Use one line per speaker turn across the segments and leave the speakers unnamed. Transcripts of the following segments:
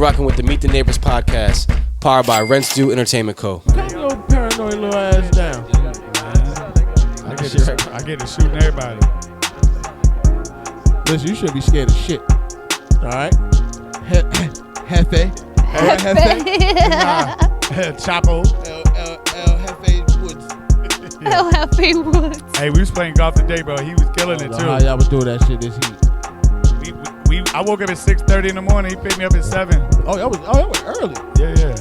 You're rocking with the Meet the Neighbors podcast, powered by Rents Due Entertainment Co.
Calm your paranoid little ass down.
I get to shooting everybody.
Listen, you should be scared of shit. All right? Hefe.
Chapo.
El Hefe Woods.
El Jefe Woods.
Hey, we was playing golf today, bro. He was killing it, too.
How y'all was doing that shit this heat?
I woke up at 6:30 in the morning. He picked me up at 7.
Oh, that was early.
Yeah.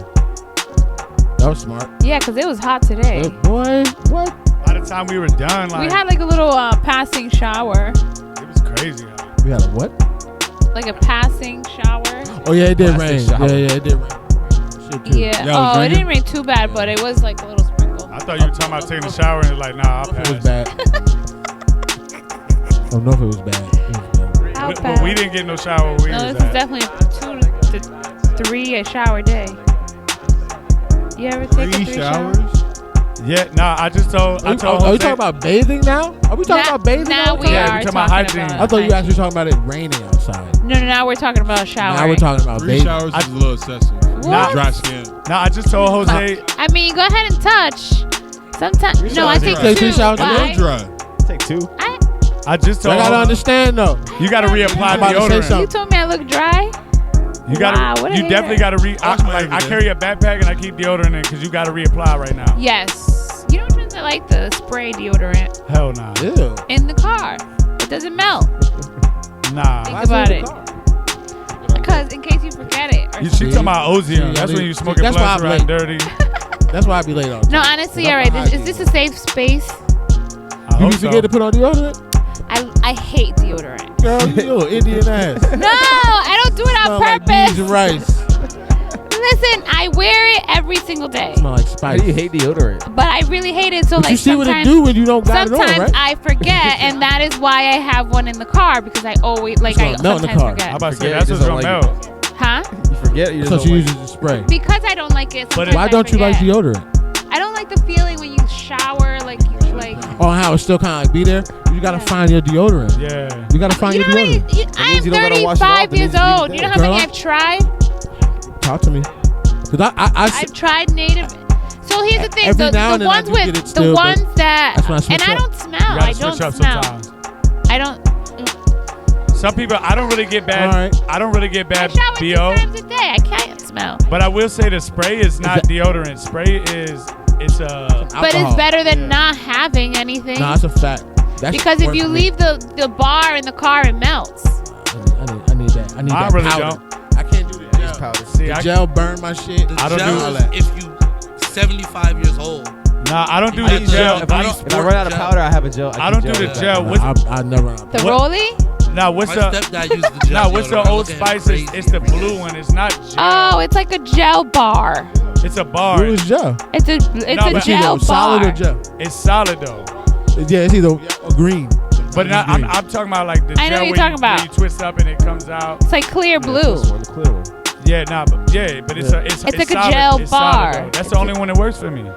That was smart.
Yeah, because it was hot today.
Good boy, what?
By the time we were done,
We had like a little passing shower.
It was crazy.
We had a what?
Like a passing shower.
Oh, yeah, it did rain. Yeah, it did rain. Shit, too.
Yeah. Oh, it didn't rain too bad, but it was like a little sprinkle.
I thought you were talking about taking a shower and it was like, nah, I'll pass.
It was bad. I don't know if it was bad.
But we didn't get no shower.
No, this is definitely a 2 to 3 shower day. You ever take 3 showers?
Yeah, nah, I told
Are we talking about bathing now? Are we talking about bathing now?
We are talking about hygiene.
I thought you actually talking about it raining outside.
No, now we're talking about showering.
Now we're talking about
3
bathing.
showers is a little excessive.
What?
Dry skin.
Nah, I just told Jose.
I mean, go ahead and touch. Sometimes. No, I take 2.
3 showers.
A little dry.
Take 2.
I just told
I gotta understand though.
You gotta reapply deodorant.
You told me I look dry?
You definitely gotta I carry a backpack and I keep deodorant in because you gotta reapply right now.
Yes. You don't just like the spray deodorant.
Hell nah.
Ew.
In the car. It doesn't melt.
Nah.
Think about it. Because in case you forget it.
She talking about Ozium. That's when you smoking blunts around dirty.
That's why I be late on.
No, honestly, alright. Is this a safe space?
You used to get to put on deodorant?
I hate deodorant.
Girl, you little Indian ass.
No, I don't do it on
Smell like
purpose.
beans and rice.
Listen, I wear it every single day.
Smell like spice.
How do you hate deodorant?
But I really hate it. So
But
like
you see what it do when you don't got it on,
sometimes
right?
I forget, and that is why I have one in the car because I always I
melt in the
sometimes
car.
forget.
I'm about to say that's what's gonna melt.
Huh?
You forget you
So she uses the spray.
Because I don't like it.
But
Why don't you like deodorant?
I don't like the feeling when you shower, like you like.
Oh, how it still kind of like be there? You gotta find your deodorant.
Yeah.
You gotta find your deodorant.
I am
you don't gotta wash it off,
35
it
years
needs to be
old. You know how
there.
many I've tried?
Talk to me. Cause
I've tried native. So here's the thing:
Every
the
now and then I
ones
do
with
get it
the
still, but
ones that,
that's when I switch
and I
up.
don't smell.
You
I
gotta
don't
switch up
smell.
sometimes.
I don't.
Some people, I don't really get bad.
All right.
I don't really get bad
I shower 2
BO.
times a day. I can't smell.
But I will say the spray is not deodorant. Spray it's a.
But it's better than not having anything.
Nah, it's a fact. That
Because
shit
if you
work for me.
leave the bar in the car, it melts.
I need that. I need
I
that
really
powder.
don't.
I can't do the gel.
Powder.
See,
The gel burn my shit.
I don't do
all that.
If you 75 years old.
Nah, I don't do
I
the gel.
use
If I run out of powder, I have a gel.
I don't do the gel.
I never.
The Rolly?
Now what's
My
the?
stepdad used the gel.
Nah, what's the
deodorant.
Old
Looking
Spice?
crazy.
It's the blue one. It's not gel.
Oh, it's like a gel bar.
It's a bar.
It was gel.
It's a
No, but-
gel bar.
Solid or gel?
It's solid though.
Yeah, it's either green.
But not, I'm talking about like the
I know
gel
what you're
where
talking about.
where you twist up and it comes out.
It's like clear blue.
The clear one.
Yeah, but it's
It's like a
solid.
gel
It's
bar.
solid, though. That's the only one that works for me.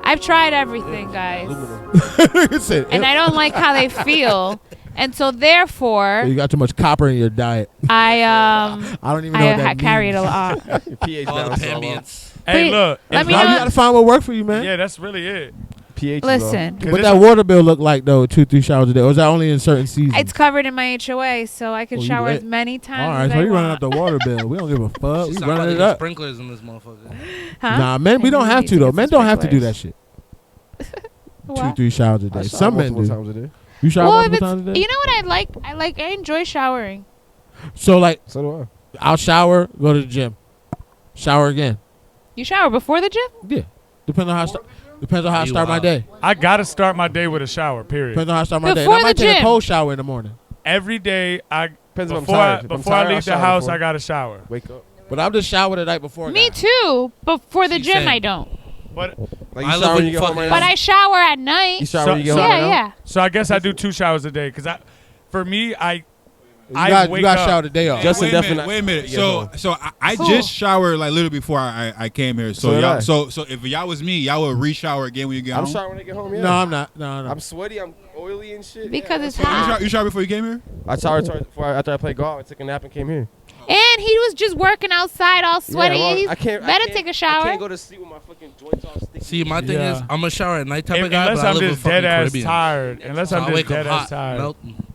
I've tried everything, guys.
Said,
And I don't like how they feel. And so therefore,
you got too much copper in your diet.
I
don't even know what that
carry it
means.
a lot.
Your pH
All the
balance is all off.
Pambians.
Hey,
Wait,
look.
let me
Now
know-
you gotta find what work for you, man.
Yeah, that's really it.
pH is
Listen,
Cause
What
it's
that water bill look like though? 2-3 showers a day, or is that only in certain seasons?
it's covered in my HOA, so I can
Oh, you
shower
lit.
as many times
All right,
as
so
I
you running
want.
up the water bill. We don't give a fuck. We
Sound
running
like
it
the
up.
sprinklers in this motherfucker.
Huh?
Nah, men, we
I
don't
do
have
need
to
to
though.
get
Men
some
don't have to do that
sprinklers.
shit.
What?
2-3 showers a day.
I shower
Some men
multiple
do.
times a day.
You shower
Well, if
multiple
it's,
times a day.
you know what I enjoy showering.
So like,
So do
I'll shower, go to the gym, shower again.
You shower before the gym?
Yeah, depends on how I start my
Wow.
day.
I gotta start my day with a shower. Period.
Depends on how I start my day. And
Before
I might
the
take a
gym.
cold shower in the morning.
Every day,
Depends if I'm
before
tired. If I'm
before
tired,
I
I'll
leave the
shower
house,
before.
I gotta shower.
Wake up.
But I'm just shower the night before.
Me
guys.
too. But for the
She
gym,
said-
I don't.
But
Like
I
you
love
shower
when
when
you
you get home
fucking-
right
But
now?
I shower at night.
You shower
So-
when you get
so-
home right
Yeah,
now?
yeah.
so I guess I do 2 showers a day because for me, I
You got
wake
to
up.
shower the day off.
Just
Wait a
indefinite.
minute. Wait a minute.
Yeah,
So,
go
so I
Cool.
just showered like literally before I came here. So
So did I.
y'all, so if y'all was me, y'all would re-shower again when you get
I'm
home.
showering when I get home. Yeah.
No, I'm not. No.
I'm sweaty. I'm oily and shit.
Because it's
You
hot.
shower before you came here?
I showered after I played golf. I took a nap and came here.
And he was just working outside all sweaty.
well,
He's
I can't
take a shower.
I can't go to sleep with my fucking joints all sticky.
See, my thing is, I'm a shower at night type of guy,
Unless
but I
I'm
live in
just
fucking
dead ass
Caribbean.
tired. Unless
So
I'm
I
just
wake up
dead ass
hot,
tired.
melting.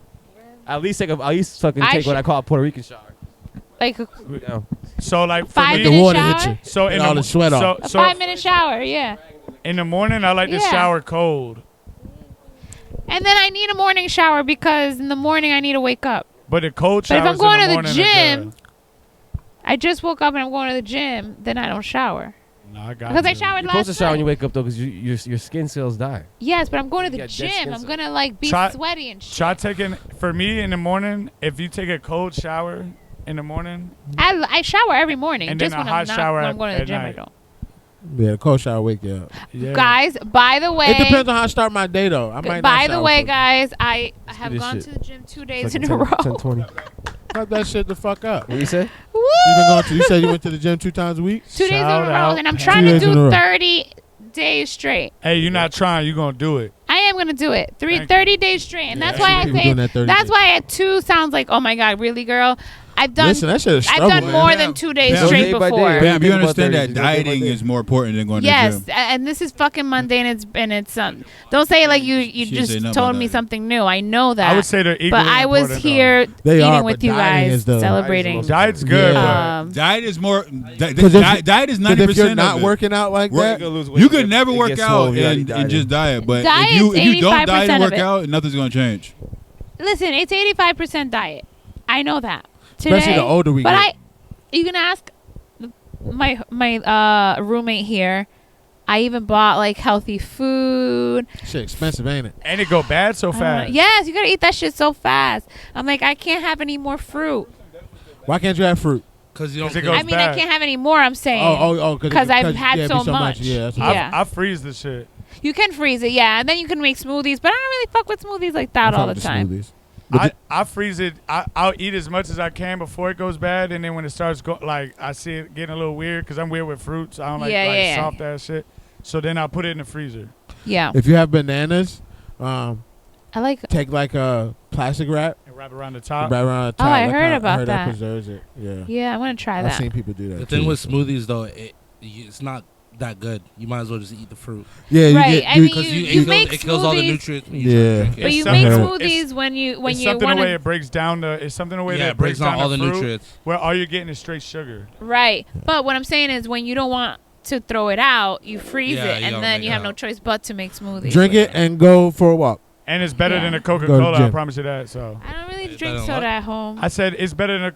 At least fucking
I
take what
should-
I call a Puerto Rican shower.
Like a
Yeah.
So like for
5
me,
The
minute
water
shower?
hit you.
so
Get all the sweat off.
A
So
5-minute shower, yeah.
in the morning, I like to
Yeah.
shower cold.
And then I need a morning shower because in the morning I need to wake up.
But the cold
But if
showers
I'm going
in
to the
morning are
gym,
good.
I just woke up and I'm going to the gym, then I don't shower.
No, I got
Because I
you.
showered
You're supposed to
last
shower when
night.
you wake up though, because your skin cells die.
Yes, but I'm going to the
Yeah, dead
gym.
skin
I'm
cells.
going to like be
Try-
sweaty and shit.
Try taking, for me in the morning, if you take a cold shower in the morning,
I shower every morning.
And
Just
then a
when
hot
I'm not
shower
when
at-
I'm going to the
at
gym, I
night.
don't.
Yeah, the cold shower wake you up.
yeah.
Guys, by the way,
It depends on how I start my day, though. I might
by
not
the
shower
way,
first.
guys, I have
this
gone
shit.
to the gym 2
It's
days
like
in a
10,
row.
10:20.
Cut that shit the fuck up.
What you say?
Woo!
You said you went to the gym 2 times a week?
2 days in a
Shout
row,
out.
and I'm
2
trying to
days in a
do
row.
30 days straight.
Hey, you're not trying. You're going to do it.
I am gonna do it.
Thank you.
30 days straight, and that's
I
why
see
I
people
say
doing that 30
that's
days.
why at 2 sounds like, oh my god, really, girl? I've done
Listen, that shit is
I've
struggle,
done
man.
more
Bam.
than 2 days
Bam.
straight
Day by day,
before.
right?
Bam, you
Think about
understand
30,
that
just go day by
dieting
day.
is more important than going to
Yes,
the gym.
and this is fucking mundane. It's don't say it like you
She didn't say
just
nothing
told
about
me
that.
something new. I know that.
I would say they're equally
but I was
important, though.
here
They
eating
are,
with
but
you
dieting
guys,
is the-
celebrating.
Diet's good,
Yeah.
but
Diet is more.
Because if-
Diet is 90%.
Because if you're
of
not
it.
working out like
Work-
that,
You could never work out and just diet, but
Diet
if
is
you don't diet
85%
and
of
work
it.
out, nothing's gonna change.
Listen, it's 85% diet. I know that.
especially
Today,
the older we
but
get.
you can ask my roommate here. I even bought like healthy food.
Shit expensive, ain't it?
and it go bad so fast.
Yes, you gotta eat that shit so fast. I'm like, I can't have any more fruit.
Why can't you have fruit?
Because you don't.
'Cause it
feel-
goes
I mean,
bad.
I can't have any more. I'm saying.
Oh,
'Cause I've had
it'd
so
be
much.
Yeah, that's
I- Yeah.
I freeze the shit.
You can freeze it, yeah, and then you can make smoothies. But I don't really fuck with smoothies like that all the time.
Smoothies. But
I freeze it. I'll eat as much as I can before it goes bad, and then when it starts like I see it getting a little weird because I'm weird with fruits. I don't like,
Yeah.
soft ass shit. So then I'll put it in the freezer.
Yeah,
if you have bananas,
I like.
take like a plastic wrap,
And wrap it around the top.
wrap around the top.
Oh, I
Like
heard
how-
about
I heard
that.
preserves it. Yeah.
Yeah, I'm gonna try
I've
that.
seen people do that.
The thing
too.
with smoothies though, it's not that good. You might as well just eat the fruit
Yeah, you
Right,
get
I
you,
mean,
because
you make
it kills all the
smoothies-
nutrients. When you
Yeah.
drink it.
But you
It's
make
something-
smoothies when you
it's something the
want
way
to.
it breaks down the. It's something the way
Yeah,
that
it breaks down all the
fruit,
nutrients.
where all you're getting is straight sugar.
Right, but what I'm saying is when you don't want to throw it out, you freeze
Yeah,
it,
you
and
gotta
then
make
you
it
have no
out.
choice but to make smoothies.
drink
with
it and go for a walk.
And it's better
Yeah.
than a
Go to
Coca-Cola. I
gym.
promise you that. So
I don't really
It's
drink
better than
soda
what?
at home.
I said it's better than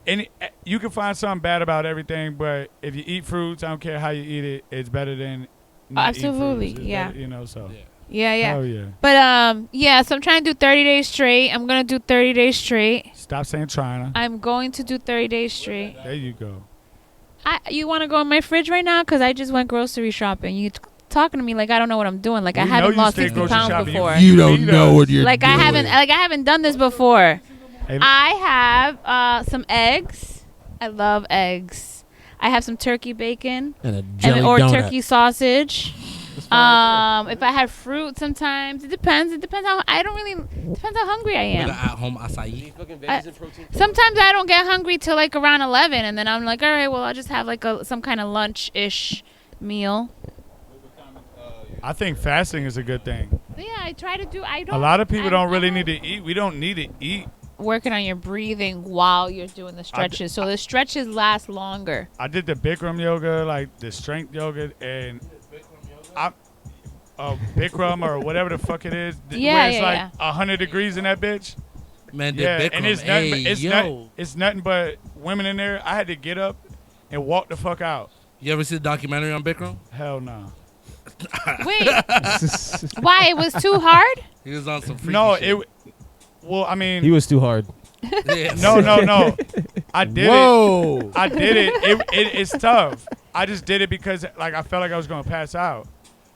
any. You can find something bad about everything, but if you eat fruits, I don't care how you eat it. It's better than. Not eating
Absolutely,
fruits. It's
yeah.
better, you know. So.
Yeah, yeah.
Oh yeah.
But yeah. So I'm trying to do 30 days straight. I'm gonna do 30 days straight.
Stop saying China.
I'm going to do 30 days straight.
There you go.
You want to go in my fridge right now? Because I just went grocery shopping. You talking to me like I don't know what I'm doing. Like I
We know
haven't
you
lost
stay
60
grocery
pounds
shopping.
before.
You don't
Feed
know
us.
what you're
Like
doing.
I haven't done this before.
Hey,
I have some eggs. I love eggs. I have some turkey bacon
and a jelly
or
donut.
turkey sausage. If I have fruit, sometimes it depends. It depends how depends how hungry I
With
am.
the at-home acai.
Sometimes I don't get hungry till like around 11, and then I'm like, all right, well I'll just have like some kind of lunch-ish meal.
I think fasting is a good thing.
But yeah, I try to do. I don't.
A lot of people
I'm
don't really need to eat. We don't need to eat.
working on your breathing while you're doing the stretches, so the stretches last longer.
I did the Bikram yoga, like the strength yoga, and Bikram or whatever the fuck it is, where it's like 100 degrees in that bitch.
Man,
Yeah,
Bikram.
and it's nothing.
Hey,
But it's nothing but women in there. I had to get up and walk the fuck out.
You ever see the documentary on Bikram?
Hell no.
Wait, why? It was too hard?
He was on some freaky
No,
shit.
Well, I mean,
He was too hard.
Yeah.
no. I did
Whoa.
it. I did it. It's tough. I just did it because like I felt like I was gonna pass out.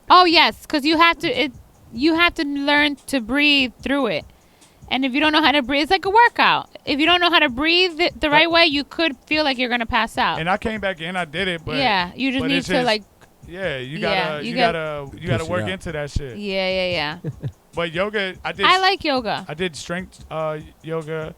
Oh yes, because you have to learn to breathe through it. And if you don't know how to breathe, it's like a workout. If you don't know how to breathe the right way, you could feel like you're gonna pass out.
And I came back in. I did it, but
yeah, you just
but
need
it's
to
just-
like.
yeah, you
Yeah,
gotta
you
you
got-
gotta
Push it
work
out.
into that shit.
Yeah.
But yoga, I did.
I like yoga.
I did strength yoga.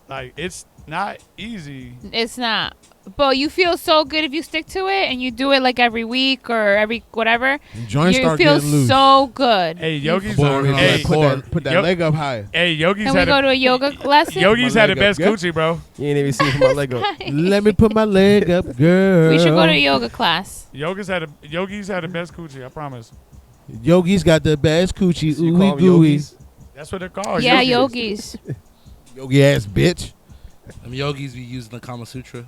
Like it's not easy.
It's not. But you feel so good if you stick to it and you do it like every week or every whatever.
Joints
You
start
feel
getting loose.
so good.
Hey, Yogi's.
Hey, put that
Yo-
leg up higher.
Hey, Yogi's
Can we
had
go to a yoga lesson?
Yogi's
My
had the
leg up,
best
yeah.
coochie, bro.
You ain't even seen from my leg up.
Let me put my leg up, girl.
We should go to a yoga class.
Yogi's had the best coochie. I promise.
Yogi's got the best coochie.
So you
Ooey
call them
gooey.
yogis?
That's what they're called.
Yeah,
Yogis.
yogis.
Yogi ass bitch.
Them yogis be using the Kama Sutra.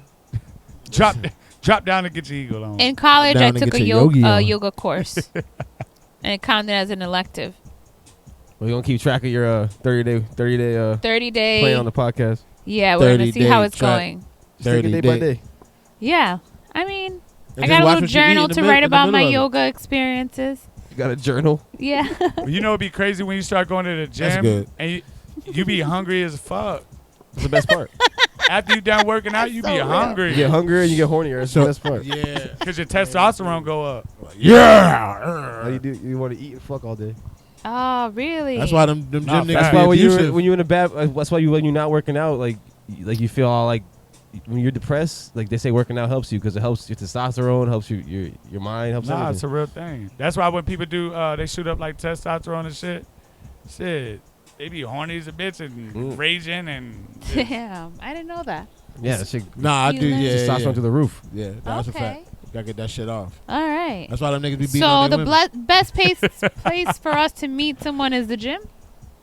Drop down and get your eagle on.
In college,
Down
I
and
took
get
a
your yogi on.
yoga course. And it counted as an elective.
We're going to keep track of your 30 day
30 day.
plan on the podcast.
Yeah, we're going to
30
see how
day
it's
track.
going.
Just take it day by day.
Yeah. I mean,
And
I
just
got a
watch
little
what you eat
journal
in the
to
mid-
write
in the
about my
middle of it.
yoga experiences.
You got a journal?
Yeah.
You know it'd be crazy when you start going to the
That's
gym
good.
and you be hungry as fuck.
That's the best part.
After you done working out, you be hungry.
You get hungrier and you get hornier. That's the best part.
Yeah.
Because your testosterone go up.
Yeah.
How you do? You want to eat and fuck all day.
Oh, really?
That's why them gym
Nah,
niggas
That's
That's
why
be
when
abusive.
you're in a bad. That's why when you're not working out, like you feel all like when you're depressed. Like they say, working out helps you because it helps your testosterone, helps your mind, helps
Nah, it's
everything.
a real thing. That's why when people do, they shoot up like testosterone and shit, they be horny as a bitch and raging and
Damn. I didn't know that.
Yeah, that shit.
Nah, I
You
do.
learn.
Yeah,
Testosterone
yeah.
through the roof.
Yeah, that's a
Okay.
fact. Gotta get that shit off.
All right.
That's why them niggas be beating
So
on
the
their women.
best place for us to meet someone is the gym?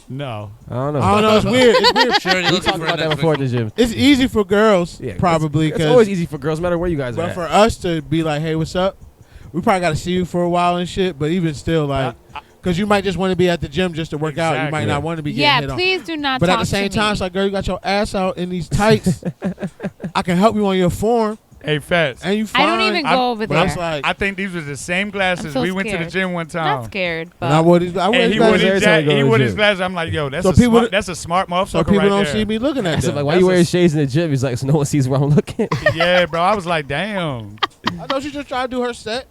no.
I don't know.
I don't know. It's weird. It's weird.
Sure,
We
looking
talked
for
about that
next
before at the
victim.
gym.
It's easy for girls,
Yeah,
probably.
It's
'cause-
always easy for girls, no matter where you guys are
But
at.
for us to be like, hey, what's up? We probably got to see you for a while and shit. But even still, like, because you might just want to be at the gym just to work out. You might
Exactly.
not want to be getting
Yeah,
hit on.
please do not
But
talk
at the same
to
time,
me.
it's like, girl, you got your ass out in these tights. I can help you on your form,
Hey, Fats.
and you fine.
I don't even go over
But
there.
I was like,
I think these was the same glasses.
I'm so
We went to the
scared.
gym one
Not
time.
scared,
and I
but
wore these. I wear
And
these
he
goes
wore
glasses.
every
his,
time he
he
goes
wore
to the
his
gym.
glasses. I'm like, yo, that's
So
a
people-
smart. That's a smart motherfucker
So people
right
don't
there.
see me looking at
I said,
them.
like, why
That's
you
a-
wearing shades in the gym? He's like, so no one sees where I'm looking.
Yeah, bro. I was like, damn.
I know she's just trying to do her set.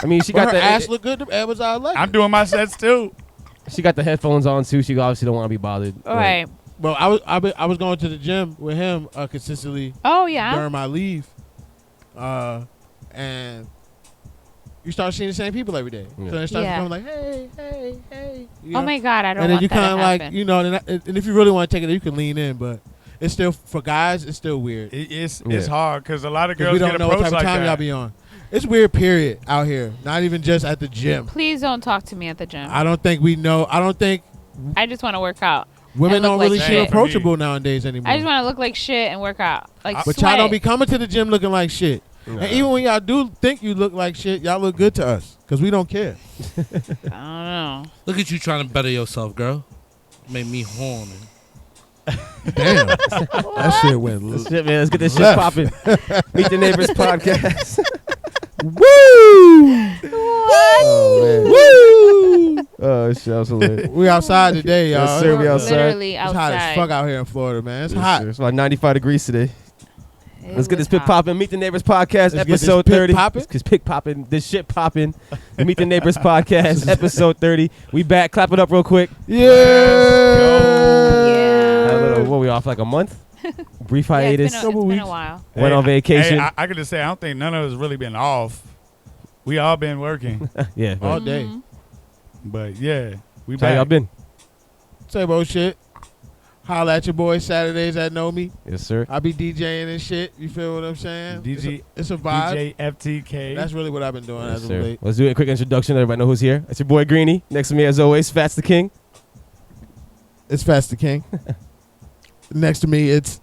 I mean, she
But
got
her
the
ass look good. The was all like.
I'm doing my sets too.
she got the headphones on too. She obviously don't want to be bothered.
all right.
Well, I was going to the gym with him consistently
Oh, yeah.
during my leave, and you start seeing the same people every day.
Yeah.
So it starts
Yeah.
becoming like, hey. You
Oh,
know?
my God. I don't
And then
want
you
that to
kind of like,
happen.
you know, and if you really want to take it, you can lean in, but it's still for guys. It's still weird
It's
Yeah.
hard because a lot of
because
girls
we
get
don't know what
approached
type of
like
time y'all
that.
be on. It's weird, period, out here. Not even just at the gym.
Please don't talk to me at the gym.
I don't think we know. I don't think
I just want to work out.
women
And look
don't
like
really
shit.
seem
Same for me.
approachable nowadays anymore.
I just want to look like shit and work out. Like
But
sweat.
y'all don't be coming to the gym looking like shit.
Nah.
And even when y'all do think you look like shit, y'all look good to us because we don't care.
I don't know.
Look at you trying to better yourself, girl. Made me horny.
Damn, that shit went.
Let's shit, man. Let's get this shit
Left.
popping. Meet the Neighbors podcast.
Woo!
Oh, man.
Woo!
Oh, shit. That was hilarious.
We outside today, y'all.
Yes, sir, we outside.
Literally
It's hot as
outside.
fuck out here in Florida, man. It's
Yes,
hot.
sir. It's about 95 degrees today.
It
Let's get
was
this pit
hot.
popping. Meet the Neighbors podcast,
Let's get this
episode
pit
30.
poppin'.
Because pick popping, this shit popping. The Meet the Neighbors podcast, episode 30. We back. Clap it up real quick.
Yeah.
Had a little, what, we off like a month? Brief
Yeah,
hiatus.
it's been a while.
Went on vacation.
Hey, I could just say I don't think none of us really been off. We all been working,
Yeah.
All
But
day.
Mhm.
but yeah, we
how y'all
back.
been?
Same old shit. Holla at your boys Saturdays at Know Me.
Yes, sir.
I be DJing and shit. You feel what I'm saying?
DJ
It's a vibe.
DJ FTK.
That's really what I've been doing
Yes,
as of
sir.
late.
Let's do a quick introduction. Everybody know who's here. It's your boy Greenie. Next to me, as always, Fats the King.
It's Fast the King. Next to me, it's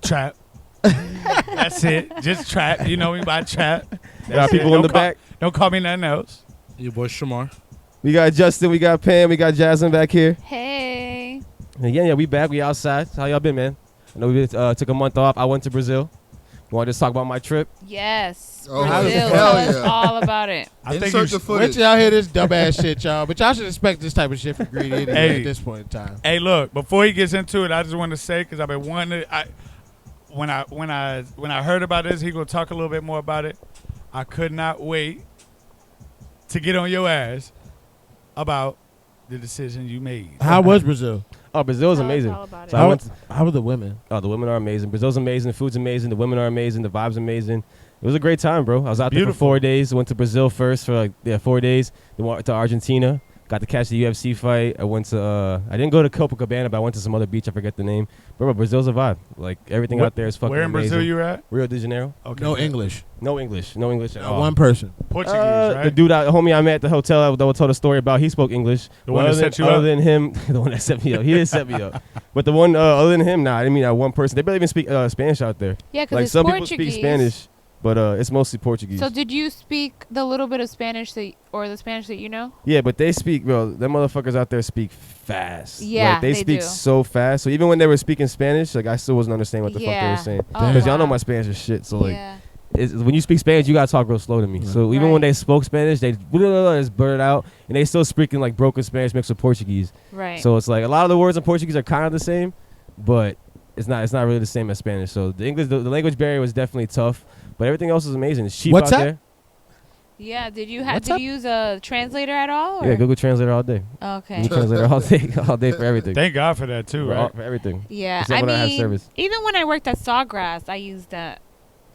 Trap. That's it. Just trap. You know me by trap.
Got
That's
people
it.
in the
Don't call-
back.
Don't call me nothing else.
Your boy Shamar.
We got Justin. We got Pam. We got Jasmine back here.
Hey.
And yeah, we back. We outside. How y'all been, man? I know we took a month off. I went to Brazil. Want to just talk about my trip?
Yes.
Oh,
Brazil.
hell
Tell us
yeah.
all about it.
I think
Insert
you.
the
wait
footage.
till y'all hear this dumbass shit, y'all. But y'all should expect this type of shit from Greenie anyway
Hey.
at this point in time.
Hey, look. Before he gets into it, I just want to say because I've been wanting to. When I heard about this, he gonna talk a little bit more about it. I could not wait to get on your ass about the decision you made.
How was Brazil?
Oh, Brazil is
Tell us
amazing.
all about
So
it.
I went.
How are the women?
Oh, the women are amazing. Brazil's amazing. The food's amazing. The women are amazing. The vibe's amazing. It was a great time, bro. I was out there for
Beautiful.
4 days. Went to Brazil first for 4 days. Then went to Argentina. Got to catch the UFC fight. I went to. I didn't go to Copacabana, but I went to some other beach. I forget the name. Bro, Brazil's a vibe. Like everything out there is fucking
Where in
amazing.
Brazil you at?
Rio de Janeiro.
Okay.
No English.
No English. No English at all.
One person.
Portuguese, right?
The dude, the homie I met at the hotel that told a story about, he spoke English.
The one that
Other
set you
other
up?
than him, the one that set me up. He didn't set me up. But the one other than him, nah, I didn't mean that one person. They barely even speak Spanish out there.
Yeah, because
Like
it's
some
Portuguese.
people speak Spanish, but it's mostly Portuguese.
So did you speak the little bit of Spanish or the Spanish that you know?
Yeah, but they speak, bro. Them motherfuckers out there speak fast.
Yeah,
like, they
they
speak
do.
so fast. So even when they were speaking Spanish, like I still wasn't understanding what the fuck they were saying.
Oh,
Because y'all know
wow.
my Spanish is shit. So like,
yeah.
when you speak Spanish, you gotta talk real slow to me. So even when
Right.
they spoke Spanish, they just blurt it out, and they still speaking like broken Spanish mixed with Portuguese.
Right.
So it's like a lot of the words in Portuguese are kind of the same, but it's not really the same as Spanish. So the English, the language barrier was definitely tough, but everything else is amazing. It's cheap
What's
out
that?
there.
yeah. Did you
What's
did you use a translator at all? Or?
Yeah, Google Translator all day.
Okay.
Google Translator all day for everything.
Thank God for that too,
For all-
right?
for everything.
Yeah,
Except
I
when I have
mean,
service.
even when I worked at Sawgrass, I used that,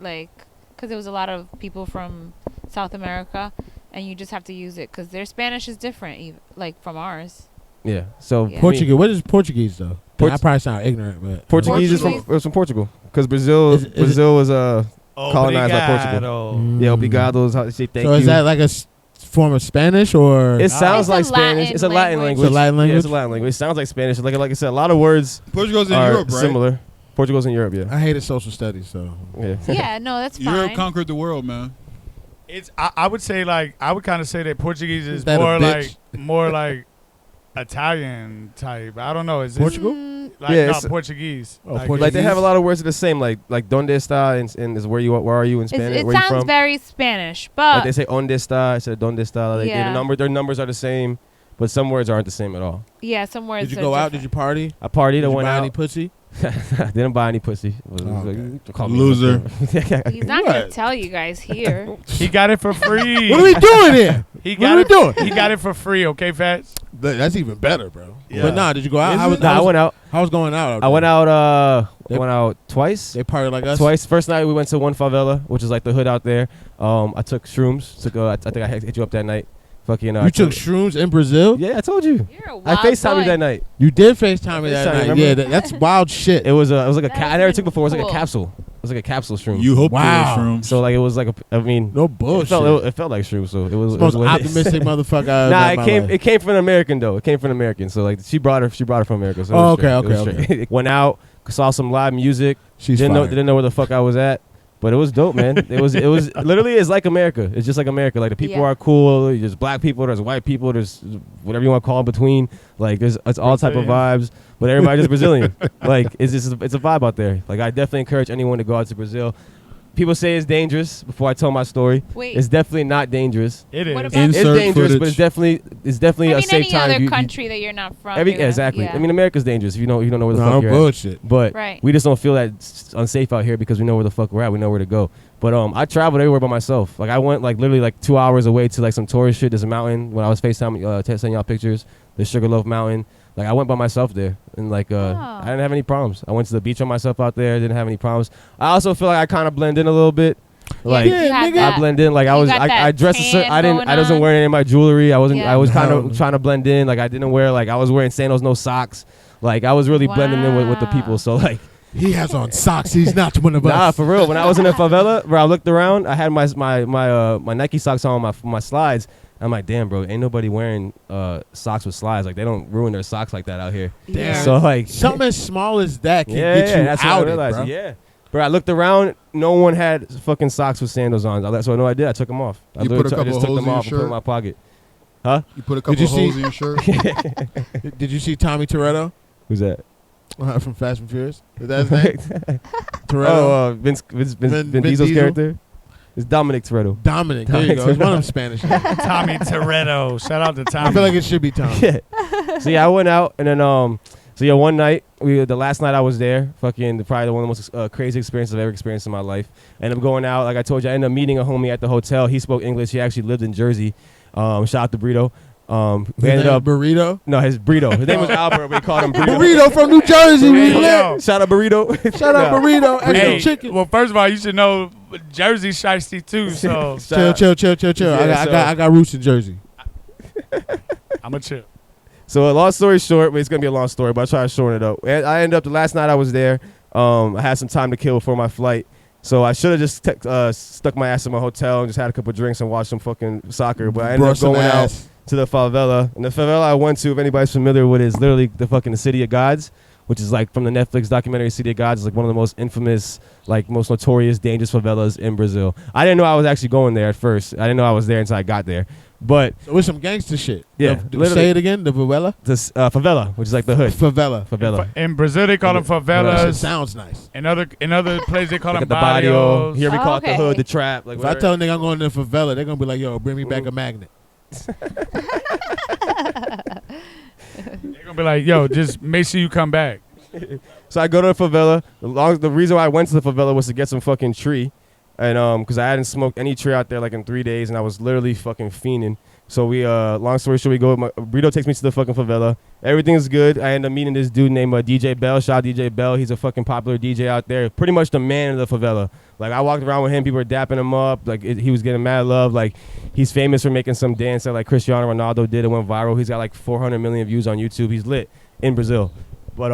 like, because there was a lot of people from South America, and you just have to use it because their Spanish is different, like from ours.
Yeah. So
Yeah.
Portuguese. What is Portuguese though? I probably sound ignorant, but
Portuguese is from Portugal, because Brazil was colonized by Portugal. Yeah, obrigado is how they say thank you.
So is that like a form of Spanish or?
It sounds
It's
like
a
Spanish.
Latin
It's a Latin language.
It's a Latin
Yeah, it's
language?
a Latin language. It sounds like Spanish. Like I said, a lot of words
Portugal's in
are
Europe, right?
similar. Portugal's in Europe, yeah.
I hated social studies, so
Yeah.
Yeah, no, that's
Europe
fine.
conquered the world, man.
It's I would say like I would kind of say that Portuguese is
that a bitch?
more like Italian type. I don't know. Is this
Portugal?
like
Yeah,
no,
it's-
Portuguese?
Oh,
Like,
Portuguese.
Like they have a lot of words that are the same. Like donde está and is where are you in Spanish?
It
Where you
sounds
from?
very Spanish,
Like
but
they say donde está instead of donde está. Like
Yeah.
their numbers are the same, but some words aren't the same at all.
yeah, some words.
Did you
are
go out?
different.
Did you party?
I partied.
Did
I
you
went
buy
out.
any pussy?
Didn't buy any pussy. Call me a
Loser.
hooker.
He's not gonna
What?
tell you guys here.
he got it for free.
What are we doing here?
He
What
got
are we
it.
doing?
He got it for free. Okay, Fats.
That's even better, bro.
Yeah.
But nah, did you go out?
Is
How
it?
Nah, I went out.
How was going out?
I went out.
They-
Went out twice.
They partied like us.
Twice. First night we went to one favela, which is like the hood out there. I took shrooms. I think I hit you up that night. Fucking.
You took shrooms in Brazil?
Yeah, I told you.
You're a
I
wild
FaceTimed you
boy.
that night.
You did FaceTime me that
FaceTime,
night.
remember?
Yeah, that's wild shit.
It was like a.
That
I never
was
took before. It was like a
cool.
capsule. It was like a capsule shroom.
You hope
Wow.
there were shrooms.
So like it was like a. I mean,
No
it
bullshit.
felt like shroom. So it was.
the
it was
most
what it is.
optimistic motherfucker I've
Nah,
met in my life.
it came from an American though. It came from an American. So like she brought her from America. So it
Oh,
was straight.
okay,
It was
okay,
straight. Went out, saw some live music.
She's
didn't
fired.
know where the fuck I was at. But it was dope, man. It was literally it's like America. It's just like America. Like the people
Yeah.
are cool. There's black people. There's white people. There's whatever you want to call in between. Like it's all type of vibes. But everybody's just Brazilian. Like it's a vibe out there. Like I definitely encourage anyone to go out to Brazil. People say it's dangerous. Before I tell my story,
Wait.
it's definitely not dangerous.
It is.
What about-
It's
Insert
dangerous, but
footage.
it's definitely
I
a
mean,
safe
any
time.
other
You-
country that you're not from.
every
you're gonna-
exactly.
yeah.
I mean, America's dangerous if you don't know where the
No
fuck you're
bullshit.
at. But
Right.
we just don't feel that unsafe out here because we know where the fuck we're at. We know where to go. But I traveled everywhere by myself. Like I went like literally like 2 hours away to like some tourist shit. There's a mountain when I was FaceTime sending y'all pictures. The Sugarloaf Mountain. Like I went by myself there and like I didn't have any problems. I went to the beach on myself out there. Didn't have any problems. I also feel like I kind of blend in a little bit. Like
you had
nigga.
that.
I blend in. Like I
You
was,
got that
I dressed a certain.
tan
I
going
wasn't
on.
wearing any of my jewelry. I wasn't.
Yeah.
I was kind
No.
of trying to blend in. Like I didn't wear. Like I was wearing sandals, no socks. Like I was really blending in with the people.
Wow.
So like,
He has on socks. He's not one of us.
nah, for real. When I was in the favela, where I looked around, I had my Nike socks on my slides. I'm like, damn, bro, ain't nobody wearing socks with slides. Like they don't ruin their socks like that out here.
Yeah.
So like,
Something as small as that can
yeah,
get you
that's what I
outed,
realized.
bro.
Yeah. Bro, I looked around. No one had fucking socks with sandals on. So I know I did. I took them off. I
You
literally
put a
I
couple
just took
holes
them
in your
off and put them in
shirt?
my pocket. Huh?
You put a couple
you
of holes
see-
in your shirt.
Did you see Tommy Toretto
Who's that?
from Fast and Furious? Is that his name? Toretto.
Oh, Vin
Vin
Diesel's
Diesel?
character. It's Dominic Toretto.
Dominic. There you go. It's one of them Spanish names.
Tommy Toretto. Shout out to Tommy.
I feel like it should be Tommy.
Yeah. So yeah, I went out and then so yeah, one night the last night I was there, fucking probably one of the most crazy experiences I've ever experienced in my life. And I'm going out, like I told you, I ended up meeting a homie at the hotel. He spoke English. He actually lived in Jersey. Shout out to Brito. We ended up
Burrito.
No, his burrito. His name was Albert. We called him Burrito.
Burrito from New Jersey. We lit.
Shout out Burrito.
Shout out Burrito. Extra
Hey,
chicken.
well, first of all, you should know Jersey shiesty too. So
Chill.
Yeah,
I got roots in Jersey.
I'm a chill.
So long story short, it's gonna be a long story, but I try to shorten it up. And I ended up the last night I was there. I had some time to kill before my flight, so I should have just stuck my ass in my hotel and just had a couple drinks and watched some fucking soccer. But I ended up going out to the favela, and the favela I went to, if anybody's familiar with it, is literally the City of Gods, which is like from the Netflix documentary City of Gods. Is like one of the most infamous, like most notorious, dangerous favelas in Brazil. I didn't know I was actually going there at first. I didn't know I was there until I got there. But
so with some gangster shit.
Yeah,
say it again. The favela.
This favela, which is like the hood.
Favela.
In Brazil, they call them favelas.
Sounds nice.
In other places, they call them
the barrio.
barrios.
Here we call it the
Okay.
hood, the trap. Like
If I tell a nigga I'm going to the favela, they're gonna be like, "Yo, bring me back a magnet."
They're gonna be like, "Yo, just make sure you come back."
So I go to the favela. The reason why I went to the favela was to get some fucking tree. And because I hadn't smoked any tree out there like in 3 days, and I was literally fucking fiending. So we, long story short, we go. Brito takes me to the fucking favela. Everything is good. I end up meeting this dude named DJ Bell. Shout out DJ Bell. He's a fucking popular DJ out there. Pretty much the man of the favela. Like I walked around with him, people were dapping him up. Like he was getting mad love. Like he's famous for making some dance that like Cristiano Ronaldo did. It went viral. He's got like 400 million views on YouTube. He's lit in Brazil. But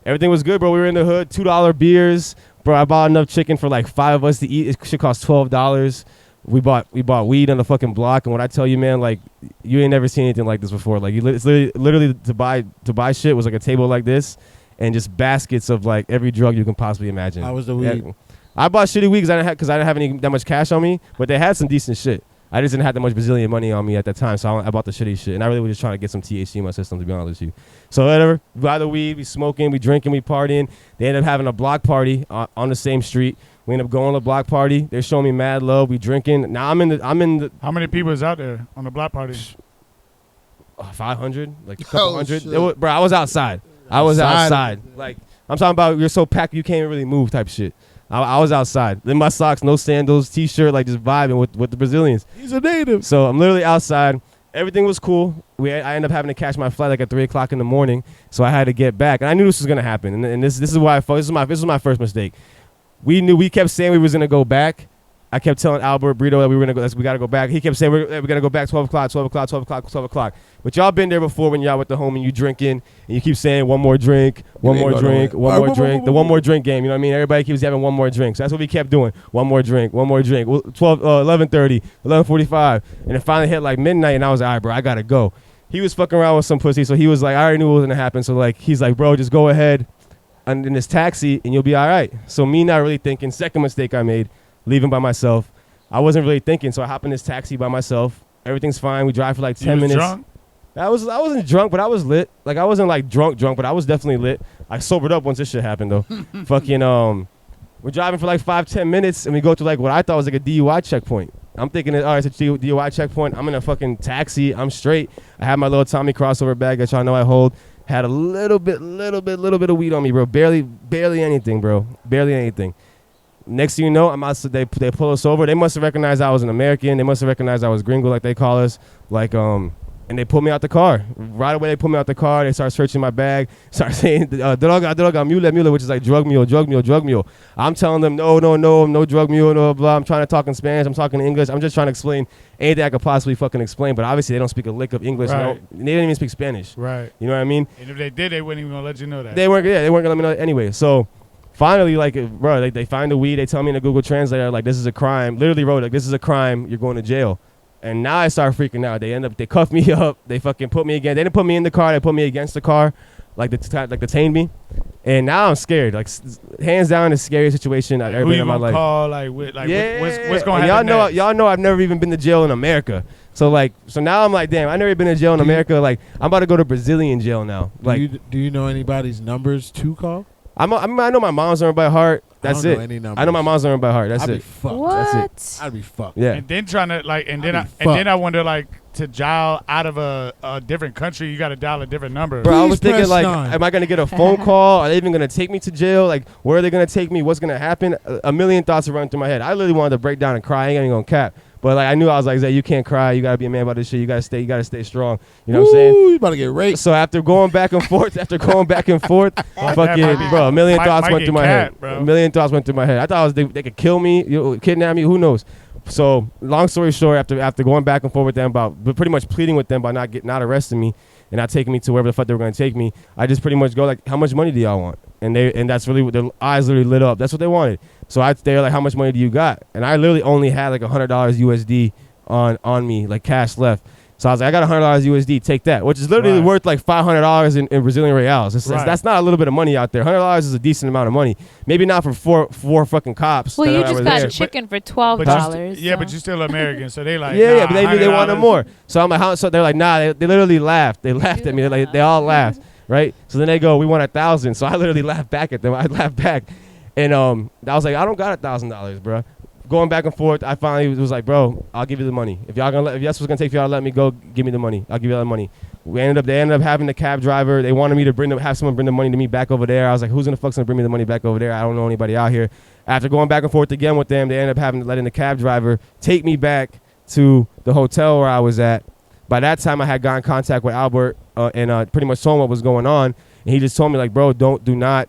everything was good, bro. We were in the hood. $2 beers. Bro, I bought enough chicken for like 5 of us to eat. It should cost $12. We bought weed on the fucking block, and when I tell you, man, like you ain't never seen anything like this before. Like it's literally to buy shit was like a table like this, and just baskets of like every drug you can possibly imagine.
How was the weed?
Yeah. I bought shitty weed because I didn't have any that much cash on me, but they had some decent shit. I just didn't have that much Brazilian money on me at that time, so I bought the shitty shit. And I really was just trying to get some THC in my system, to be honest with you. So whatever, we buy the weed, we smoking, we drinking, we partying. They ended up having a block party on the same street. We ended up going to the block party. They're showing me mad love. We drinking. Now I'm in the.
How many people is out there on the block party?
500, like a couple hundred.
Shit.
Bro, I was outside. Like I'm talking about, you're so packed you can't even really move type shit. I was outside in my socks, no sandals, t-shirt, like just vibing with the Brazilians.
He's a native.
So I'm literally outside. Everything was cool. I ended up having to catch my flight like at 3 o'clock in the morning, so I had to get back. And I knew this was gonna happen. And this is why this was my first mistake. We kept saying we was gonna go back. I kept telling Albert Brito that we were gonna go. We gotta go back. He kept saying we're gonna go back 12 o'clock. But y'all been there before when y'all with the homie and you drinking and you keep saying one more drink, one more drink. The one more drink game. You know what I mean? Everybody keeps having one more drink. So that's what we kept doing. One more drink. 11:30, 11:45, and it finally hit like midnight, and I was like, all right, bro, I gotta go. He was fucking around with some pussy, so he was like, I already knew what was gonna happen. So like, he's like, bro, just go ahead in this taxi and you'll be all right. So me not really thinking. Second mistake I made. Leaving by myself. I wasn't really thinking, so I hop in this taxi by myself. Everything's fine. We drive for like 10 minutes.
Drunk?
I wasn't drunk, but I was lit. Like I wasn't like drunk, but I was definitely lit. I sobered up once this shit happened though. Fucking we're driving for like 5-10 minutes and we go to like what I thought was like a DUI checkpoint. I'm thinking, all right, it's a DUI checkpoint. I'm in a fucking taxi. I'm straight. I have my little Tommy crossover bag that y'all know I hold. Had a little bit of weed on me, bro. Barely anything, bro. Barely anything. Next thing you know, they pull us over. They must have recognized I was an American. They must have recognized I was gringo, like they call us. Like and they pulled me out the car. Right away, they pulled me out the car. They start searching my bag. Start saying, droga, mule, which is like drug mule. I'm telling them, no, no drug mule, no blah. I'm trying to talk in Spanish. I'm talking in English. I'm just trying to explain anything I could possibly fucking explain. But obviously, they don't speak a lick of English.
Right.
No, they didn't even speak Spanish.
Right.
You know what I mean?
And if they did, they wouldn't even gonna let you know that.
They weren't gonna let me know anyway. So finally, like, bro, they find the weed. They tell me in the Google Translator, like, this is a crime. Literally wrote, like, this is a crime. You're going to jail. And now I start freaking out. They cuff me up. They fucking put me again. They didn't put me in the car. They put me against the car, like detained me. And now I'm scared. Like, hands down, the scariest situation I've ever been in my life.
Call, like, what's going to happen next?
Y'all know I've never even been to jail in America. So now I'm like, damn, I've never been to jail in America. Like, I'm about to go to Brazilian jail now. Like,
do you know anybody's numbers to call?
I know my mom's number by heart. That's it. I know my mom's number by heart. That's
I'd
it.
be fucked.
What?
That's it.
I'd be fucked.
Yeah.
And then trying to like, and then I wonder like to dial out of a different country, you got to dial a different number.
Bro, I was
Please
thinking
press
like,
9.
am I gonna get a phone call? Are they even gonna take me to jail? Like, where are they gonna take me? What's gonna happen? A million thoughts are running through my head. I literally wanted to break down and cry. I ain't even gonna cap. But like I knew I was like, Zay, you can't cry. You gotta be a man about this shit. You gotta stay strong. You know what I'm saying?
You about to get raped.
So after going back and forth, fucking bro, a million thoughts went through my head. A million thoughts went through my head. I thought they could kill me, kidnap me. Who knows? So long story short, after going back and forth with them about, but pretty much pleading with them by not arresting me and not taking me to wherever the fuck they were gonna take me, I just pretty much go like, how much money do y'all want? And that's really what their eyes literally lit up. That's what they wanted. So they were like, how much money do you got? And I literally only had like $100 USD on me, like cash left. So I was like, I got $100 USD, take that, which is literally worth like $500 in Brazilian reals. That's not a little bit of money out there. $100 is a decent amount of money. Maybe not for four fucking cops.
Well, you just got chicken for $12.
Yeah, but you're still American, so they like.
Yeah, but they knew they wanted more. So I'm like, how? So they're like, nah. They literally laughed. They laughed at me. They all laughed, right? So then they go, we want 1,000. So I literally laughed back at them. I laughed back, and I was like, I don't got $1,000, bro. Going back and forth, I finally was like, bro, I'll give you the money. If that's what's gonna take for y'all to let me go, give me the money. I'll give you all the money. They ended up having the cab driver. They wanted me to have someone bring the money to me back over there. I was like, who's in the fuck's gonna bring me the money back over there? I don't know anybody out here. After going back and forth again with them, they ended up letting the cab driver take me back to the hotel where I was at. By that time, I had gotten in contact with Albert and pretty much told him what was going on. And he just told me like, bro, do not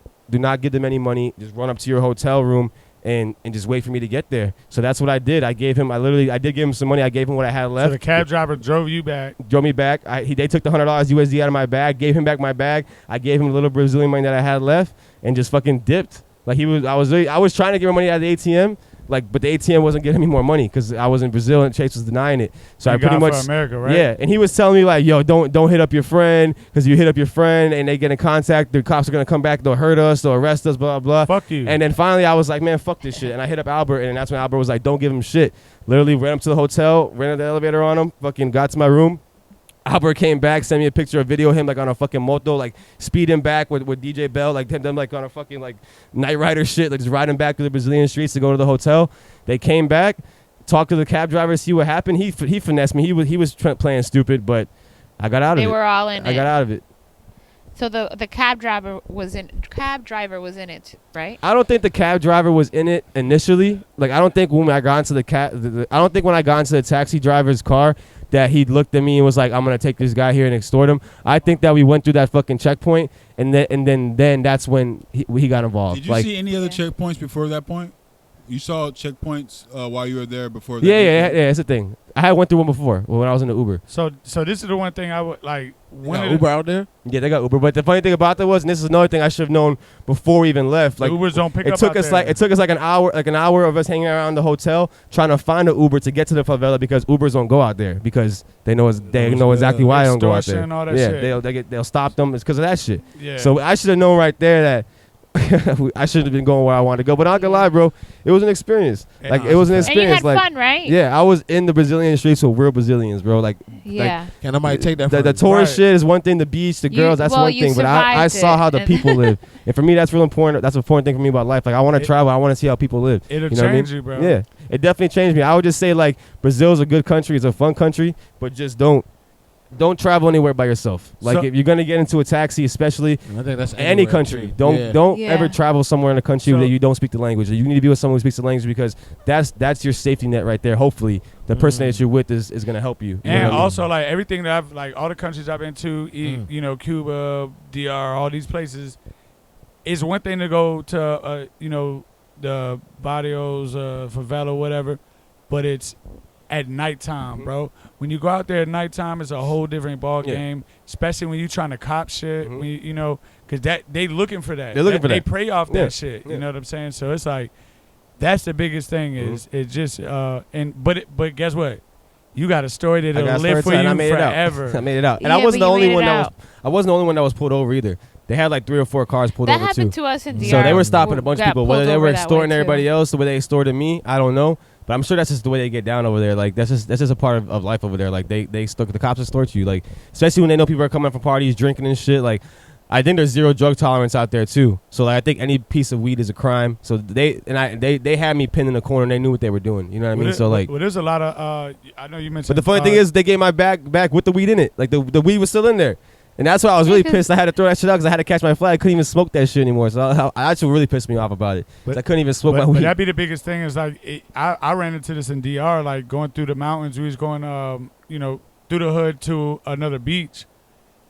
give them any money. Just run up to your hotel room and just wait for me to get there. So that's what I did. I did give him some money. I gave him what I had left.
So the cab driver drove you back.
Drove me back. They took the $100 USD out of my bag, gave him back my bag. I gave him a little Brazilian money that I had left and just fucking dipped. Like I was trying to give him money out of the ATM. But the ATM wasn't giving me more money because I was in Brazil and Chase was denying it. So I pretty much,
for America, right?
Yeah. And he was telling me like, yo, don't hit up your friend because you hit up your friend and they get in contact, the cops are gonna come back, they'll hurt us, they'll arrest us, blah blah.
Fuck you.
And then finally I was like, man, fuck this shit. And I hit up Albert, and that's when Albert was like, don't give him shit. Literally ran up to the hotel, rented the elevator on him, fucking got to my room. Albert came back, sent me a picture, a video of him like on a fucking moto, like speeding back with DJ Bell, like them like on a fucking like Night Rider shit, like just riding back to the Brazilian streets to go to the hotel. They came back, talked to the cab driver, see what happened. He finessed me. He was playing stupid, but I got out of it.
They were all in it.
I got out of it.
So the cab driver was in it, right?
I don't think the cab driver was in it initially. Like I don't think when I got into when I got into the taxi driver's car that he looked at me and was like, I'm gonna take this guy here and extort him. I think that we went through that fucking checkpoint and then that's when he got involved.
Did you see any other checkpoints before that point? You saw checkpoints while you were there before that?
Yeah, it's a thing. I had went through one before when I was in the Uber.
So this is the one thing I would like.
Uber out there?
Yeah, they got Uber. But the funny thing about that was, and this is another thing I should have known before we even left. Like
Ubers don't pick up.
It took us like an hour of us hanging around the hotel trying to find an Uber to get to the favela because Ubers don't go out there because they know exactly why I don't go out there.
All that
shit. They'll stop them. It's because of that shit.
Yeah.
So I should have known right there that. I should have been going where I wanted to go, but I'm not gonna lie, bro. It was an experience. Like it was an experience.
And you had fun, right?
Yeah, I was in the Brazilian streets with real Brazilians, bro. Like,
yeah.
Can nobody take that?
The tourist shit is one thing. The beach, the girls, that's one thing. But I saw how the people live, and for me, that's real important. That's an important thing for me about life. Like I want to travel. I want to see how people live.
It'll change you, bro.
Yeah, it definitely changed me. I would just say like Brazil's a good country. It's a fun country, but just don't travel anywhere by yourself. Like if you're gonna get into a taxi, especially
I think that's
any country,
too.
don't ever travel somewhere in a country that you don't speak the language. You need to be with someone who speaks the language because that's your safety net right there. Hopefully, the person that you're with is gonna help you.
And also like everything that I've like all the countries I've been to, Cuba, DR, all these places. It's one thing to go to the barrios, favela, whatever, but it's at nighttime, bro. When you go out there at nighttime, it's a whole different ball game. Especially when you're trying to cop shit. When because they looking for that.
They're looking for that.
They prey off that shit. You know what I'm saying? So it's like that's the biggest thing. Is it's just but guess what? You got a story that'll live for you forever.
I made it out, and I wasn't the only one that was pulled over either. They had like 3 or 4 cars pulled over too.
That happened to us in DR.
So they were stopping a bunch of people. Whether they were extorting everybody else the way they extorted me, I don't know. But I'm sure that's just the way they get down over there. Like that's just a part of life over there. Like the cops extort you. Like especially when they know people are coming from parties, drinking and shit. Like I think there's zero drug tolerance out there too. So like I think any piece of weed is a crime. So they had me pinned in the corner and they knew what they were doing. You know what I mean? So like
there's a lot of I know you mentioned.
But the funny thing is they gave my bag back with the weed in it. Like the weed was still in there. And that's why I was really
'cause-
pissed. I had to throw that shit out because I had to catch my flight. I couldn't even smoke that shit anymore. So I actually really pissed me off about it. 'Cause I couldn't even smoke my
But
weed.
that'd be the biggest thing is like I ran into this in DR, like going through the mountains. We was going, through the hood to another beach,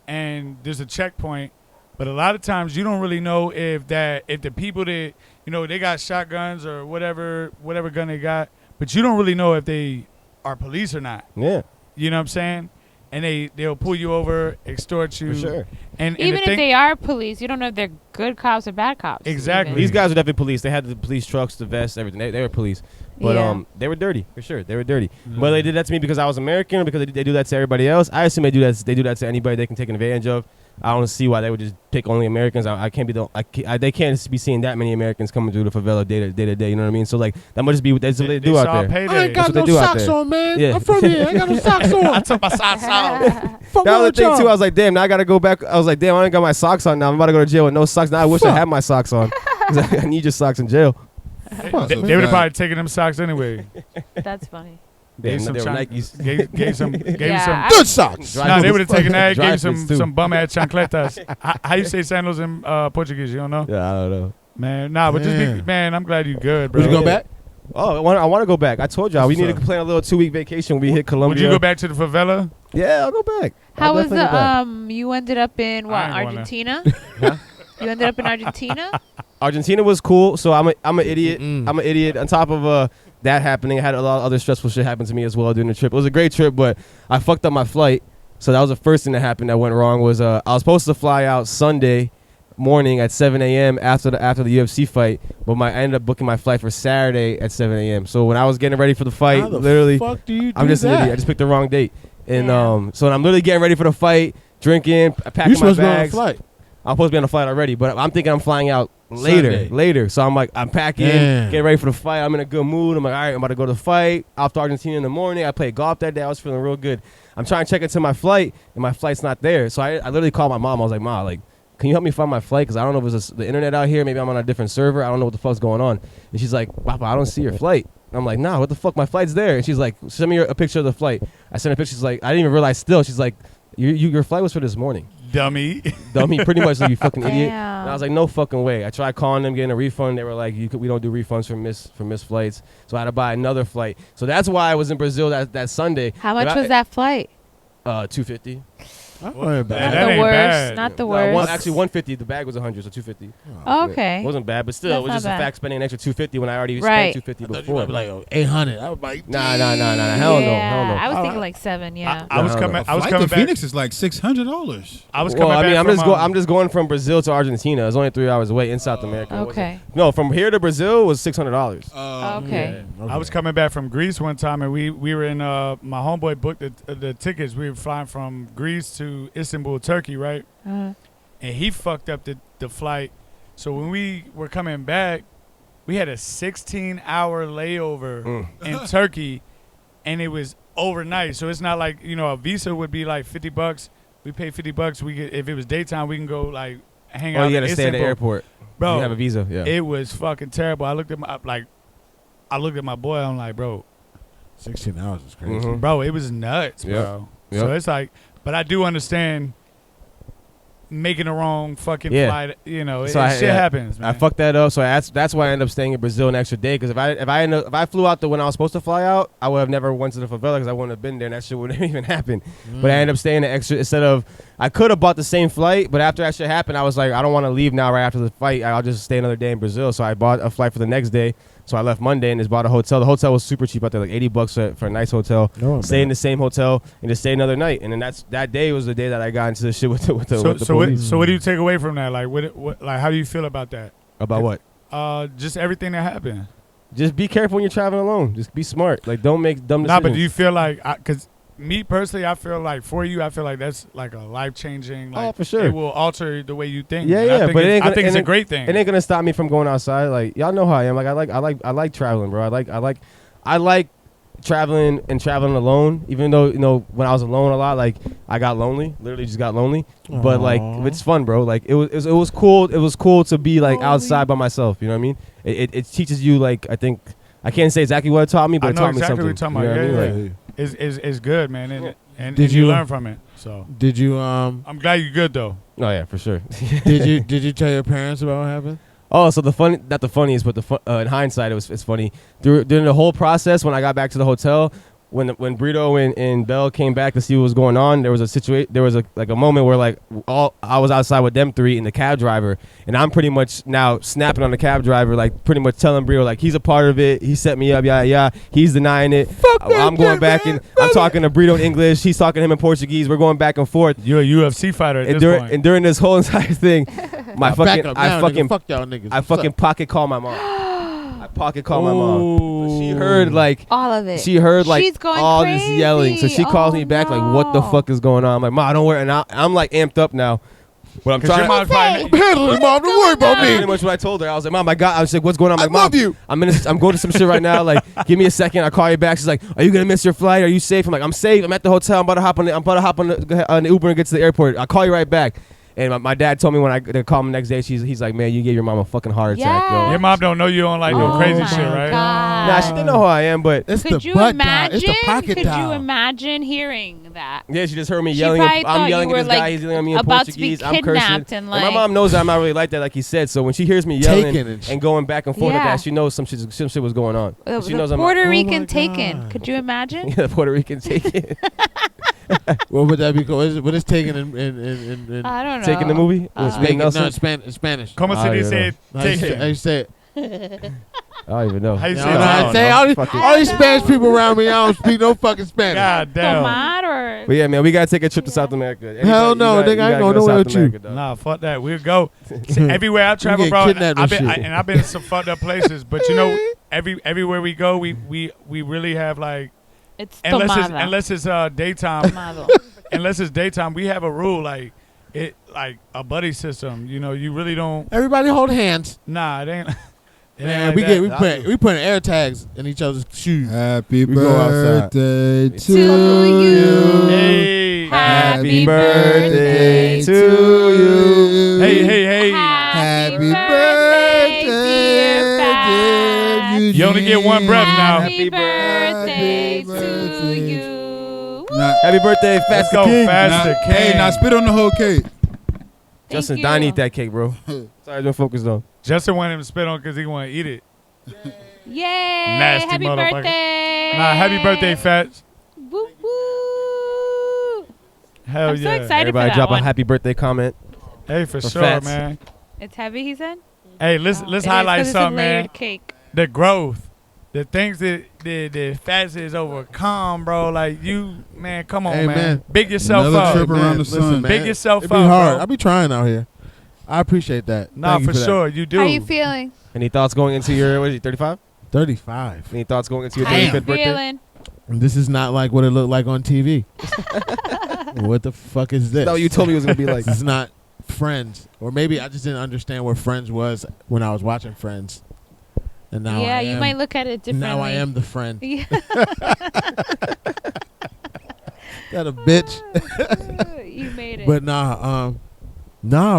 and there's a checkpoint. But a lot of times you don't really know if the people that they got shotguns or whatever gun they got, but you don't really know if they are police or not.
Yeah,
You know what I'm saying? And they'll pull you over, extort you.
for sure.
And
Even
the
if
thing-
they are police, you don't know if they're good cops or bad cops.
Exactly.
These guys were definitely police. They had the police trucks, the vests, everything. They were police. But
Yeah.
they were dirty, for sure. They were dirty. But they did that to me because I was American or because they do that to everybody else. I assume they do that to anybody they can take advantage of. I don't see why they would just pick only Americans. I can't be they can't be seeing that many Americans coming through the favela day to day. You know what I mean? So like that must just be that's what they do out
saw
there.
payday.
I ain't
That's
got
what
no
they do out
socks
there.
on, man.
Yeah.
I'm from here. I ain't got no socks on.
I took my socks off.
Fuck
That was
with
the thing
y'all.
too. I was like, damn, now I gotta go back. I was like, damn, I ain't got my socks on now. I'm about to go to jail with no socks. Now I wish I
Fuck.
had my socks on. 'Cause I need your socks in jail.
Fuck,
They
man.
would have probably taken them socks anyway.
That's funny.
Damn,
Gave
they were
some
Nikes.
Gave some.
Yeah,
Good socks.
Dry
Nah, they
fits.
would have taken that.
Dry
Gave
fits, too.
some bum ass chancletas. How you say sandals in Portuguese? You don't know,
Yeah, I don't know.
man. Nah, but just be,
Damn.
man. I'm glad you good, bro.
Would you go back?
Oh, I want to go back. I told y'all we need to plan a little 2-week vacation. We hit Colombia.
Would you go back to the favela?
Yeah, I'll go back.
How
I'll
was
definitely go back.
you ended up in what,
I ain't wanna.
Argentina?
Huh?
You ended up in Argentina?
Argentina was cool. So I'm an idiot.
Mm-mm.
I'm an idiot. On top of that happening, I had a lot of other stressful shit happen to me as well during the trip. It was a great trip, but I fucked up my flight. So that was the first thing that happened that went wrong. Was I was supposed to fly out Sunday morning at 7 a.m. after the UFC fight, but I ended up booking my flight for Saturday at 7 a.m. So when I was getting ready for the fight,
How the
literally,
fuck do you do
I'm just an
that?
idiot. I just picked the wrong date, and
Yeah.
so when I'm literally getting ready for the fight, drinking, packing
You
my
supposed to be on a
bags.
flight.
I'm supposed to be on a flight already, but I'm thinking I'm flying out later.
Sunday.
So I'm like, I'm packing,
Damn.
getting ready for the fight. I'm in a good mood. I'm like, all right, I'm about to go to the fight. Off to Argentina in the morning. I played golf that day. I was feeling real good. I'm trying to check into my flight, and my flight's not there. So I literally called my mom. I was like, Ma, like, can you help me find my flight? Because I don't know if it's the internet out here. Maybe I'm on a different server. I don't know what the fuck's going on. And she's like, Papa, I don't see your flight. And I'm like, nah, what the fuck? My flight's there. And she's like, send me a picture of the flight. I sent her a picture. She's like, I didn't even realize still. She's like, your flight was for this morning.
Dummy.
Dummy, pretty much like you fucking idiot.
Damn.
And I was like, no fucking way. I tried calling them, getting a refund. They were like, we don't do refunds for missed flights. So I had to buy another flight. So that's why I was in Brazil that Sunday.
How much was that flight?
$250.
I'm worried about
Man,
Not
that
the
ain't
worst.
bad.
Not the
No,
worst.
actually $150. The bag was $100, so $250.
Oh, okay.
It wasn't bad, but still,
That's
it was
not
just the
bad.
fact spending an extra $250 when I already
Right.
spent $250
I thought you
before.
might be like, oh, 800. I was like,
Nah. Hell no.
I was
All
thinking
right.
like 7. Yeah.
I was
No,
coming.
no.
I was
Flight
coming
to
back.
Phoenix is like $600.
I was coming
Well, I mean,
back.
I'm just going from Brazil to Argentina. It's only 3 hours away in South America. It wasn't-
Okay.
No, from here to Brazil was $600.
Okay.
I was coming back from Greece one time, and we were in. My homeboy booked the tickets. We were flying from Greece to Istanbul, Turkey, right?
Uh-huh.
And he fucked up the flight. So when we were coming back, we had a 16-hour layover in Turkey, and it was overnight. So it's not like a visa would be like $50. We pay $50. We get, if it was daytime, we can go like hang out.
Oh, you
in
got to stay at the
Istanbul.
airport.
Bro.
You have a visa. Yeah.
It was fucking terrible. I looked at my boy. I'm like, bro,
16 hours is crazy.
Mhm.
bro, it was nuts,
Yep.
bro.
Yep.
So it's like, but I do understand making the wrong fucking
Yeah.
flight.
So
shit happens, man.
I fucked that up, so that's why I ended up staying in Brazil an extra day. Because if I flew out when I was supposed to fly out, I would have never went to the favela because I wouldn't have been there, and that shit wouldn't have even happened. But I ended up staying an extra instead of I could have bought the same flight, but after that shit happened, I was like, I don't want to leave now right after the fight. I'll just stay another day in Brazil. So I bought a flight for the next day. So I left Monday and just bought a hotel. The hotel was super cheap out there, like $80 for a nice hotel.
No,
Stay in the same hotel and just stay another night. And then that day was the day that I got into the shit with the police.
So what do you take away from that? Like what how do you feel about that?
About what?
Just everything that happened.
Just be careful when you're traveling alone. Just be smart. Like, don't make dumb
Nah,
decisions.
but do you feel like, because me personally, I feel like for you, I feel like that's like a life changing. Like,
Oh, for sure.
It will alter the way you think.
Yeah,
And
yeah,
I think
but it ain't
I
gonna-
think it's
it
a
ain't-
great thing.
It ain't gonna stop me from going outside. Like, y'all know how I am. Like, I like traveling, bro. I like traveling and traveling alone. Even though when I was alone a lot, like I got lonely. Literally just got lonely. But like
Aw.
it's fun, bro. Like it was cool. It was cool to be like outside by myself. You know what I mean? It teaches you like I think I can't say exactly what it taught me, but
I
it
know
taught
exactly
me
what
something.
you're talking
You know
about.
what I mean?
Yeah,
Like,
It's good, man. And and
Did
you
you-
learn from it. So
Did you
I'm glad you're good though.
Oh yeah, for sure.
did you tell your parents about what happened?
Oh, so not the funniest, but in hindsight, it's funny. During the whole process, when I got back to the hotel, when Brito and Bell came back to see what was going on, there was a situation. There was a moment where I was outside with them three and the cab driver, and I'm pretty much now snapping on the cab driver, like pretty much telling Brito like he's a part of it. He set me up, yeah. He's denying it. I'm going back and I'm talking to Brito in English. He's talking to him in Portuguese. We're going back and forth.
You're a UFC fighter at
And
this point.
during this whole entire thing,
Back up now, nigga. Fuck y'all niggas.
I
What's up?
fucking pocket call my mom. I pocket call my mom. So she heard
All of it.
She's going all
crazy.
this yelling. So she calls me back like, "What the fuck is going on?" I'm like, "Ma, don't worry." And I'm like amped up now. But I'm
Cause your
trying.
mom's
Say,
fighting.
I'm handling it, Mom. Don't worry about
Pretty
me.
much what I told her. I was like, "Mom, I got." I was like, "What's going on?" I'm like,
I love
"Mom,
you."
I'm going to some shit right now. Like, give me a second. I'll call you back. She's like, "Are you gonna miss your flight? Are you safe?" I'm like, "I'm safe. I'm at the hotel. I'm about to hop on the Uber and get to the airport. I'll call you right back." And my dad told me when I call him the next day, he's like, "Man, you gave your mom a fucking heart attack,
Yeah.
yo."
Your mom don't know you on like no
Oh
crazy
my
shit, right?
God.
Nah, she didn't know who I am, but
It's
Could
the
you
butt dial.
imagine?
It's the pocket
Could
dial.
you imagine hearing that?
yeah, she just heard me
She
yelling.
probably
I'm
thought
yelling
you
at
were,
this guy.
like,
He's yelling at me in
about to be
Portuguese. I'm cursing.
kidnapped and,
my
like-
mom knows that I'm not really like that, like he said. So when she hears me yelling
Taken and shit.
and going back and forth like
Yeah.
that, she knows some shit was going on.
The
She knows I'm
Puerto
Oh my
Rican taken.
God.
Could you imagine?
yeah, Puerto Rican taking
What would that be called? What is taken in
I don't know.
taking the movie. With Spin
Taken-
Nelson?
No, it's Spanish.
Como se
I don't
dice
How you say-
taken?
how you say it?
I don't even know.
How you
You
say
know
it?
what
I
I
don't
say?
know.
All these,
Fucking-
all these Spanish people around me, I don't speak no fucking Spanish.
God damn.
Tomat or
But yeah, man, we gotta take a trip to South America. Anybody-
Hell no,
you gotta-
nigga, I
you
ain't
gotta
going
go to
nowhere
South
with you.
America, dog.
Nah, fuck that. We'll go. See, everywhere I travel,
get
bro.
kidnapped
I've
and
been,
shit.
I've been to some fucked up places, but you know, everywhere we go, we really have like
it's
unless it's daytime,
tomado.
unless it's daytime, we have a rule like a buddy system. You know, you really don't.
Everybody hold hands.
Nah, it ain't. It
Man,
ain't like that.
we putting air tags in each other's shoes.
Happy
We go outside.
birthday to
To you.
Hey,
Happy birthday
to you.
hey.
Happy
birthday,
dear Fats.
dear
You only get one breath now.
Happy birthday to
birthday.
you.
Nah,
Happy birthday, Fast
Let's
the
go,
King.
Fast
nah,
the
hey,
King.
now spit on the whole cake.
Justin,
Thank
Don
you.
eat that cake, bro. Sorry, don't focus though.
Justin wanted him to spit on because he want to eat it.
Yay!
Nasty
Happy
motherfucker.
birthday!
Nah, happy birthday, Fats.
Woo woo!
Hell
I'm so
yeah.
excited
Everybody
for that
drop
one.
a happy birthday comment.
Hey, for
For
sure,
Fats.
man.
It's heavy, he said.
Hey, let's
It is
highlight
'cause it's a
something,
layered
man.
Cake.
The growth, the things that Fats has overcome, bro. Like you, man. Come on,
Hey, man.
Big yourself
Another
up.
trip around the
listen,
sun.
man,
Big yourself
it be
up,
hard.
bro.
I be trying out here. I appreciate that.
Nah,
Thank you
for
that.
sure, you do.
How you feeling?
Any thoughts going into your, what is he, 35?
35.
Any thoughts going into your
How you
35th birthday?
feeling?
And this is not like what it looked like on TV. What the fuck is this?
No, you told me it was going to be like.
This is not Friends. Or maybe I just didn't understand what Friends was when I was watching Friends. And now
Yeah,
I
you
am,
might look at it differently.
Now I am the friend.
Yeah.
That a bitch.
You made it.
But nah,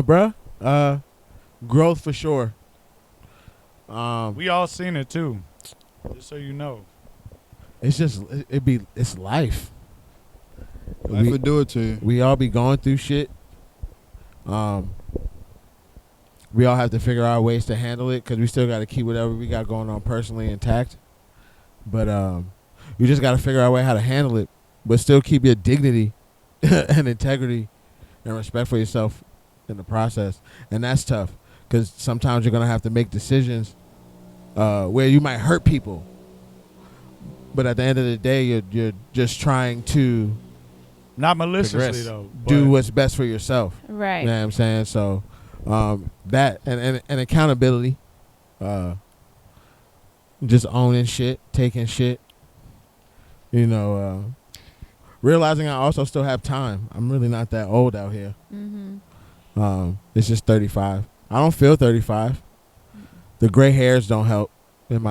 bruh. Growth for sure.
We all seen it too. Just so you know.
It's just it's life.
Life would do it to you.
We all be going through shit. We all have to figure out ways to handle it because we still got to keep whatever we got going on personally intact. But you just got to figure out a way how to handle it, but still keep your dignity and integrity and respect for yourself in the process. And that's tough because sometimes you're gonna have to make decisions where you might hurt people. But at the end of the day, you're just trying to
Not maliciously
progress,
though.
do
but
what's best for yourself.
right.
You know what I'm saying? So that and accountability, just owning shit, taking shit, realizing I also still have time. I'm really not that old out here.
Mm-hmm.
It's just 35. I don't feel 35. The gray hairs don't help. In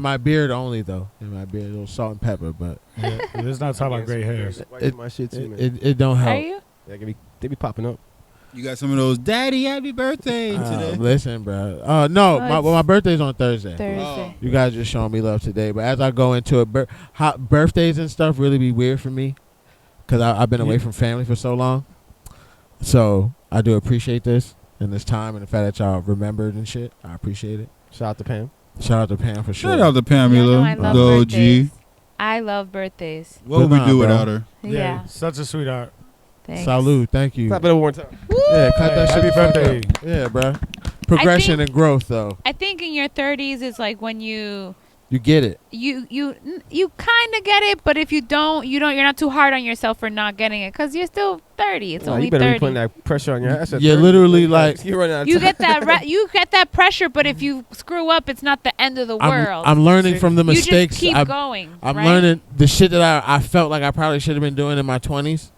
my beard only though. In my beard, a little salt and pepper, but
yeah, let's not talk about gray hairs.
My shit too, man.
it don't
Are
help.
you?
Yeah, they be popping up.
You got some of those, Daddy, happy birthday today.
Listen, bro. No, my birthday's on Thursday.
Thursday.
You guys just showing me love today. But as I go into it, birthdays and stuff really be weird for me. because I've been away from family for so long. So I do appreciate this and this time and the fact that y'all remembered and shit. I appreciate it.
Shout out to Pam.
Shout out to Pam for sure.
Shout out to Pamela,
I love
the
birthdays.
OG.
I love birthdays.
What would we do
bro.
without her?
Yeah.
Such a sweetheart.
Thanks.
Salute. Thank you.
Clap it over one time.
Yeah, clap that shit.
Happy
the fuck
birthday.
up. Yeah, bro. Progression and growth, though.
I think in your 30s is like when you
get it.
you kind of get it, but if you don't, you're not too hard on yourself for not getting it because you're still 30. It's only
you better
30.
be putting that pressure on your ass.
Yeah, literally, like
you're running out of
You
time.
get that you get that pressure, but if you screw up, it's not the end of the world.
I'm learning from the
you
mistakes.
just keep going.
I'm
right?
learning the shit that I felt like I probably should have been doing in my 20s.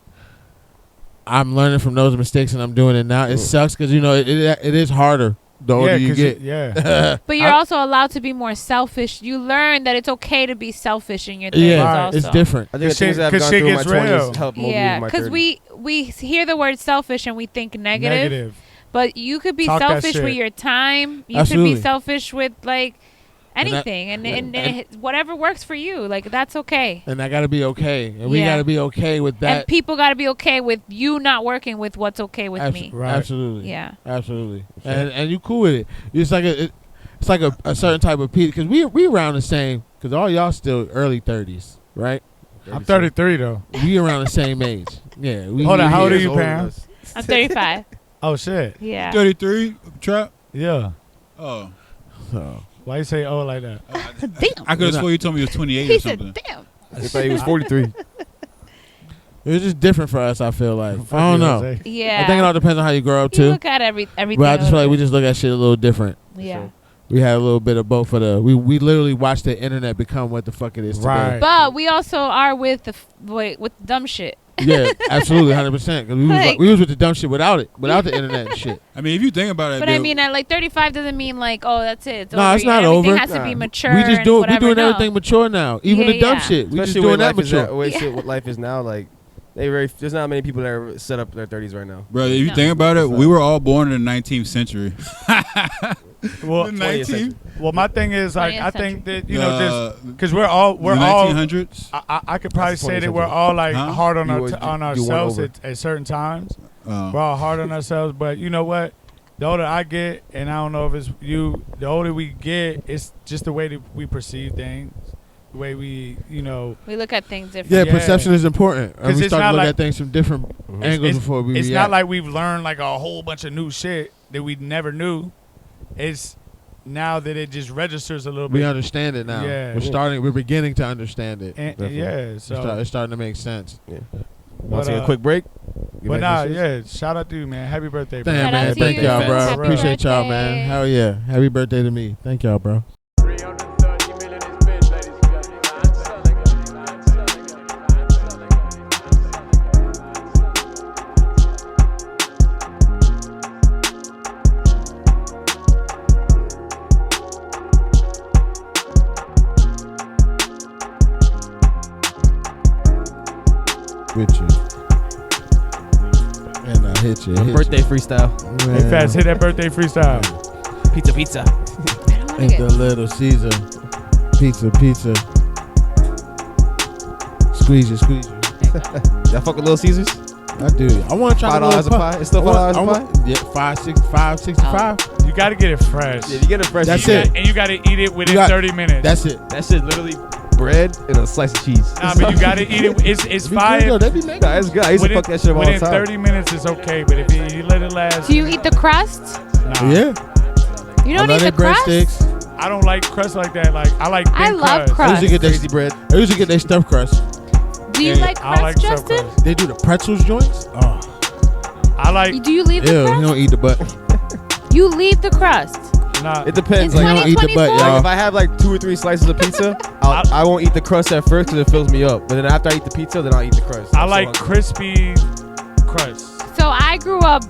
I'm learning from those mistakes and I'm doing it now. It sucks because it is harder the older you get.
But you're also allowed to be more selfish. You learn that it's okay to be selfish in your 30s
Yeah,
also.
it's different.
I think the things that I've gone through in my 20s help mold me in my 30s.
because we hear the word selfish and we think negative. But you could be
Talk that
selfish with
shit.
your time. You
Absolutely.
could be selfish with like anything, and whatever works for you. Like that's okay.
And I got to be okay. And we got to be okay with that.
And people got to be okay with you not working with what's okay with me.
Right.
Absolutely.
Yeah.
Absolutely. And you cool with it. It's like a certain type of people because we around the same because all y'all still early 30s, right?
I'm 33 though.
We around the same age. Yeah.
Hold on, how old are you,
Older than
Pam?
us.
I'm 35.
Oh shit.
Yeah.
33 trap.
Yeah.
Oh,
So,
Why you say oh like that?
Damn.
I could have swore you told me you was 28
He
or
said,
something.
damn.
I thought he was 43.
it was just different for us, I feel like. I don't know.
Yeah.
I think it all depends on how you grow up
You
too.
look at everything.
But I just feel like we just look at shit a little different.
Yeah.
We had a little bit of both of the. We literally watched the internet become what the fuck it is today.
Right.
But we also are with the with dumb shit.
Yeah, absolutely, 100%. Because we was with the dumb shit without the internet and shit.
I mean, if you think about it,
But I mean, at like 35 doesn't mean like, oh, that's it. It's
No,
over.
it's not
Everything
over.
has to be mature.
We just
and
do. We
whatever.
doing
No.
everything mature now. Even the dumb shit. We just doing that mature.
What life is now, like there's not many people that are set up in their 30s right now.
bro, if you
No.
think about it, we were all born in the 19th century.
Well,
The 19th?
well, my thing is like
20th
I think
century.
that just because we're all
the 1900s.
I could probably
That's the
say that
20th
we're all like
Huh?
hard on
You were-
on
you went
ourselves
over.
at certain times. We're all hard on ourselves, but you know what? The older I get, and I don't know if it's you, the older we get, it's just the way that we perceive things, the way we,
We look at things
Yeah,
differently.
Yeah.
perception is important. And
'Cause
we
it's
start to
not
look
like-
at things from different angles
it's,
before we
it's
react.
not like we've learned like a whole bunch of new shit that we never knew. It's now that it just registers a little
we
bit.
understand it now.
Yeah.
We're beginning to understand it.
And,
Definitely.
yeah, so
It's starting to make sense.
Want to take a quick break? Get
but
back to
nah,
this shit?
yeah. Shout out to you, man. Happy birthday, bro.
Damn,
Shout out
man.
to
Thank
you.
y'all, bro.
Happy
Appreciate y'all,
birthday.
man. Hell yeah. Happy birthday to me. Thank y'all, bro. With you. And I hit you.
Birthday freestyle.
Hey, Fast, hit that birthday freestyle.
Pizza.
I don't wanna
Ain't
get-
the Little Caesar. Pizza. Squeeze you.
Y'all fuck with Little Caesars?
I do. I want to try the
$5 a
little
pie? It's still $5 a pie?
Yeah, $5.65.
You got to get it fresh.
Yeah, you get it fresh.
That's
You
it.
got- And you got to eat it within
You got-
30 minutes.
That's it.
That shit literally bread and a slice of cheese.
Nah, but you got to eat it. It's
Be good, though.
fine.
They be making
Nah, it's good. I used to fuck that shit up all the
Within
time.
30 minutes, it's okay. But if you let it last,
Do you eat the crust?
nah.
Yeah.
You don't
I
eat
love
the
their
crust?
breadsticks.
I don't like crust like that. Like I like.
I
thin
love
They
crust.
usually get
Crazy bread.
their stuffed crust.
Do you
Yeah,
like
I
crust,
like stuffed
Justin?
crust.
They do the pretzels joints. Oh,
I like.
Do you leave
ew.
the
You
crust?
don't eat the butt.
You leave the crust.
Nah.
It depends.
In
You
Like,
don't eat the butt,
2024?
y'all.
like if I have like 2 or 3 slices of pizza, I won't eat the crust at first because it fills me up. But then after I eat the pizza, then I'll eat the crust.
I
I'm so
like
hungry.
crispy crust.
So I grew up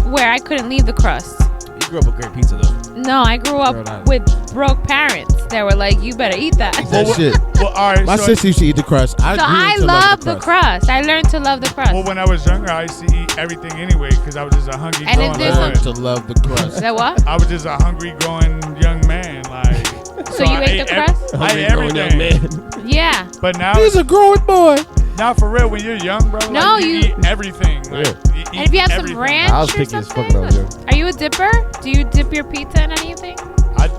where I couldn't leave the crust.
You grew up with great pizza though.
No, I grew
Rhode
up
Island.
with broke parents that were like, "You better eat that."
That shit.
Well, all right.
My
so,
sister used to eat the crust.
So I love the crust. I learned to love the crust.
well, when I was younger, I used to eat everything anyway because I was just a hungry
And if
growing
there's
Learn
boy.
to love the
Is
crust.
that what?
I was just a hungry growing young man. Like.
So you
I
ate the crust?
I ate
Hungry growing young
everything.
man.
Yeah.
But now,
He's a growing boy.
Not for real. When you're young, bro.
No,
like, you eat everything. Like, you eat
And if you have
everything.
some ranch
I was
or
picky as fuck
something,
when I was young.
are you a dipper? Do you dip your pizza in anything?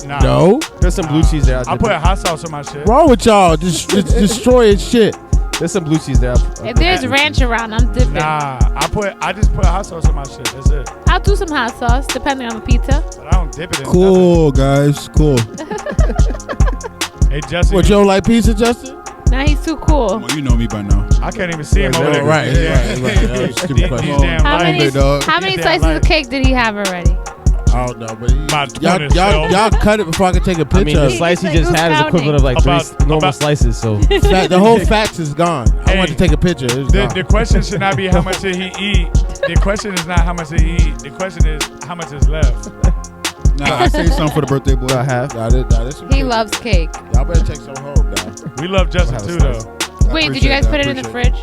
Nah.
No.
There's some blue cheese there.
I put hot sauce on my shit.
Wrong with y'all? Just destroying shit.
There's some blue cheese there.
If there's ranch around, I'm dipping.
Nah, I just put hot sauce on my shit. That's it.
I'll do some hot sauce depending on the pizza.
But I don't dip it in
Cool, guys. Cool.
nothing. Hey, Justin.
What, you don't like pizza, Justin?
Nah, he's too cool.
Well, you know me by now.
I can't even see him
Right,
over there.
right. That was a stupid
These
question.
damn
How
lights.
many,
dog.
how many
Damn
slices
light.
of cake did he have already?
I don't know, but
My
y'all cut it before I can take a
I mean,
picture
the
of it.
slice he
Like,
just
who's
had is
counting?
equivalent of like three normal
about-
slices. So
The whole fats is gone. I want to take a picture. It's gone.
The question should not be how much did he eat. The question is not how much did he eat. The question is how much is left.
Nah, I say something for the birthday boy.
about half.
Nah, this some
He
cake.
loves cake.
Y'all better take some home, guys.
We love Justin
We'll
too,
have a
though.
Wait, did you guys put it in the fridge?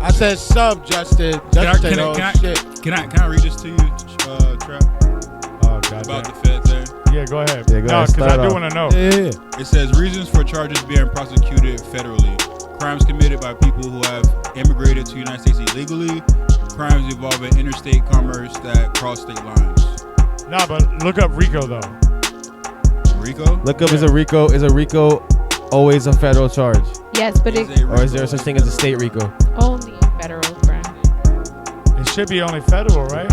I said some, Justin. Justin said, oh, shit.
Can I read this to you, Trap?
Oh god.
About the feds there.
Yeah, go ahead.
Yeah, go
no,
ahead.
because I
Start
do
off.
want to know.
Yeah.
It says reasons for charges being prosecuted federally. Crimes committed by people who have immigrated to the United States illegally. Crimes involving interstate commerce that cross state lines.
Nah, but look up Rico though.
Rico?
Look up, is a RICO always a federal charge?
Yes, but it
Or is there such thing as a state RICO?
only federal crime.
It should be only federal, right?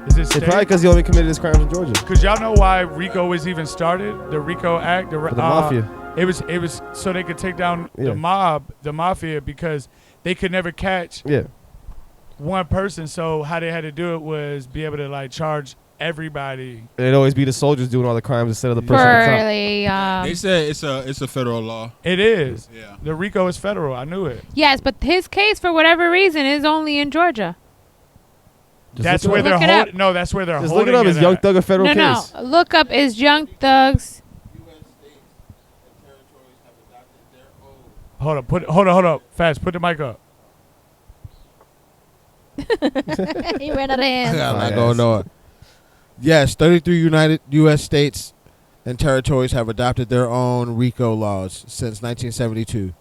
Is it
It's
state?
probably because he only committed his crimes in Georgia.
Because y'all know why Rico was even started? The Rico Act?
For the mafia.
It was so they could take down
Yeah.
the mafia, because they could never catch
Yeah.
one person. So how they had to do it was be able to like charge everybody.
It'd always be the soldiers doing all the crimes instead of the person at the top.
Purely,
They said it's a federal law.
It is.
Yeah.
The Rico is federal. I knew it.
yes, but his case, for whatever reason, is only in Georgia.
Just
That's
look
where
it
they're
Look it up.
holding. No, that's where they're
Just look
holding
it up. Is
at.
Young Thug a federal
No,
case?
no. Look up is Young Thugs.
Hold up. Hold up. Fast. Put the mic up.
He ran out of
I
hands.
got a lot
Yes.
going on. Yes, 33 United U.S. states and territories have adopted their own RICO laws since 1972.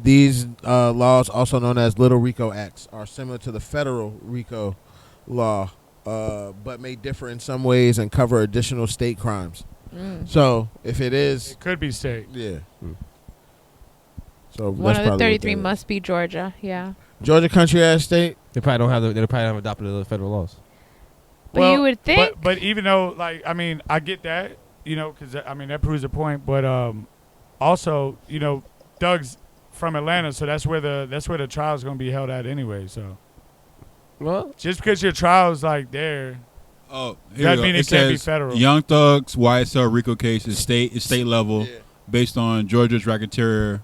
These laws, also known as Little RICO Acts, are similar to the federal RICO law, but may differ in some ways and cover additional state crimes. So, if it is,
It could be state.
yeah. So
One
that's
of the
probably what
33
that is.
must be Georgia. Yeah.
Georgia country ass state.
They probably don't have. They probably haven't adopted the federal laws.
But you would think.
But even though, like, I mean, I get that, you know, because I mean that proves the point. But also, you know, Doug's from Atlanta, so that's where the trial's gonna be held at anyway. So
Well,
just because your trial's like there,
Oh, here
Doesn't
we go.
mean it can't be
says
federal.
Young Thugs YSL RICO case is state level, based on Georgia's racketeer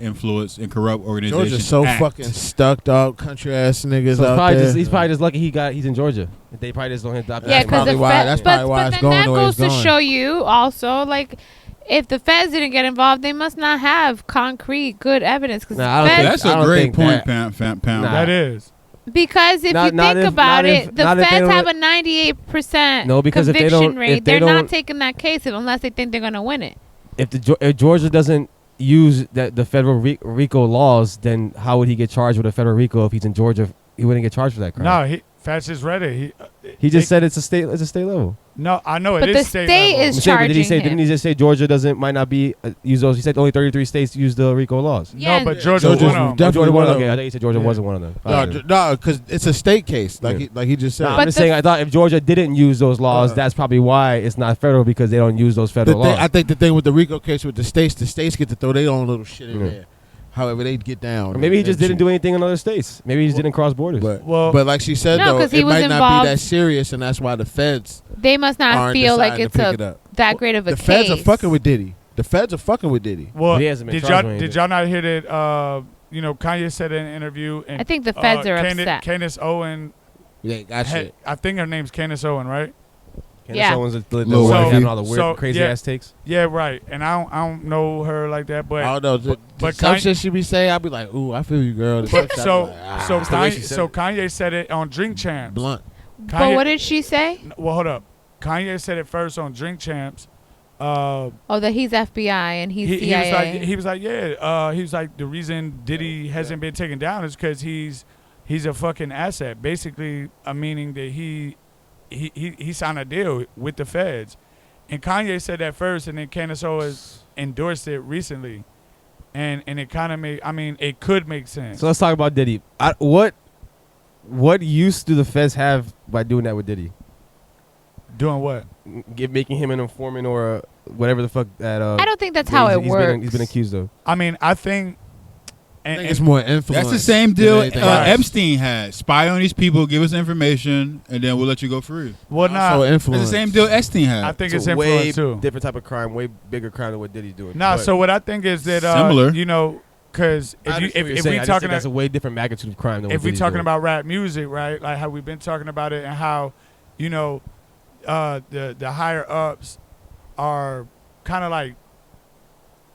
influence and corrupt organizations.
Georgia's so
Act.
fucking stuck, dog. Country ass niggas
so
out
probably
there.
he's probably just lucky he's in Georgia. They probably just don't adopt.
yeah,
that.
because
probably
the
why-
feds.
that's
But,
probably why
but
it's
then
going
that
the way
goes
it's
to
going.
show you also, like, if the feds didn't get involved, they must not have concrete, good evidence. Because
Nah, I don't think-
That's
I
a
don't
great
think
point,
that-
Pound.
Nah.
that is.
Because if
Not-
you
not
think
if-
about
not if-
it, the
not if they
feds
don't-
have a 98%
No, because if they
conviction
don't-
rate.
if they
They're
don't-
not taking that case unless they think they're going to win it.
If Georgia doesn't use the federal RICO laws, then how would he get charged with a federal RICO if he's in Georgia? He wouldn't get charged for that crime.
No, Fats just read it.
He just said it's a state level.
No, I know
But
it
the
is state
state
level.
is
I'm saying, but did he say?
charging
Didn't
him.
he just say Georgia might not be use those? He said only 33 states use the RICO laws.
Yeah,
No, but Georgia
Georgia's
one of them.
definitely
Georgia
one
one.
of
Okay,
them.
I thought you said Georgia
Yeah.
wasn't one of them.
No, because it's a state case, like
Yeah.
he just said.
Nah,
But
I'm just
the
saying. I thought if Georgia didn't use those laws, that's probably why it's not federal because they don't use those federal laws.
I think the thing with the RICO case with the states get to throw their own little shit in
Yeah.
there. However they get down.
Or maybe he
and
just didn't
shit.
do anything in other states. Maybe he just didn't cross borders.
But like she said,
No,
though,
'cause he
it
was
might not
involved-
be that serious, and that's why the feds
They must not
aren't
feel like
deciding
it's
to pick it up.
that great of a
The
case.
feds are fucking with Diddy. The feds are fucking with Diddy.
Well,
He hasn't been
did
charged
y'all
with
did
anything.
y'all not hear that? You know, Kanye said in an interview. And,
I think the feds are upset.
Candace Owen.
Yeah, got shit.
I think her name's Candace Owen, right?
Candace
Yeah.
Owens is the
Lil
one
Wifey.
having all the weird,
So,
crazy
yeah.
ass takes.
Yeah, right. And I don't know her like that, but
I don't know.
but
Some
Kanye-
shit she be saying, I be like, ooh, I feel you, girl. The
but
shit, I be
so
like, ah,
so
That's the way she
Kanye
said
so
it.
Kanye said it on Drink Champs.
blunt.
But what did she say?
Well, hold up. Kanye said it first on Drink Champs.
that he's FBI and he's CIA.
He was like, yeah. He was like, the reason Diddy hasn't been taken down is because he's a fucking asset. Basically, meaning that he signed a deal with the feds. And Kanye said that first, and then Candace Owens endorsed it recently. And it kind of it could make sense.
So let's talk about Diddy. What use do the feds have by doing that with Diddy?
Doing what?
Making him an informant or whatever the fuck that.
I don't think that's how it works.
He's been accused of.
I think.
I think it's more influence.
That's the same deal
else.
Epstein had. Spy on these people, give us information, and then we'll let you go free.
Well,
So
It's
influence.
the same deal Epstein had.
I think
It's
it's
a way
influence too.
different type of crime, way bigger crime than what Diddy's doing.
Nah,
But
so what I think is that
Similar.
because
I understand what you're
if
saying.
we
I just
talking
think that's a way different magnitude of crime than
if
what
we
Diddy's
talking
doing.
about rap music, right? Like how we've been talking about it and how the higher ups are kind of like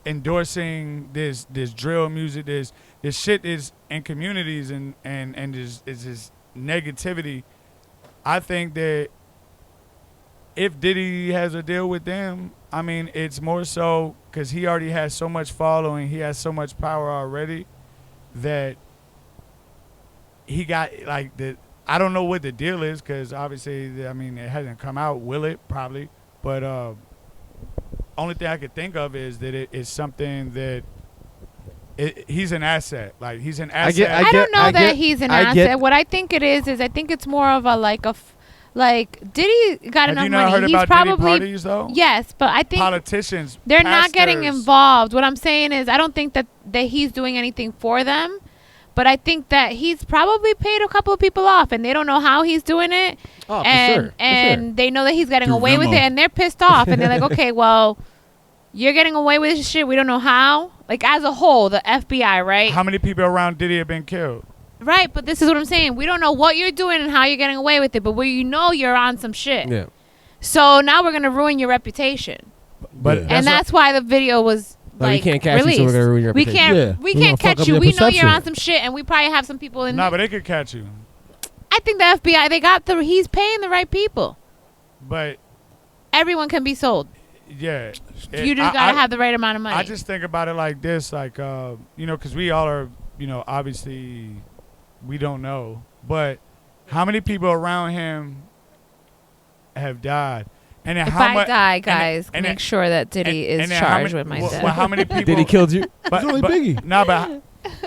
endorsing this drill music, this shit is in communities and is this negativity. I think that if Diddy has a deal with them, it's more so because he already has so much following, he has so much power already that he got like the. I don't know what the deal is because obviously, it hasn't come out. Will it? Probably. But only thing I could think of is that it is something that he's an asset. Like, he's an asset.
I don't know that he's an asset. What I think it is I think it's more of a like Diddy got
Have
enough
you not
money.
heard
He's
about
probably
Diddy parties though?
Yes, but I think
politicians,
they're not getting
pastors.
involved. What I'm saying is I don't think that he's doing anything for them. But I think that he's probably paid a couple of people off, and they don't know how he's doing it.
Oh,
and they know that he's getting
Through
away with
Venmo.
it, and they're pissed off. And they're like, okay, well, you're getting away with this shit. We don't know how. Like, as a whole, the FBI, right?
How many people around Diddy have been killed?
Right, but this is what I'm saying. We don't know what you're doing and how you're getting away with it, but you know you're on some shit.
Yeah.
So now we're going to ruin your reputation.
But
Yeah.
And that's why the video was
Like, we can't catch you,
released.
so we're gonna ruin your
we
reputation.
can't,
Yeah.
we
We're
can't
gonna fuck
catch
up
you.
your
We know you're
perception.
on some shit, and we probably have some people in.
but they could catch you.
I think the FBI, he's paying the right people.
But
Everyone can be sold.
yeah,
You just gotta have the right amount of money.
I just think about it like this, like because we all are, obviously, we don't know, but how many people around him have died, and then
if
how
I
much?
die, guys,
and
make sure that Diddy is
then how
charged
many-
with my
well,
death.
well, how many people?
Diddy killed you?
But,
It's only Biggie.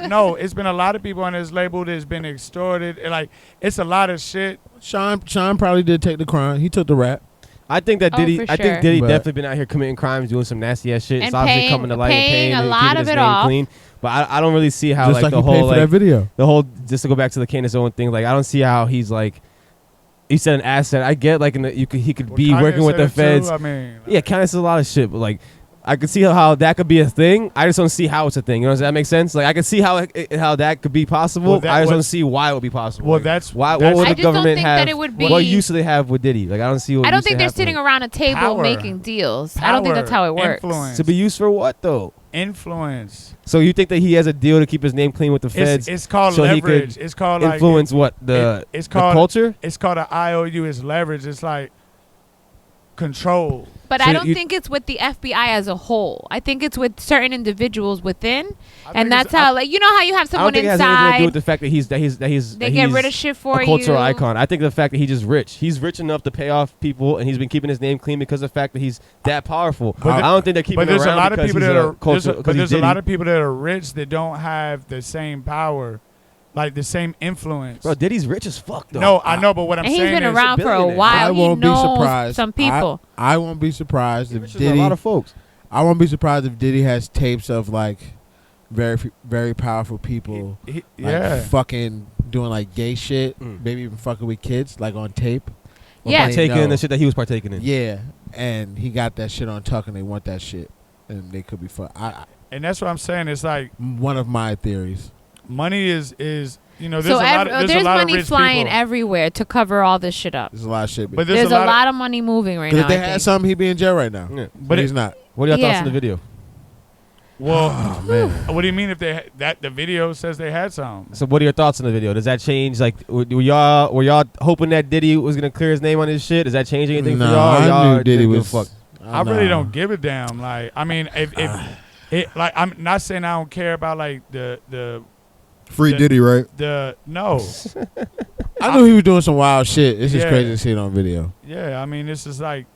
No, it's been a lot of people on this label that's been extorted. And, like, it's a lot of shit.
Sean probably did take the crime. He took the rap.
I think that
Oh,
Diddy.
for
I think
sure.
Diddy
But-
definitely been out here committing crimes, doing some nasty ass shit.
And
It's obviously coming to light and
paying a
and
lot
keeping
of
his
it
name
off.
clean. But I don't really see how
Just like
the
he paid
whole
for that video.
the whole just to go back to the Candace Owens thing. Like, I don't see how he's like. He said an asset. I get like he could be
Kanye
working with
said
the
it too.
feds. Yeah, Candace is a lot of shit, but like I could see how that could be a thing. I just don't see how it's a thing. You know, does that make sense? Like I could see how that could be possible.
Well, that
I just don't
was-
see why it would be possible.
Well,
Like,
that's
why.
that's-
What would
I
the
just don't
government
think
have?
that it would
What
be-
use do they have with Diddy? Like I don't see. What
I don't
use they
think they're
have for
sitting
him.
around a table
Power.
making deals. I don't think that's how it works.
Influence.
To be used for what though?
Influence.
So you think that he has a deal to keep his name clean with the feds?
It's called
so he
leverage.
could
It's called
influence
like,
what the
it's
the
called
culture?
It's called an IOU. It's leverage. It's like control.
But
So
I don't
you-
think it's with the FBI as a whole. I think it's with certain individuals within,
I think
and that's
it's-
how, like, you know how you have
I don't
someone
think it has anything to do
inside,
with the fact that he's
they get rid of shit for
a cultural
you.
icon. I think the fact that he's just rich. He's rich enough to pay off people, and he's been keeping his name clean because of the fact that he's that powerful.
But
I don't think they're keeping
But there's
him
a
around
lot of
because
people
he's
that
a
are
culture.
but there's a
Diddy.
lot of people that are rich that don't have the same power, like the same influence.
Bro, Diddy's rich as fuck though.
No, I know, but what I'm
And he's
saying
been
is,
around for a
billionaire.
while.
I won't
he
be
knows
surprised.
some people.
I won't be surprised
He's
if
richer than
Diddy.
a lot of folks.
I won't be surprised if Diddy has tapes of like very powerful people, like
yeah.
fucking doing like gay shit,
Mm.
maybe even fucking with kids, like on tape.
Yeah.
Partaking
No.
in the shit that he was partaking in.
Yeah, and he got that shit on tuck, and they want that shit, and they could be
And that's what I'm saying. It's like
one of my theories.
money is there's
So
a lot of,
there's
a lot
money
of rich
flying
people.
everywhere to cover all this shit up.
There's a lot of shit.
But
There's a lot of money moving right
Because
now.
if they
I
had
think.
something, he'd be in jail right now.
Yeah.
But he's not.
What are your thoughts
Yeah.
on the video?
Well,
Oh man.
what do you mean if that the video says they had some?
So what are your thoughts on the video? Does that change? Like, were y'all hoping that Diddy was gonna clear his name on his shit? Does that change anything for
No,
y'all? Or
I
y'all
knew Diddy
didn't give a
was.
fuck?
I really don't give a damn. Like, I mean, if it, like, I'm not saying I don't care about like the
Free Diddy, right?
No.
I knew he was doing some wild shit. It's just
Yeah.
crazy to see it on video.
Yeah, I mean, it's just like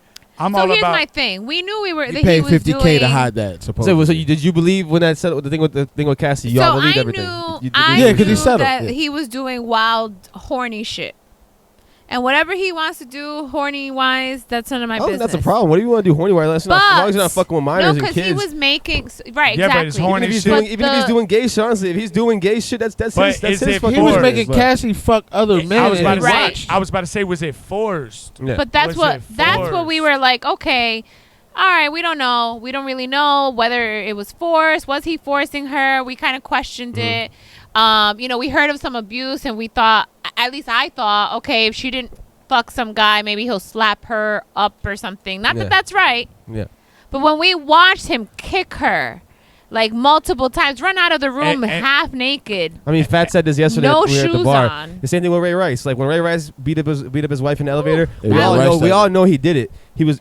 I'm
So
all
here's
about.
my thing. We knew we were.
He
that
paid
was
$50K
doing,
to hide that. Supposedly.
So did you believe when that settled the thing with Cassie? You
So
all believed
I
everything.
knew,
You
I
Yeah, 'cause he
knew
settled.
that
Yeah.
he was doing wild, horny shit. And whatever he wants to do, horny wise, that's none of my
I don't think
business.
that's a problem. What do you want to do, horny wire? As long as you're not fucking with minors
no,
and
because
kids.
he was making right.
Yeah,
exactly.
but it's horny
even if he's
shit.
doing,
But
even if he's doing gay shit, honestly, if he's doing gay shit, that's
But
his. That's
is
his
it
fucking
he was
forced?
making
business,
Cassie fuck other men.
I was about to
and
say.
Right.
I was about to say, was it forced?
Yeah.
But that's
Was it
what we were like. Okay, all right. We don't know. We don't really know whether it was forced. Was he forcing her? We kind of questioned it. We heard of some abuse, and we thought, at least I thought, okay, if she didn't fuck some guy, maybe he'll slap her up or something. Not
Yeah.
that that's right.
Yeah.
But when we watched him kick her, like multiple times, run out of the room
And-
half naked.
I mean, Fat said this yesterday.
No
when we were at the
shoes
bar.
on.
The same thing with Ray Rice. Like when Ray Rice beat up his wife in the elevator.
Yeah,
We all
Ray
know.
Rice
We
said
all
it.
know he did it.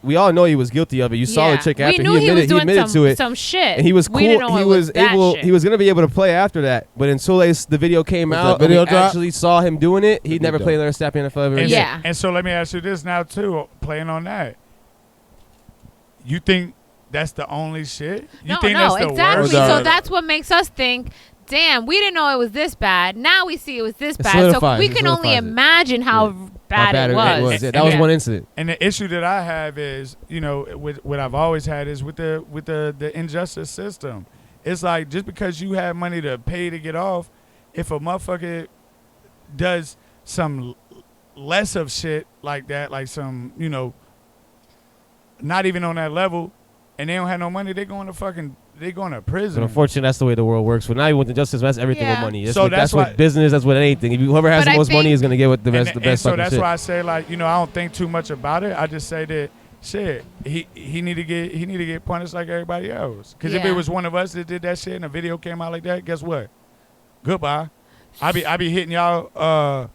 We all know he was guilty of it. You saw the chick after
we knew
he admitted.
was doing
to it.
some shit.
And he was cool.
We didn't know
He
it
was
that
able.
shit.
He was gonna be able to play after that. But until the video came
Was
out,
that video
and we
drop?
actually saw him doing it. He never
video.
played another Sappy NFL ever
And,
again.
Yeah.
And so let me ask you this now too. Playing on that, you think that's the only shit? You
No,
think
no,
that's the
exactly.
worst?
No,
So
no.
that's what makes us think, damn, we didn't know it was this bad. Now we see it was this
It
bad. So
solidifies-
we
it
can only
solidifies it.
imagine how bad
How bad
it was.
Yeah, that was
And-
one incident.
And the issue that I have is, with what I've always had is with the injustice system. It's like just because you have money to pay to get off, if a motherfucker does some less of shit like that, like some, not even on that level, and they don't have no money, they going to prison.
But unfortunately, that's the way the world works. But now you want the justice, that's everything with
Yeah.
money. That's,
So
what,
that's
that's what
why-
business, that's what anything. If whoever has
But
the
I
most money
think-
is going to get what the best,
and
best
so
fucking
that's
shit.
why I say, like, I don't think too much about it. I just say that shit, he need to get punished like everybody else. Because if
Yeah.
it was one of us that did that shit and a video came out like that, guess what? Goodbye. I be hitting y'all.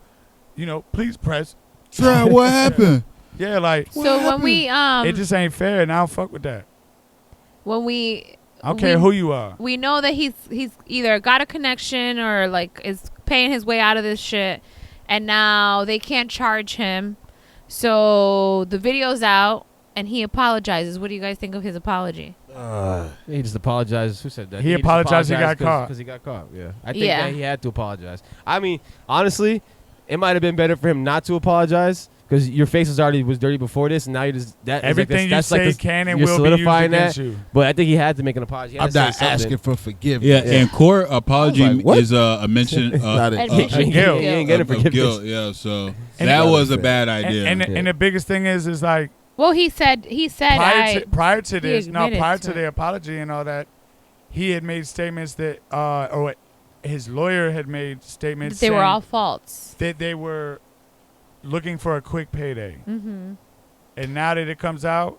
Please press.
Try what happened?
Yeah, like
So when we
it just ain't fair, and I don't fuck with that.
when we
I don't care who you are.
we know that he's either got a connection or like is paying his way out of this shit, and now they can't charge him. So the video's out and he apologizes. What do you guys think of his apology?
He just apologized. Who said that?
He
just
apologized he got caught.
because he got caught. Yeah, I think
Yeah.
that he had to apologize. I mean, honestly, it might have been better for him not to apologize because your face was dirty before this, and now you just that
Everything
that's
you
like
say
this,
can and
you're
will be used
solidifying
against
that.
you.
But I think he had to make an apology. He had
I'm
to say
not
something.
asking for forgiveness.
Yeah,
Yeah.
in court, apology
I was like, what?
is a mention
Not
of
it.
Admission.
guilt.
He ain't getting
of
forgiveness.
guilt. Yeah, so
And
that
it-
was a bad
And,
idea.
and the biggest thing is like
Well, he said
prior to this,
admitted
prior
to
to
it.
the apology and all that, he had made statements that, or his lawyer had made statements
they were
saying
all false.
that they were looking for a quick payday.
Mm-hmm.
And now that it comes out,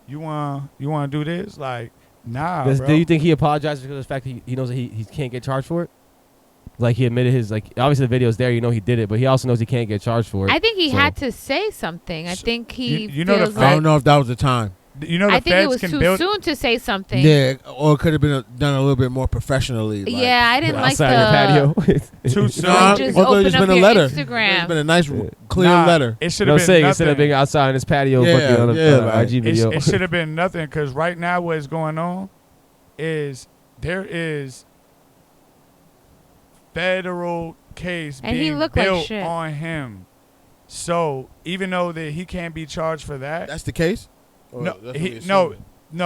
you want to do this? Like, nah,
Do
bro.
you think he apologized because of the fact that he knows that he can't get charged for it? Like he admitted obviously the video's there, you know he did it, but he also knows he can't get charged for it.
I think he
So-
had to say something. I think he
you know the
feels
fact-
I
like
don't know if that was the time.
You know the
I think it
feds
was
can
too
build.
soon to say something.
Yeah, or it could have been done a little bit more professionally. Like,
Yeah, I didn't like
outside your
the
patio.
Too soon.
Nah,
like just
or it could've
open
just
up
been a
your
letter. It's
Instagram.
been a nice, clear
Nah,
letter.
It should
No,
have
I'm
been
saying
nothing.
instead of being outside in his patio,
Yeah,
fucking on
yeah,
a
like,
IG video.
It should have been nothing because right now what's going on is there is federal case
And he
being
looked like
built
shit.
on him. So even though that he can't be charged for that,
That's the case. Or
no,
that's what
he,
we
no,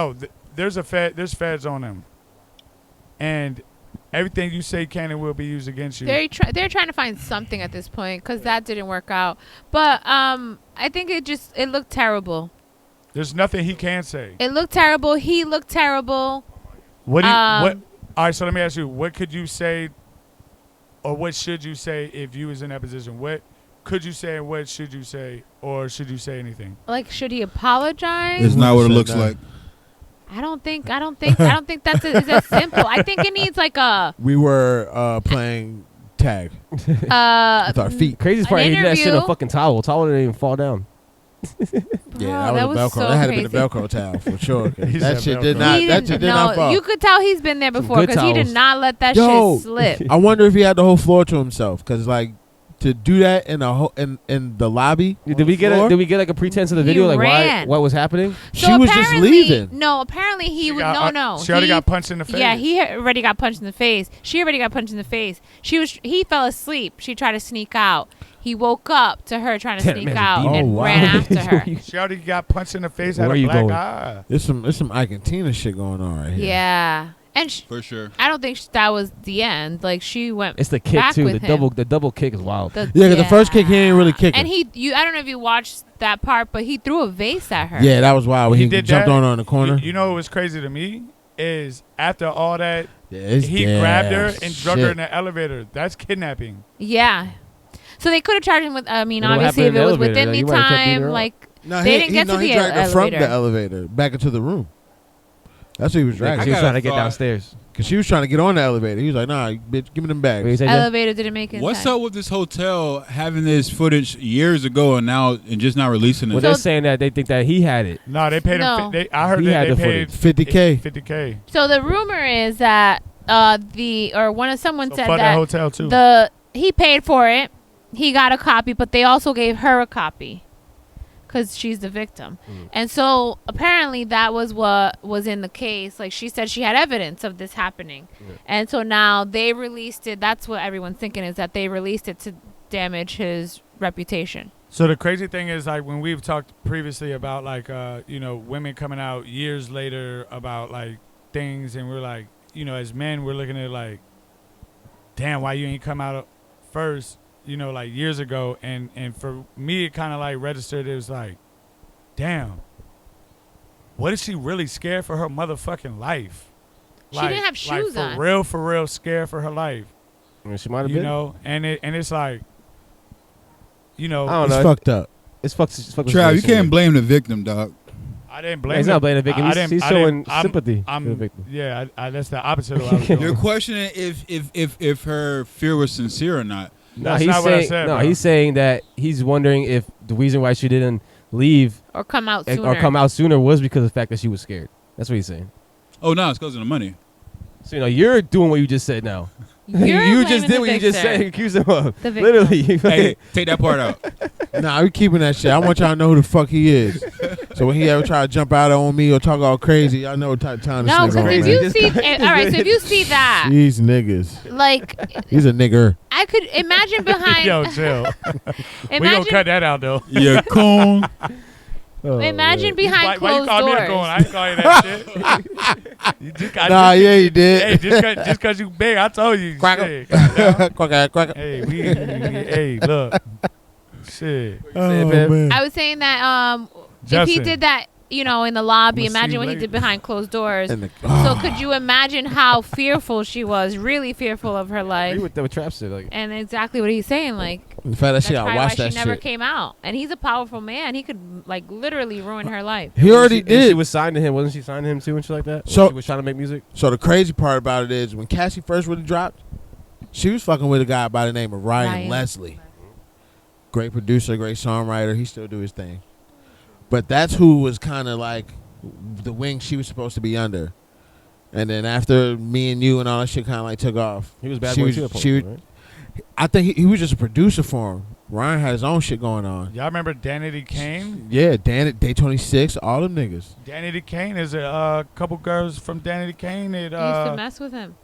assuming?
there's feds on him, and everything you say can and will be used against you.
They're trying to find something at this point because that didn't work out. But I think it looked terrible.
There's nothing he can say.
It looked terrible. He looked terrible.
What do you, what?
Um,
All right, so let me ask you: what could you say, or what should you say if you was in that position? What could you say, and what should you say, or should you say anything?
Like, should he apologize?
It's not what it looks
Said that.
like.
I don't think that's is that simple. I think it needs like a
We were playing tag with our feet.
Craziest part,
An
he did that shit in a
interview.
fucking towel. Towel didn't even fall down.
Yeah,
Bro,
that was a Velcro.
so
That had to be
crazy.
the Velcro towel for sure. 'Cause
He
that
said
shit
Velcro.
did not.
He
That
didn't-
shit did not
no,
fall.
you could tell he's been there before
good
because he did
towels.
not let that
Yo.
shit slip.
I wonder if he had the whole floor to himself, because like to do that in in the lobby.
Did we get like a pretense of the
He
video, like
ran.
what was happening?
She was just
apparently-
leaving.
No, apparently he was no.
She already
He-
got punched in the face.
Yeah, he already got punched in the face. She already got punched in the face. He fell asleep. She tried to sneak out. He woke up to her trying to
Damn,
sneak
man's a
out
demon.
and
Oh, wow.
ran after her.
She already got punched in the face.
Where
Had
are
a
you
black
going?
eye.
There's some Ike and Tina shit going on right here.
Yeah, and
For sure.
I don't think that was the end. Like she went.
It's the kick
back
too.
with
The
him.
double kick is wild.
Yeah, 'cause the first kick he ain't really kicking.
And I don't know if you watched that part, but he threw a vase at her.
Yeah, that was wild. When he
did
jumped
that.
on her in the corner.
You know what was crazy to me is after all that,
Yeah, it's
he
gas
grabbed her and drug her
shit.
in the elevator. That's kidnapping.
Yeah. So they could have charged him with. I mean,
You know what
obviously, if
happened in
it
the
was
elevator,
within
though? You
the
might have kept beating
time,
her up.
like
No,
they didn't get to the
he dragged her from
elevator.
the elevator back into the room. That's what he was
Yeah,
dragging.
she was
I got
trying
a
to get
thought.
downstairs.
Because she was trying to get on the elevator. He was like, nah, bitch, give me them
What you
bags.
say, Jeff?
Elevator didn't make it. in
What's
time.
up with this hotel having this footage years ago and just now releasing
Well,
it?
they're
So-
saying that they think that he had it.
No, they paid
No.
him. I heard
He
that
had
they
the
paid
50K.
50K.
So the rumor is that someone
So
said
fuck that
that
hotel too.
he paid for it. He got a copy, but they also gave her a copy because she's the victim. And so apparently that was what was in the case. Like she said, she had evidence of this happening, and so now they released it. That's what everyone's thinking, is that they released it to damage his reputation.
So the crazy thing is, like, when we've talked previously about like women coming out years later about like things, and we're like, as men, we're looking at like, damn, why you ain't come out first, like years ago. And for me, it kind of like registered. It was like, damn, what is she really scared for her motherfucking life?
She didn't have shoes
like,
on.
for real, scared for her life.
I mean, she might have been.
And it's like,
I don't
It's
know.
fucked up.
It's fucked. It's fucked.
Trav, you can't blame the victim, dog.
I didn't
Yeah,
blame.
he's not blaming the victim.
I
He's,
didn't-
he's
I
showing
didn't- I'm-
sympathy
I'm-
to the victim.
Yeah, that's the opposite of what I was doing.
You're questioning if her fear was sincere or not.
No,
That's
he's
not what I
saying.
said,
No,
bro.
he's saying that he's wondering if the reason why she didn't leave
Or come out sooner.
or come out sooner was because of the fact that she was scared. That's what he's saying.
Oh, no, it's because of the money.
So you're doing what you just said now.
You're
you
blaming
just did
the
what you just
victim.
said. Accuse him of.
The victim.
Literally. you-
Hey, take that part out.
Nah, we keeping that shit. I want y'all to know who the fuck he is. So when he ever try to jump out on me or talk all crazy, y'all know what type of time
No,
this
because
nigga
if
on.
you
This
see,
guy-
all right, so if you see that,
These niggas.
like,
He's a nigger.
I could imagine behind.
Yo, chill. We gonna
imagine,
cut that out though.
Yeah, coon.
Oh,
imagine
man.
behind
Why you
closed
call me a
doors.
coon? I ain't call you that shit. You just- I
Nah,
just-
yeah, he did.
Hey, just cause you big, I told you.
Quacker.
Shit, goddamn.
Quacker.
Hey, hey, look. Shit.
Oh,
Pip.
man.
I was saying that if he
Justin.
did that, in the lobby,
I'ma see
imagine
you
what he
later.
did behind closed doors.
And the,
So could you imagine how fearful she was? Really fearful of her
He
life.
with the trap shit. Like,
And exactly what he's saying, like
the fact that
that's
she got
probably why
watched
she
that
never
shit.
came out. And he's a powerful man. He could like literally ruin her life.
He already
and she
did.
was signed to him. Wasn't she signed to him too and shit like that? When
So-
she was trying to make music.
So the crazy part about it is when Cassie first really dropped, she was fucking with a guy by the name of Ryan Leslie. Great producer, great songwriter. He still do his thing. But that's who was kind of like the wing she was supposed to be under. And then after Me and You and all that shit kind of like took off.
He was bad
She
boy
was-
too. at
she
point, right?
I think he was just a producer for him. Ryan had his own shit going on.
Y'all remember Danny Kane?
Yeah, Day 26, all them niggas.
Danny Kane is a couple girls from Danny Kane that
He used to mess with him.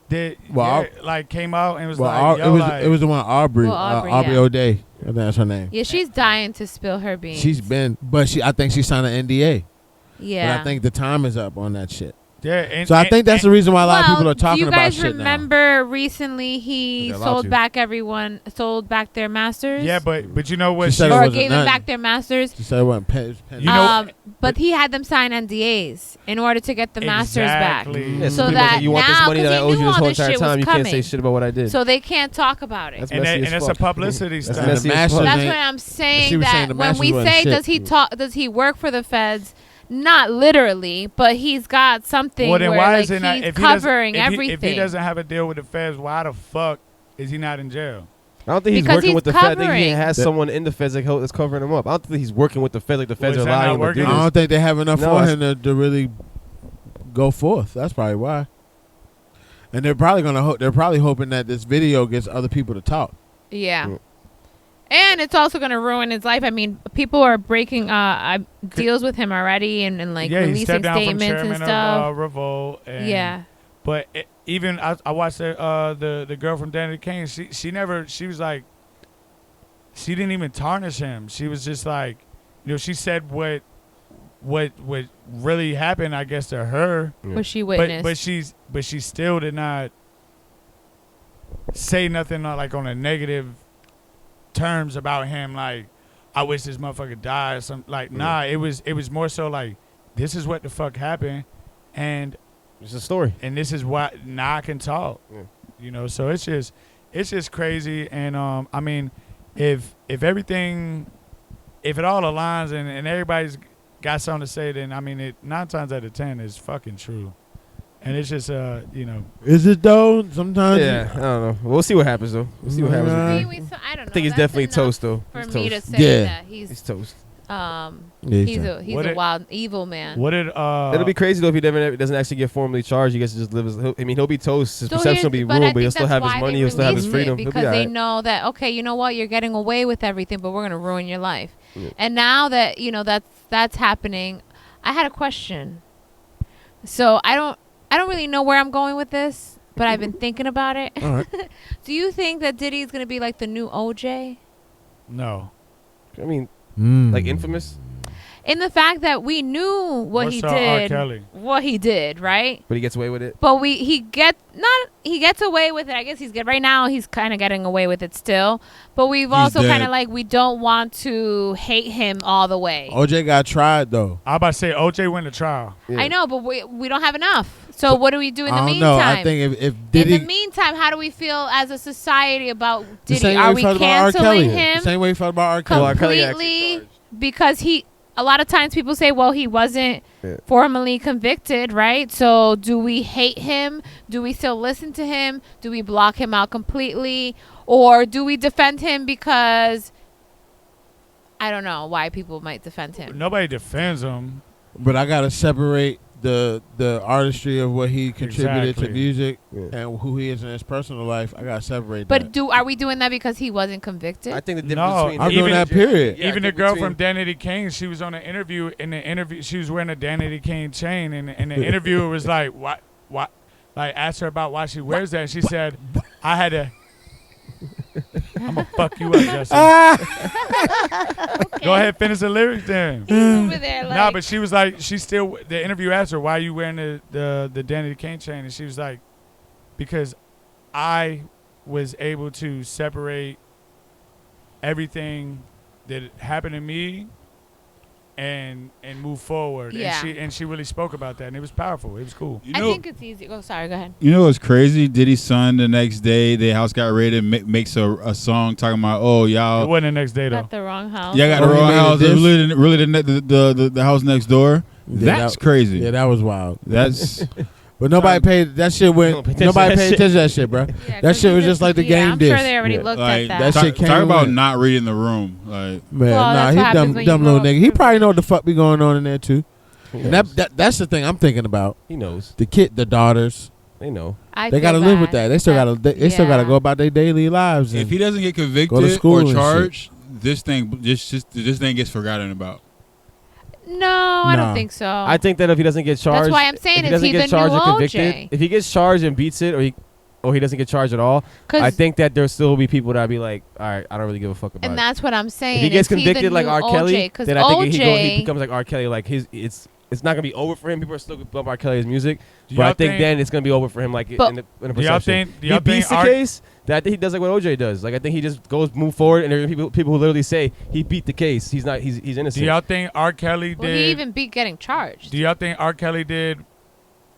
Well,
like came out and was
Well,
like, yo,
it was the one Aubrey,
Well, Aubrey,
Aubrey
yeah.
O'Day. I think that's her name.
Yeah, she's dying to spill her beans.
She's been, but I think she signed an NDA.
yeah.
But I think the time is up on that shit.
yeah, and,
So I think that's the reason why a lot of people are talking
you
about
guys
shit now.
remember recently he
They're allowed to.
sold back their masters?
yeah, but you know what?
She said it
Or
wasn't
gave them
nothing.
back their masters.
She said it wasn't pen.
You know-
But he had them sign NDAs in order to get the masters back.
Exactly.
Yeah,
So
some people
that
think you want this
now,
money
'cause
that I
he
owed you
knew
this
all
whole
this
entire
shit
time.
was
You can't say
coming.
shit about what I did.
So they can't talk about it.
That's
And,
messy
that,
as
and it's a
fuck.
publicity
That's
stunt.
messy as
masters
fuck.
That's
ain't-
what I'm
she
saying.
was saying
That
the
when we
masters
say
wasn't
does he work for the feds? Not literally, but he's got something
Well, then
where
why
like,
is it not?
he's
If he doesn't-
covering
if he-
everything.
If he doesn't have a deal with the feds, why the fuck is he not in jail?
I don't think he's
Because
working
he's
with the feds. I think he
covering.
has someone in the feds that's covering him up. I don't think he's working with the feds. Like the feds
Well,
are
is that
allowing
not
him to do
working?
I
this.
don't think they have enough
No,
for
it's-
him to really go forth. That's probably why. And they're probably gonna. They're probably hoping that this video gets other people to talk.
Yeah.
Mm.
And it's also going to ruin his life. I mean, people are breaking deals with him already and like
yeah, he
releasing
stepped down from
statements
chairman
and stuff.
of Revolt. And,
Yeah.
But even I watched the girl from Danny Kane. She never. She was like. She didn't even tarnish him. She was just like, she said what really happened, I guess, to her.
Yeah.
What she witnessed.
But she still did not say nothing like on a negative terms about him. Like, I wish this motherfucker died or something. Like, nah, it was more so like, this is what the fuck happened, and
It's a story.
and this is why now I can talk.
Yeah.
So it's just crazy. And I mean, if everything, if it all aligns and everybody's got something to say, then I mean, it 9 times out of 10 is fucking true. And it's just
Is it though? Sometimes.
Yeah, I don't know. We'll see what happens though. We'll see what happens.
Yeah.
with him.
I don't know.
I think he's
That's
definitely
enough
toast though.
For
He's
me
toast.
to say
Yeah.
that
He's toast.
he's
Yeah.
What
a
it-
wild evil man.
what did
It'll be crazy though if he doesn't actually get formally charged. He gets to just live his. He'll be toast. His
So
perception will be
here's- but I
ruined, but
think
he'll still
that's
have his
why
money.
they
He'll still have his
released it,
freedom. He'll be
because they
alright.
know that, okay, you know what, you're getting away with everything, but we're gonna ruin your life.
Yeah.
And now that that's happening, I had a question. So I don't really know where I'm going with this, but I've been thinking about it.
All right.
Do you think that Diddy's gonna be like the new OJ?
no.
I mean,
Mm.
like infamous,
In the fact that we knew what
What's
he
R.
did,
Kelly?
what he did, right?
but he gets away with it.
But he gets away with it. I guess he's good right now. He's kind of getting away with it still. But we've also
dead.
kind of like, we don't want to hate him all the way.
OJ got tried though.
I about to say OJ went to trial.
Yeah.
I know, but we don't have enough. So what do we do in the
I don't
meantime?
know. I think if
in
Diddy,
the meantime, how do we feel as a society about
the
Diddy?
same
Are
way
we
felt about R.
canceling
Kelly.
him
The same way we felt about R. Kelly.
Well, R. Kelly actually
completely
charged.
because a lot of times people say, well, he wasn't
Yeah.
formally convicted, right? So do we hate him? Do we still listen to him? Do we block him out completely? Or do we defend him because I don't know why people might defend him.
Nobody defends him.
But I gotta separate the artistry of what he contributed
Exactly.
to music
Yeah.
and who he is in his personal life. I gotta separate
But
that.
are we doing that because he wasn't convicted?
I think the difference
No,
between
I'm
even-
doing that period.
Yeah, I
Even the
think
girl
between-
from Danny Kane, she was on an interview. In the interview, she was wearing a Danny Kane chain, and the interviewer was like, "Why?" Like asked her about why she wears that, and she said, "I had to." I'm gonna fuck you up, Justin. Go ahead, finish the lyrics then.
He's over there like,
Nah, but she was like, the interview asked her, why are you wearing the Danny Kane chain? And she was like, because I was able to separate everything that happened to me and move forward.
Yeah.
And she really spoke about that, and it was powerful. It was cool.
You
I
know,
think it's easy. Oh, sorry. Go ahead.
you know what's crazy? Diddy's son the next day, the house got raided, makes a song talking about, oh,
It
y'all,
wasn't the next day, though.
Got the wrong house.
y'all got
Oh,
the
he
wrong
made
house.
it this?
Really the house next door.
Yeah,
That's
that-
crazy.
Yeah, that was wild.
That's
But nobody paid that shit.
Don't pay attention
Nobody
to that
paid
shit.
attention to that shit, bro.
Yeah,
That
'cause
shit
he
was just like the game
I'm
disc.
sure they already
Yeah.
looked
like
at that.
That shit
talk
came
about
with-
not reading the room. Like
Man,
Well,
nah,
that's
he
what happens
dumb
when you
little
grow
nigga.
up.
He probably know what the fuck be going on in there too.
He
And
knows.
that's the thing I'm thinking about.
He knows.
The daughters,
They know.
I
they
feel
gotta live with
bad.
that. They still gotta
Yeah.
go about their daily lives.
if
And
he doesn't get
Go to
convicted
school
or
and shit.
charged, this thing gets forgotten about.
No, I
Nah.
don't think so.
I think that if he doesn't get charged,
That's why I'm saying,
if he
is
doesn't
he
get
the
charged
new
or convicted,
OJ?
if he gets charged and beats it, or he doesn't get charged at all,
'Cause-
I think that there still will be people that be like, all right, I don't really give a fuck about
and
it.
that's what I'm saying.
If he gets
Is the
convicted like
new
R. Kelly,
OJ? 'Cause
then I think
OJ
he becomes like R. Kelly. Like it's not gonna be over for him. People are still gonna bump R. Kelly's music,
Do
but I
y'all
think then it's gonna be over for him. Like
But-
in the
Do y'all
perception.
think? Do y'all
He beats
think
the case. That I think he does like what OJ does. Like I think he just move forward, and there are people who literally say he beat the case. He's not. He's innocent.
Do y'all think R. Kelly
Well, he
did?
even beat getting charged.
Do y'all think R. Kelly did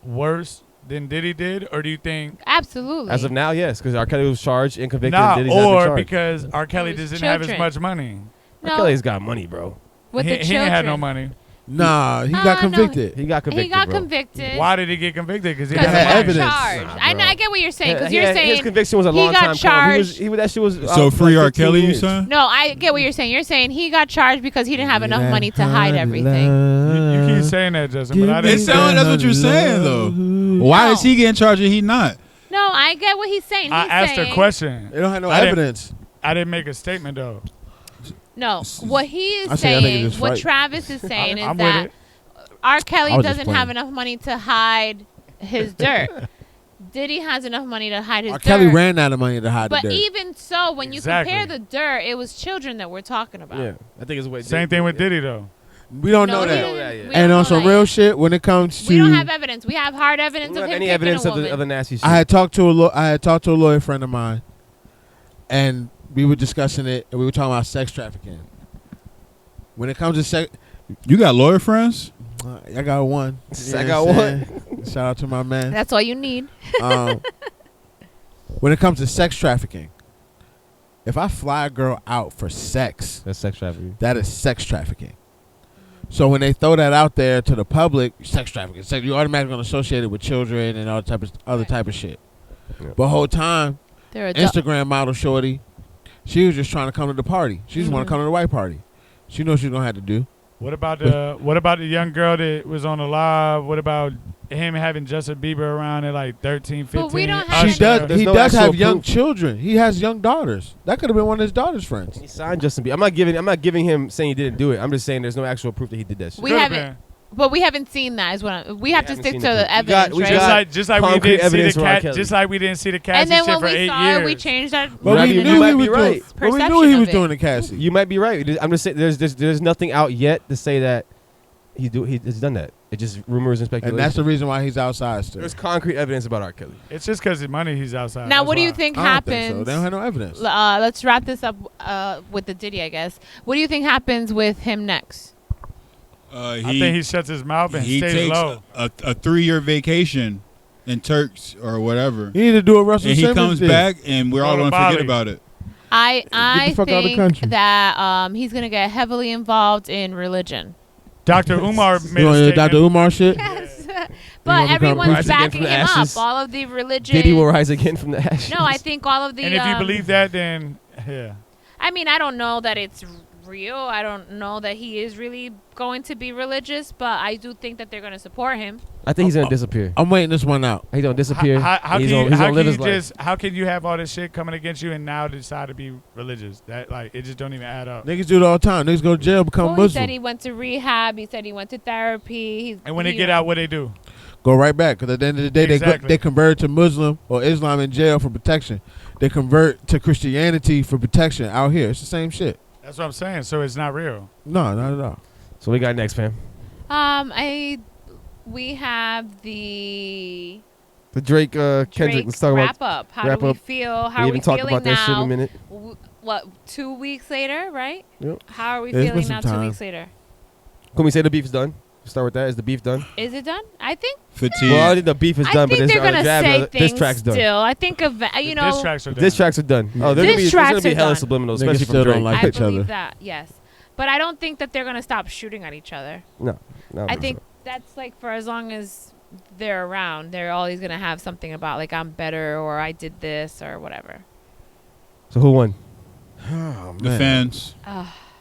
worse than Diddy did, or do you think?
Absolutely.
As of now, yes, because R. Kelly was charged and convicted.
Nah,
and Diddy's not been
or
charged.
because R. Kelly
It was
doesn't have as
children.
much money.
R.
no,
Kelly's got money, bro.
with
he,
the
he
children.
ain't had no money.
Nah, he got
no,
convicted.
He got convicted.
He got
bro.
convicted.
Why did he get convicted? Because he
Because
had
had
he got
evidence.
charged.
Nah,
I know.
bro.
I get what you're saying. Because
Yeah,
you're saying
his conviction was a
he
long
got
time coming.
charged.
That shit was.
So free
like
R.
15
Kelly, you
years.
saying?
No, I get what you're saying. You're saying he got charged because he didn't have enough money to hide everything.
You keep saying that, Justin, but I
It
didn't.
sounds that's what you're saying though. Why
No.
is he getting charged and he not?
No, I get what he's saying. He's
I asked
saying,
a question.
They don't have no
I didn't-
evidence.
I didn't make a statement though.
No, what he is
I think
saying,
it's
what
right.
Travis is saying
I'm
is
with
that
it.
R. Kelly
I was just
doesn't have
playing.
enough money to hide his dirt. Diddy has enough money to hide his
R.
dirt.
Kelly ran out of money to hide
But
the dirt.
even so, when you
Exactly.
compare the dirt, it was children that we're talking about.
Yeah, I think it's way.
Same thing with Diddy though.
We don't
No,
know
we
that.
didn't-
Yeah.
we
And
don't
And
know
on some
that
real
yet.
shit, when it comes to,
We don't have evidence. We have hard
We
evidence
don't
of
have
him
any
kicking
evidence
a
of
woman.
the nasty shit.
I had talked to a lawyer friend of mine, and we were discussing it, and we were talking about sex trafficking. When it comes to sex,
You got lawyer friends?
I got one.
I
know
got
what I'm
one.
saying? Shout out to my man.
That's all you need.
When it comes to sex trafficking, if I fly a girl out for sex,
That's sex trafficking.
that is sex trafficking. So when they throw that out there to the public, sex trafficking, you automatically gonna associate it with children and all type of other type of shit.
Yeah.
But whole time,
They're adult.
Instagram model shorty, she was just trying to come to the party. She just want
Mhm.
to come to the white party. She knows she's gonna have to do.
What about the young girl that was on the live? What about him having Justin Bieber around at like 13, 15?
But we don't have
She does.
There's
He
no
does
actual
have young
proof.
children. He has young daughters. That could have been one of his daughter's friends.
He signed Justin Bieber. I'm not giving him saying he didn't do it. I'm just saying there's no actual proof that he did that shit.
We
Could've
haven't,
been.
but we haven't seen that. Is what we have to
haven't
stick
seen
to
the
the
proof. We
evidence,
got- we
right?
got-
Just like we
concrete
didn't see
evidence
the
from R.
cat.
Kelly.
Just like we didn't see the
And
Cassie
then
shit
when
for
we
8
saw
years.
it, we changed our
But
might
we
be-
knew
you
he
might
was
be right.
doing. But we knew
perception
he
of
was
it.
doing the Cassie.
You might be right. I'm just saying there's nothing out yet to say that he's done that. It's just rumors and speculation.
And that's the reason why he's outside still.
There's concrete evidence about R. Kelly.
It's just because of money he's outside.
Now,
That's
what do you
why.
think
I don't think so.
happens?
They don't have no evidence.
Let's wrap this up with the Diddy, I guess. What do you think happens with him next?
I think he shuts his mouth and
he
stays
takes
low.
a 3-year vacation in Turks or whatever,
You need to do a Russell
and he
Simmons
comes
did.
back, and we're all
Go to
gonna forget
Bali.
about it.
I
the fuck out of the
think
country.
that he's gonna get heavily involved in religion.
Dr. Umar made
You
a
want
statement.
Dr. Umar shit?
Yes,
wanna
but
become
everyone's
Rise
again
backing
from the
him
ashes.
up. All of the religion.
Diddy will rise again from the ashes.
No, I think all of the.
And if you believe that, then yeah.
I mean, I don't know that it's real. I don't know that he is really going to be religious, but I do think that they're going to support him.
I think he's gonna disappear.
I'm waiting this one out.
He's gonna disappear.
How
he's
can
gonna
you
live his life.
just how can you have all this shit coming against you and now decide to be religious? That like it just don't even add up.
Niggas do it all the time. Niggas go to jail, become
Well, he
Muslim.
said he went to rehab. He said he went to therapy.
And when they get out, what they do?
Go right back. Because at the end of the day,
Exactly.
they convert to Muslim or Islam in jail for protection. They convert to Christianity for protection out here. It's the same shit.
That's what I'm saying. So it's not real.
No, not at all.
So we got next, fam.
We have the
The Drake Kendrick.
Drake
Let's talk
wrap
about.
up. How
wrap
do we
up.
feel? How
We
are we
even talked
feeling
about that shit in a
now?
minute.
What, 2 weeks later, right?
Yep.
How are we
Yeah, it's been
feeling now
some
2
time.
weeks later?
Can we say the beef's done? Start with that. Is the beef done?
Is it done? I think.
Fatigue.
Well, I think the beef is
I
done, but
think
this
they're gonna
jab,
say
this
things
track's done.
still. I think of
The
you
diss
know.
tracks are done.
Diss tracks are done.
Yeah.
Oh,
Diss
there's
tracks
gonna be
are
hella
done.
subliminal,
Niggas
especially from
still don't
Drake.
like
I
each other.
believe that. Yes, but I don't think that they're gonna stop shooting at each other.
No,
I think that's like for as long as they're around, they're always gonna have something about like I'm better or I did this or whatever.
so. Who won?
Oh,
The
man.
fans.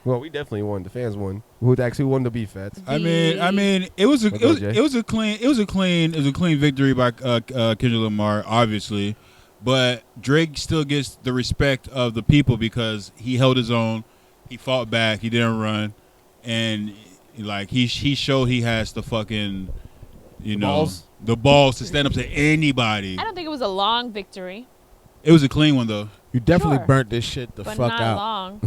Well, we definitely won. The fans won. Who actually won the beef, Fats?
I mean, it was
What about Jay?
a clean victory by Kendrick Lamar, obviously, but Drake still gets the respect of the people because he held his own, he fought back, he didn't run, and like he showed he has the fucking,
Balls?
the balls to stand up to anybody.
I don't think it was a long victory,
It was a clean one though.
You definitely
Sure.
burnt this shit the
but
fuck
not
out.
long.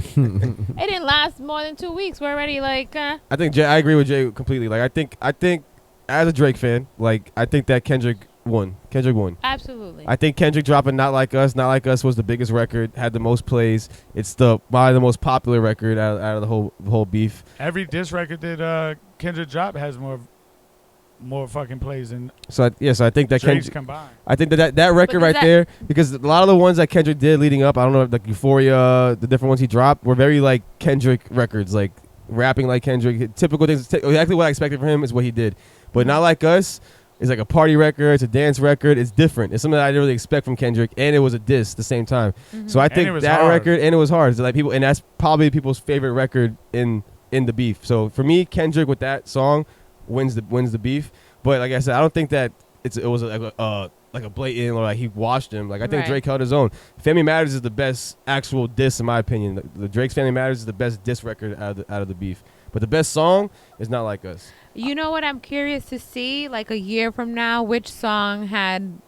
It didn't last more than 2 weeks. We're already like,
I think Jay. I agree with Jay completely. Like I think, as a Drake fan, like I think that Kendrick won. Kendrick won.
absolutely.
I think Kendrick dropping Not Like Us. Not Like Us was the biggest record, had the most plays. It's probably the most popular record out of the whole beef.
Every diss record that Kendrick dropped has more fucking plays than
So I think that
Drake's
Kendrick.
combined.
I think that record
does
right
that-
there, because a lot of the ones that Kendrick did leading up, I don't know, like Euphoria, the different ones he dropped were very like Kendrick records. Like rapping like Kendrick. Typical things. Exactly what I expected from him is what he did. But Not Like Us is like a party record. It's a dance record. It's different. It's something that I didn't really expect from Kendrick, and it was a diss at the same time. So I think that record, and it was hard. So like people, and that's probably people's favorite record in the beef. So for me, Kendrick with that song wins the beef. But like I said, I don't think that it was like a blatant or like he washed him. Like I think Drake held his own. Family Matters is the best actual diss in my opinion. The Drake's Family Matters is the best diss record out of the beef. But the best song is Not Like Us.
You know what I'm curious to see, like a year from now, which song had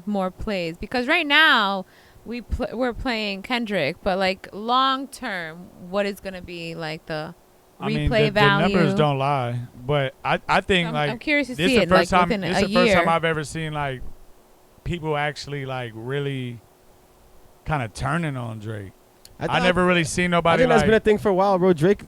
more plays? Because right now we're playing Kendrick, but like long term, what is gonna be like the replay value?
The numbers don't lie, but I think
I'm curious to see
it.
Within a year.
This is the first time I've ever seen like people actually like really kind of turning on Drake. I never really seen nobody.
I think that's been a thing for a while, bro. Drake.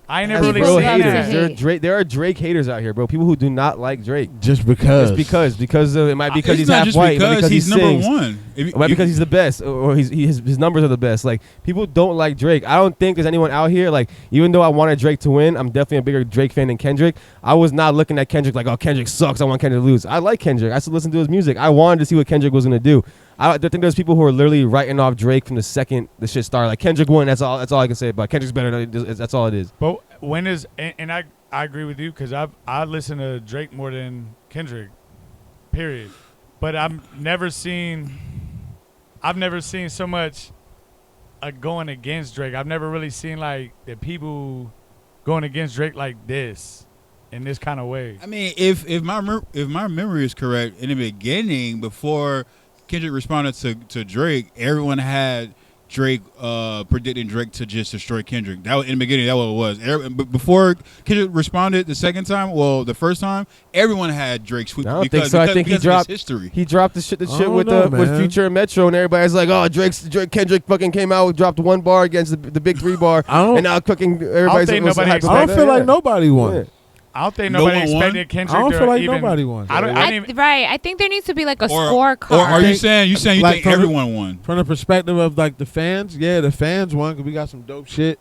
I ain't never really
real
seen
haters.
that.
There are Drake haters out here, bro. People who do not like Drake
just because.
It's because it might be because he's half
just
white, because
he's number
sings.
one.
It might be because he's the best, or his numbers are the best. Like people don't like Drake. I don't think there's anyone out here like. Even though I wanted Drake to win, I'm definitely a bigger Drake fan than Kendrick. I was not looking at Kendrick like, oh, Kendrick sucks. I want Kendrick to lose. I like Kendrick. I still listen to his music. I wanted to see what Kendrick was gonna do. I think there's people who are literally writing off Drake from the second the shit started. Like Kendrick won. That's all I can say about it. Kendrick's better. That's all it is.
But when is and I agree with you because I listen to Drake more than Kendrick, period. But I've never seen so much going against Drake. I've never really seen like the people going against Drake like this in this kind of way.
I mean, if my memory is correct, in the beginning before Kendrick responded to Drake, everyone had Drake predicting Drake to just destroy Kendrick. That was in the beginning. That was what it was. But before Kendrick responded the second time, well, the first time, everyone had Drake sweep.
I don't think so. I think he dropped
history.
He dropped the shit with Future and Metro, and everybody's like, oh, Kendrick fucking came out, dropped one bar against the big 3 bar, and now cooking everybody's.
I don't feel like nobody won.
Yeah.
I don't think nobody expected Kendrick.
I don't feel like
even,
nobody won.
I think there needs to be like a scorecard.
Or are you saying you
like
think everyone won?
From the perspective of like the fans, yeah, the fans won because we got some dope shit,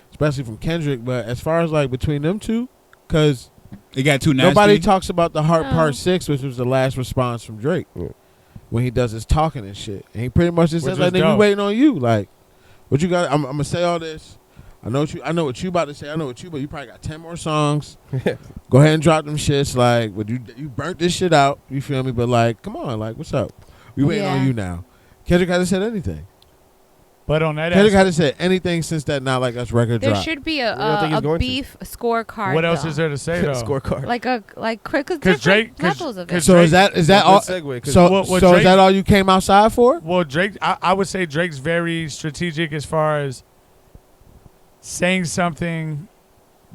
especially from Kendrick. But as far as like between them two, because
they got too nasty.
Nobody talks about the Heart Part 6, which was the last response from Drake when he does his talking and shit. And he pretty much just says like, "Nigga, we waiting on you." Like, what you got? I'm gonna say all this. I know what you about to say. I know what but you probably got 10 more songs. Go ahead and drop them shits. Like, but you burnt this shit out. You feel me? But like, come on, like, what's up? We waiting on you now. Kendrick hasn't said anything.
But on that,
Kendrick hasn't said anything since that Not Like Us record
there
dropped.
Should be a beef scorecard.
What else is there to say though?
Scorecard.
Because Drake levels of it.
So is that all? So is that all you came outside for?
Well, Drake, I would say Drake's very strategic as far as saying something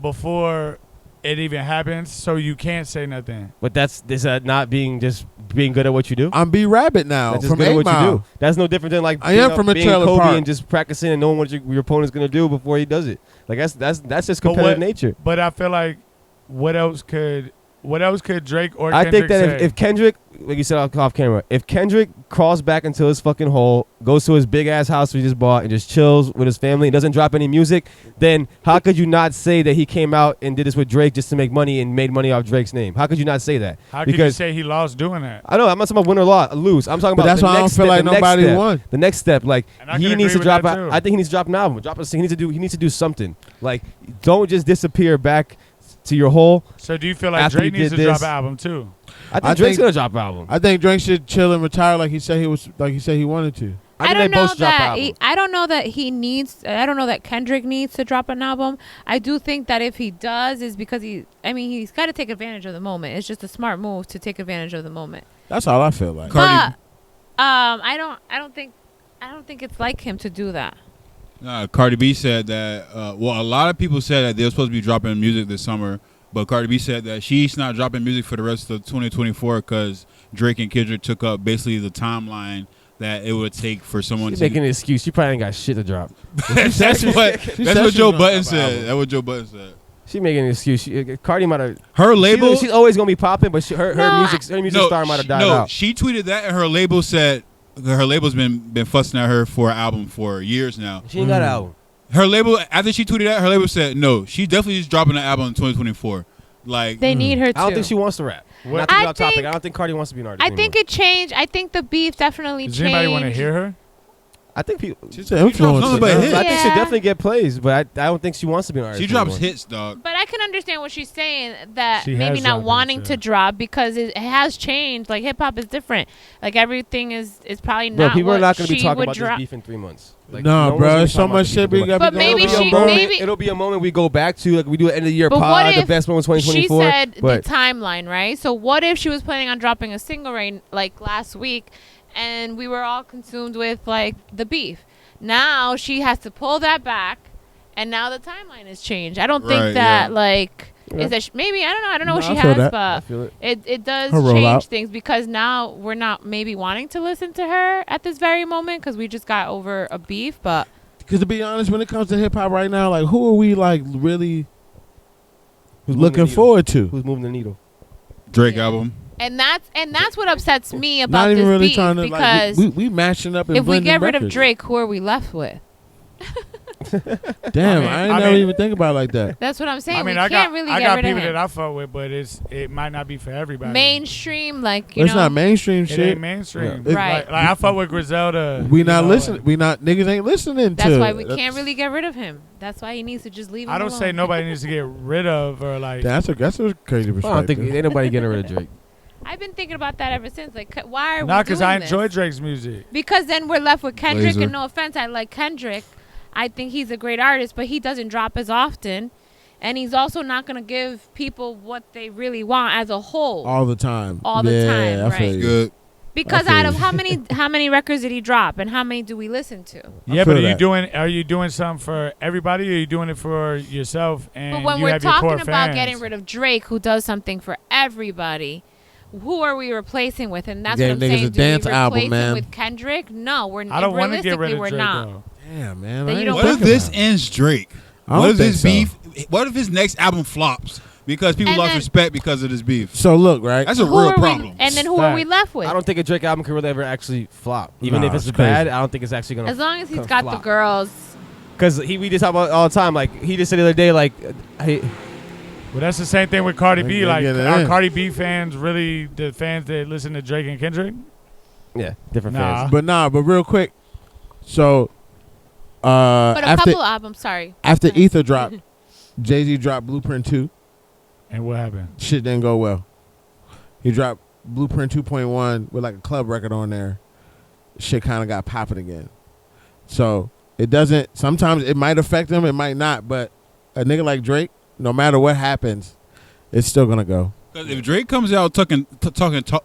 before it even happens, so you can't say nothing.
But is that not being good at what you do?
I'm B Rabbit now.
That's just
from
good at what
Mile.
you do. That's no different than like
I am from a
being
trailer
Kobe
park
and just practicing and knowing what your opponent's gonna do before he does it. Like that's just competitive nature.
But I feel like what else could Drake or Kendrick
I think that
say?
if Kendrick, like you said off camera, if Kendrick crawls back into his fucking hole, goes to his big ass house we just bought and just chills with his family and doesn't drop any music, then how could you not say that he came out and did this with Drake just to make money and made money off Drake's name? How could you not say that?
How could you say he lost doing that?
I know. I'm not talking about win or lose. I'm talking about
that's
the
why I don't feel like nobody won.
The next step, like he needs to drop.
I
think he needs to drop an album. He needs to do something. Like don't just disappear back to your hole.
So do you feel like Drake needs to drop an album too?
I think Drake's gonna drop an album.
I think Drake should chill and retire like he said he wanted to.
I don't know that Kendrick needs to drop an album. I do think that if he does, is because he's got to take advantage of the moment. It's just a smart move to take advantage of the moment.
That's all I feel like.
But I don't think it's like him to do that.
Cardi B said that. A lot of people said that they were supposed to be dropping music this summer, but Cardi B said that she's not dropping music for the rest of 2024 because Drake and Kendrick took up basically the timeline that it would take for someone
She's
to
making an excuse. She probably ain't got shit to drop.
That's what Joe Budden said. That's what Joe Budden said.
She making an excuse. Cardi might have
her label.
She's always gonna be popping, but her music star might have died out.
She tweeted that, and her label said her label's been fussing at her for an album for years now.
She ain't got an album.
Her label, after she tweeted that, her label said, no, she's definitely just dropping an album in 2024. Like,
They need her
I don't
to.
think she wants to rap.
What-
Not to be
I
off topic.
think-
I don't think Cardi wants to be an artist.
I think it changed. I think the beef definitely
Does
changed.
anybody want to hear her?
I think people.
She's an influencer.
nothing but
man.
hits.
I think she'll
Yeah.
definitely get plays, but I don't think she wants to be an artist.
she drops
anymore.
hits, dog.
But I can understand what she's saying, that
She
maybe
has
not
dropped
wanting
hits,
to
yeah.
drop because it has changed. Like hip hop is different. Like everything is probably
Bro,
not.
people
what
are not going to be
she
talking
would
about
drop.
this beef in 3 months. Like,
No,
one's
bro,
gonna be
it's so
talking about
much
this
shit
beef
we
in
got.
But
three months.
maybe
It'll be a
she-
moment-
maybe-
it'll be a moment we go back to, like we do an end of year
But what
pod, the
if
best moment of
she
2024.
said
but
the timeline, right? So what if she was planning on dropping a single like last week, and we were all consumed with like the beef? Now she has to pull that back, and now the timeline has changed. I don't
Right,
think that
yeah.
like
Yeah.
is that maybe I don't know. I don't know what
No,
she
I feel
has,
that.
I
but
feel it.
it does
Her
change
rollout.
things because now we're not maybe wanting to listen to her at this very moment because we just got over a beef. But
Because to be honest, when it comes to hip hop right now, like who are we like really
Who's moving the
looking
needle?
forward to?
Who's moving the needle?
Drake
Yeah.
album.
and that's what upsets me about
Not even
this
really
beef
trying to
because
like we matching up and
if we
blending
get rid of
records.
Drake, who are we left with?
Damn,
I
I
mean-
never even think about it like that.
That's what I'm saying.
I mean,
we
I
can't
got
really
I
get
got
rid of
people
him.
that I fuck with, but it might not be for everybody.
Mainstream, like you
It's
know,
not mainstream
It
shit.
ain't mainstream.
Yeah.
Right.
Like I fuck with Griselda.
We
you
not
know,
listening. We not niggas ain't listening
that's
to.
why we can't really get rid of him. That's why he needs to just leave him
I don't
alone.
say nobody needs to get rid of or like.
That's a crazy
I don't
perspective.
think ain't nobody getting rid of Drake.
I've been thinking about that ever since. Like, why are we
Not because
doing
I
this?
enjoy Drake's music.
Because then we're left with Kendrick,
Blazer.
and no offense, I like Kendrick. I think he's a great artist, but he doesn't drop as often. And he's also not going to give people what they really want as a whole.
all the time.
All the
Yeah,
time,
I feel
right.
you.
Good.
Because
I feel
out of
you.
how many records did he drop, and how many do we listen to?
Yeah,
feel
but
that.
are you doing something for everybody, or are you doing it for yourself? And
But when
you
we're
have your core
talking about
fans?
getting rid of Drake, who does something for everybody, who are we replacing with? And that's
Gave
what I'm
niggas
saying.
a
Do we
dance
replace
album,
him
man.
with Kendrick? No, we're
I don't want to
realistically
get rid of
we're
Drake
not.
though.
Damn, man.
That
I
you
ain't
don't
What if
thinking
this
about it.
ends Drake?
I don't
What if
think
this
so.
beef? What if his next album flops because people
And
lost
then-
respect because of this beef?
So look, right?
That's a
Who
real
are we-
problem.
and then who are we
Fact.
left with?
I don't think a Drake album could really ever actually flop. Even
Nah,
if it's
it's
bad,
crazy.
I don't think it's actually gonna.
As long as he's
come
got the
flop.
girls.
Because we just talk about it all the time. Like he just said the other day, like,
Well, that's the same thing with Cardi
They-
B.
they
Like,
get it
are
in.
Cardi B fans really the fans that listen to Drake and Kendrick?
yeah, different
Nah.
fans.
but real quick. So,
But a
after
couple albums, sorry.
after
Go ahead.
Ether dropped, Jay-Z dropped Blueprint 2.
And what happened?
Shit didn't go well. He dropped Blueprint 2.1 with like a club record on there. Shit kind of got popping again. So it doesn't. Sometimes it might affect him, it might not. But a nigga like Drake, no matter what happens, it's still gonna go.
Because if Drake comes out talking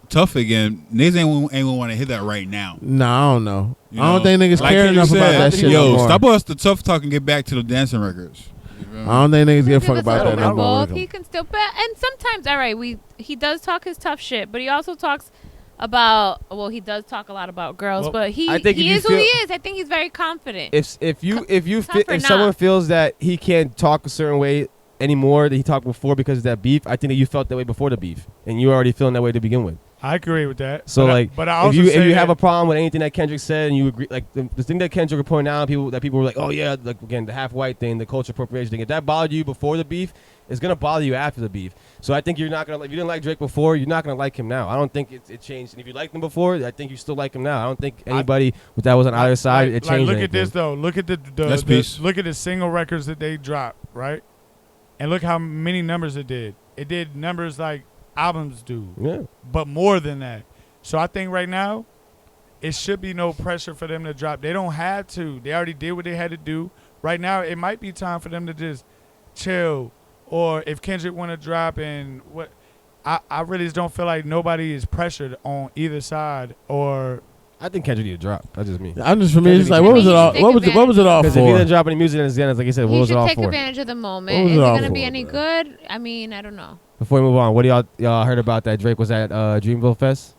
tough again, niggas ain't gonna want to hit that right now.
No, I don't know.
You
I don't
know?
think niggas
Like
care
Kendrick
enough about
said,
that shit
Yo,
no more.
stop us the tough talk and get back to the dancing records.
I don't think niggas give a
Give
fuck
us
about
a
that
little
no
bit of
more.
both. He can still, and sometimes, all right, he does talk his tough shit, but he also talks about. Well, he does talk a lot about girls,
Well,
but
I
he
think if you
is who he
feel-
is. I think he's very confident.
If
Tough or
someone
not.
feels that he can't talk a certain way anymore that he talked before because of that beef, I think that you felt that way before the beef, and you were already feeling that way to begin with.
I agree with that.
So
but
like,
but I
if
also
you
say
have
that-
a problem with anything that Kendrick said, and you agree, like the thing that Kendrick would point out, people were like, oh yeah, like again the half white thing, the culture appropriation thing. If that bothered you before the beef, it's gonna bother you after the beef. So I think you're not gonna. If you didn't like Drake before, you're not gonna like him now. I don't think it changed. And if you liked him before, I think you still like him now. I don't think anybody that was on either side it changed.
Look
anything.
at this though. Look at
That's peace.
look at the single records that they dropped, right? And look how many numbers it did. It did numbers like albums do,
Yeah.
but more than that. So I think right now, it should be no pressure for them to drop. They don't have to. They already did what they had to do. Right now, it might be time for them to just chill. Or if Kendrick want to drop, and what, I really just don't feel like nobody is pressured on either side. Or
I think Kendrick need to drop. That's just me.
I'm just for me. It's like,
I
what
think
was it
he
all?
should
What was
take
it? What was it all
Because if he
for?
didn't drop any music, then it's like I said, what
He
was it
should
all
take
for?
advantage of the
What
moment.
was
Is
it
it
all
gonna
for,
be any
bro?
good? I mean, I don't know.
Before we move on, what do y'all heard about that Drake was at Dreamville Fest?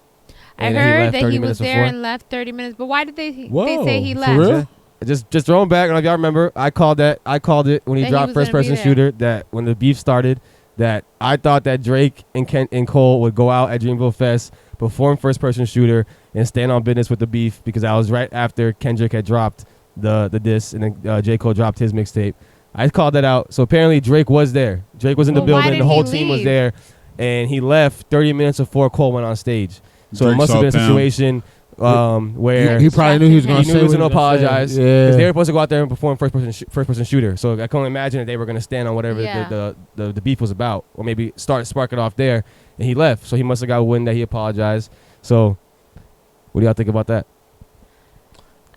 I
And then he
heard
left
that
30
he was
minutes
there
before?
and left 30 minutes. But why did they
Whoa,
say he
for
left?
real?
Just throwing back. I don't know if y'all remember. I called it when he
That he
dropped
was
First
gonna be
Person
there.
Shooter. That when the beef started, that I thought that Drake and Cole would go out at Dreamville Fest, perform First Person Shooter, and stand on business with the beef because I was right after Kendrick had dropped the diss, and then J. Cole dropped his mixtape. I called that out. So apparently Drake was there. Drake was in the
Well, why
building. The
did
whole
he
team was
leave?
there, and he left 30 minutes before Cole went on stage. So
Drake
it must have
saw
been a
Pam.
situation where
He probably knew he was
he
going
knew
to
he was going to apologize.
Yeah.
Because they were supposed to go out there and perform first person shooter. So I can only imagine that they were going to stand on whatever
Yeah.
the beef was about, or maybe spark it off there. And he left, so he must have got wind that he apologized. So, what do y'all think about that?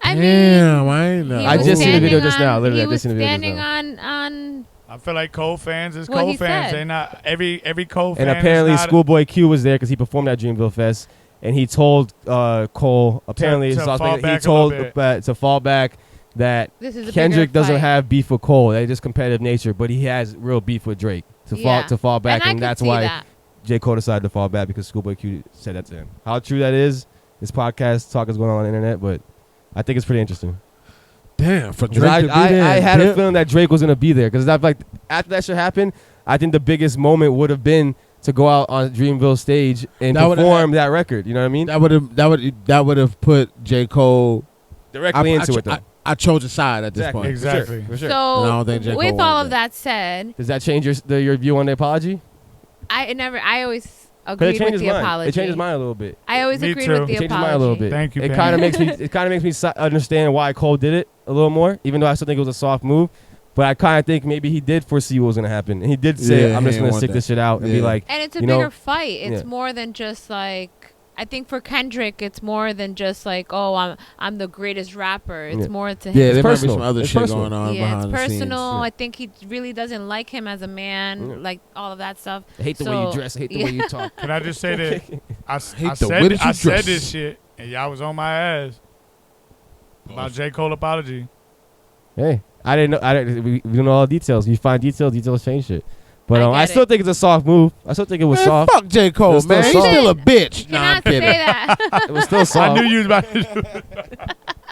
I mean,
Damn, I ain't know.
he
I
was
just seen the video
standing
just now.
on-
Literally,
he
I
was
just seen the video just
standing
now.
on.
I feel like Cole fans is
What
Cole
he
fans.
said.
They not every Cole fan.
And apparently,
is not
Schoolboy Q was there because he performed at Dreamville Fest, and he told Cole. Apparently,
To
it's also-
fall
he
back a
told
little bit.
to fall back that
This is a
Kendrick
bigger
doesn't
fight.
have beef with Cole. They just competitive nature, but he has real beef with Drake.
Yeah.
To fall back,
and I
and
could
that's
see
why
that.
J. Cole decided to fall back because Schoolboy Q said that to him. How true that is, this podcast talk is going on the internet, but I think it's pretty interesting.
Damn, for
'Cause
Drake to be there.
I had a
Dip.
feeling that Drake was gonna be there because like after that shit happened, I think the biggest moment would have been to go out on Dreamville stage and
That would've
perform that record. You know what I mean?
That would have put J. Cole
Directly into it though.
I chose a side at this point.
Exactly.
For sure.
And I don't
So,
think J. Cole
with
wanted
all of
that.
that said,
Does that change your view on the apology?
I always
'Cause
agreed with the
mind.
apology.
It changes mine a little bit.
I always
Me
agreed
too.
with
It
the
changes
apology.
mine a little bit.
Thank you,
It
Ben.
kind of makes me. It kind of makes me understand why Cole did it a little more, even though I still think it was a soft move. But I kind of think maybe he did foresee what was gonna happen, and he did say,
Yeah,
"I'm
he
just
didn't
gonna
want
stick
that.
this shit out and be
Yeah.
like."
And it's a
you
bigger
know,
fight. It's
yeah.
more than just like I think for Kendrick, it's more than just like, oh, I'm the greatest rapper. It's
Yeah.
more to
Yeah,
him.
there might be
personal.
some other
It's
shit
personal.
going on
Yeah,
behind
it's
the scenes.
personal.
Yeah.
I think he really doesn't like him as a man,
Yeah.
like all of that stuff.
I hate the way you
So,
dress. I hate the
yeah.
way you talk.
Can I just say that I
Hate the way
said
that you
I said
dress.
this shit and y'all was on my ass about J. Cole apology.
Hey, I didn't know. We don't know all the details. You find details. Details change shit. But
I
I
get
still
it.
think it's a soft move. I still think it was
Man,
soft.
fuck J. Cole,
It was still
man. He's
soft.
still a bitch. Nah, I'm
Cannot say
kidding.
that.
It was still
I
soft.
knew you was about to do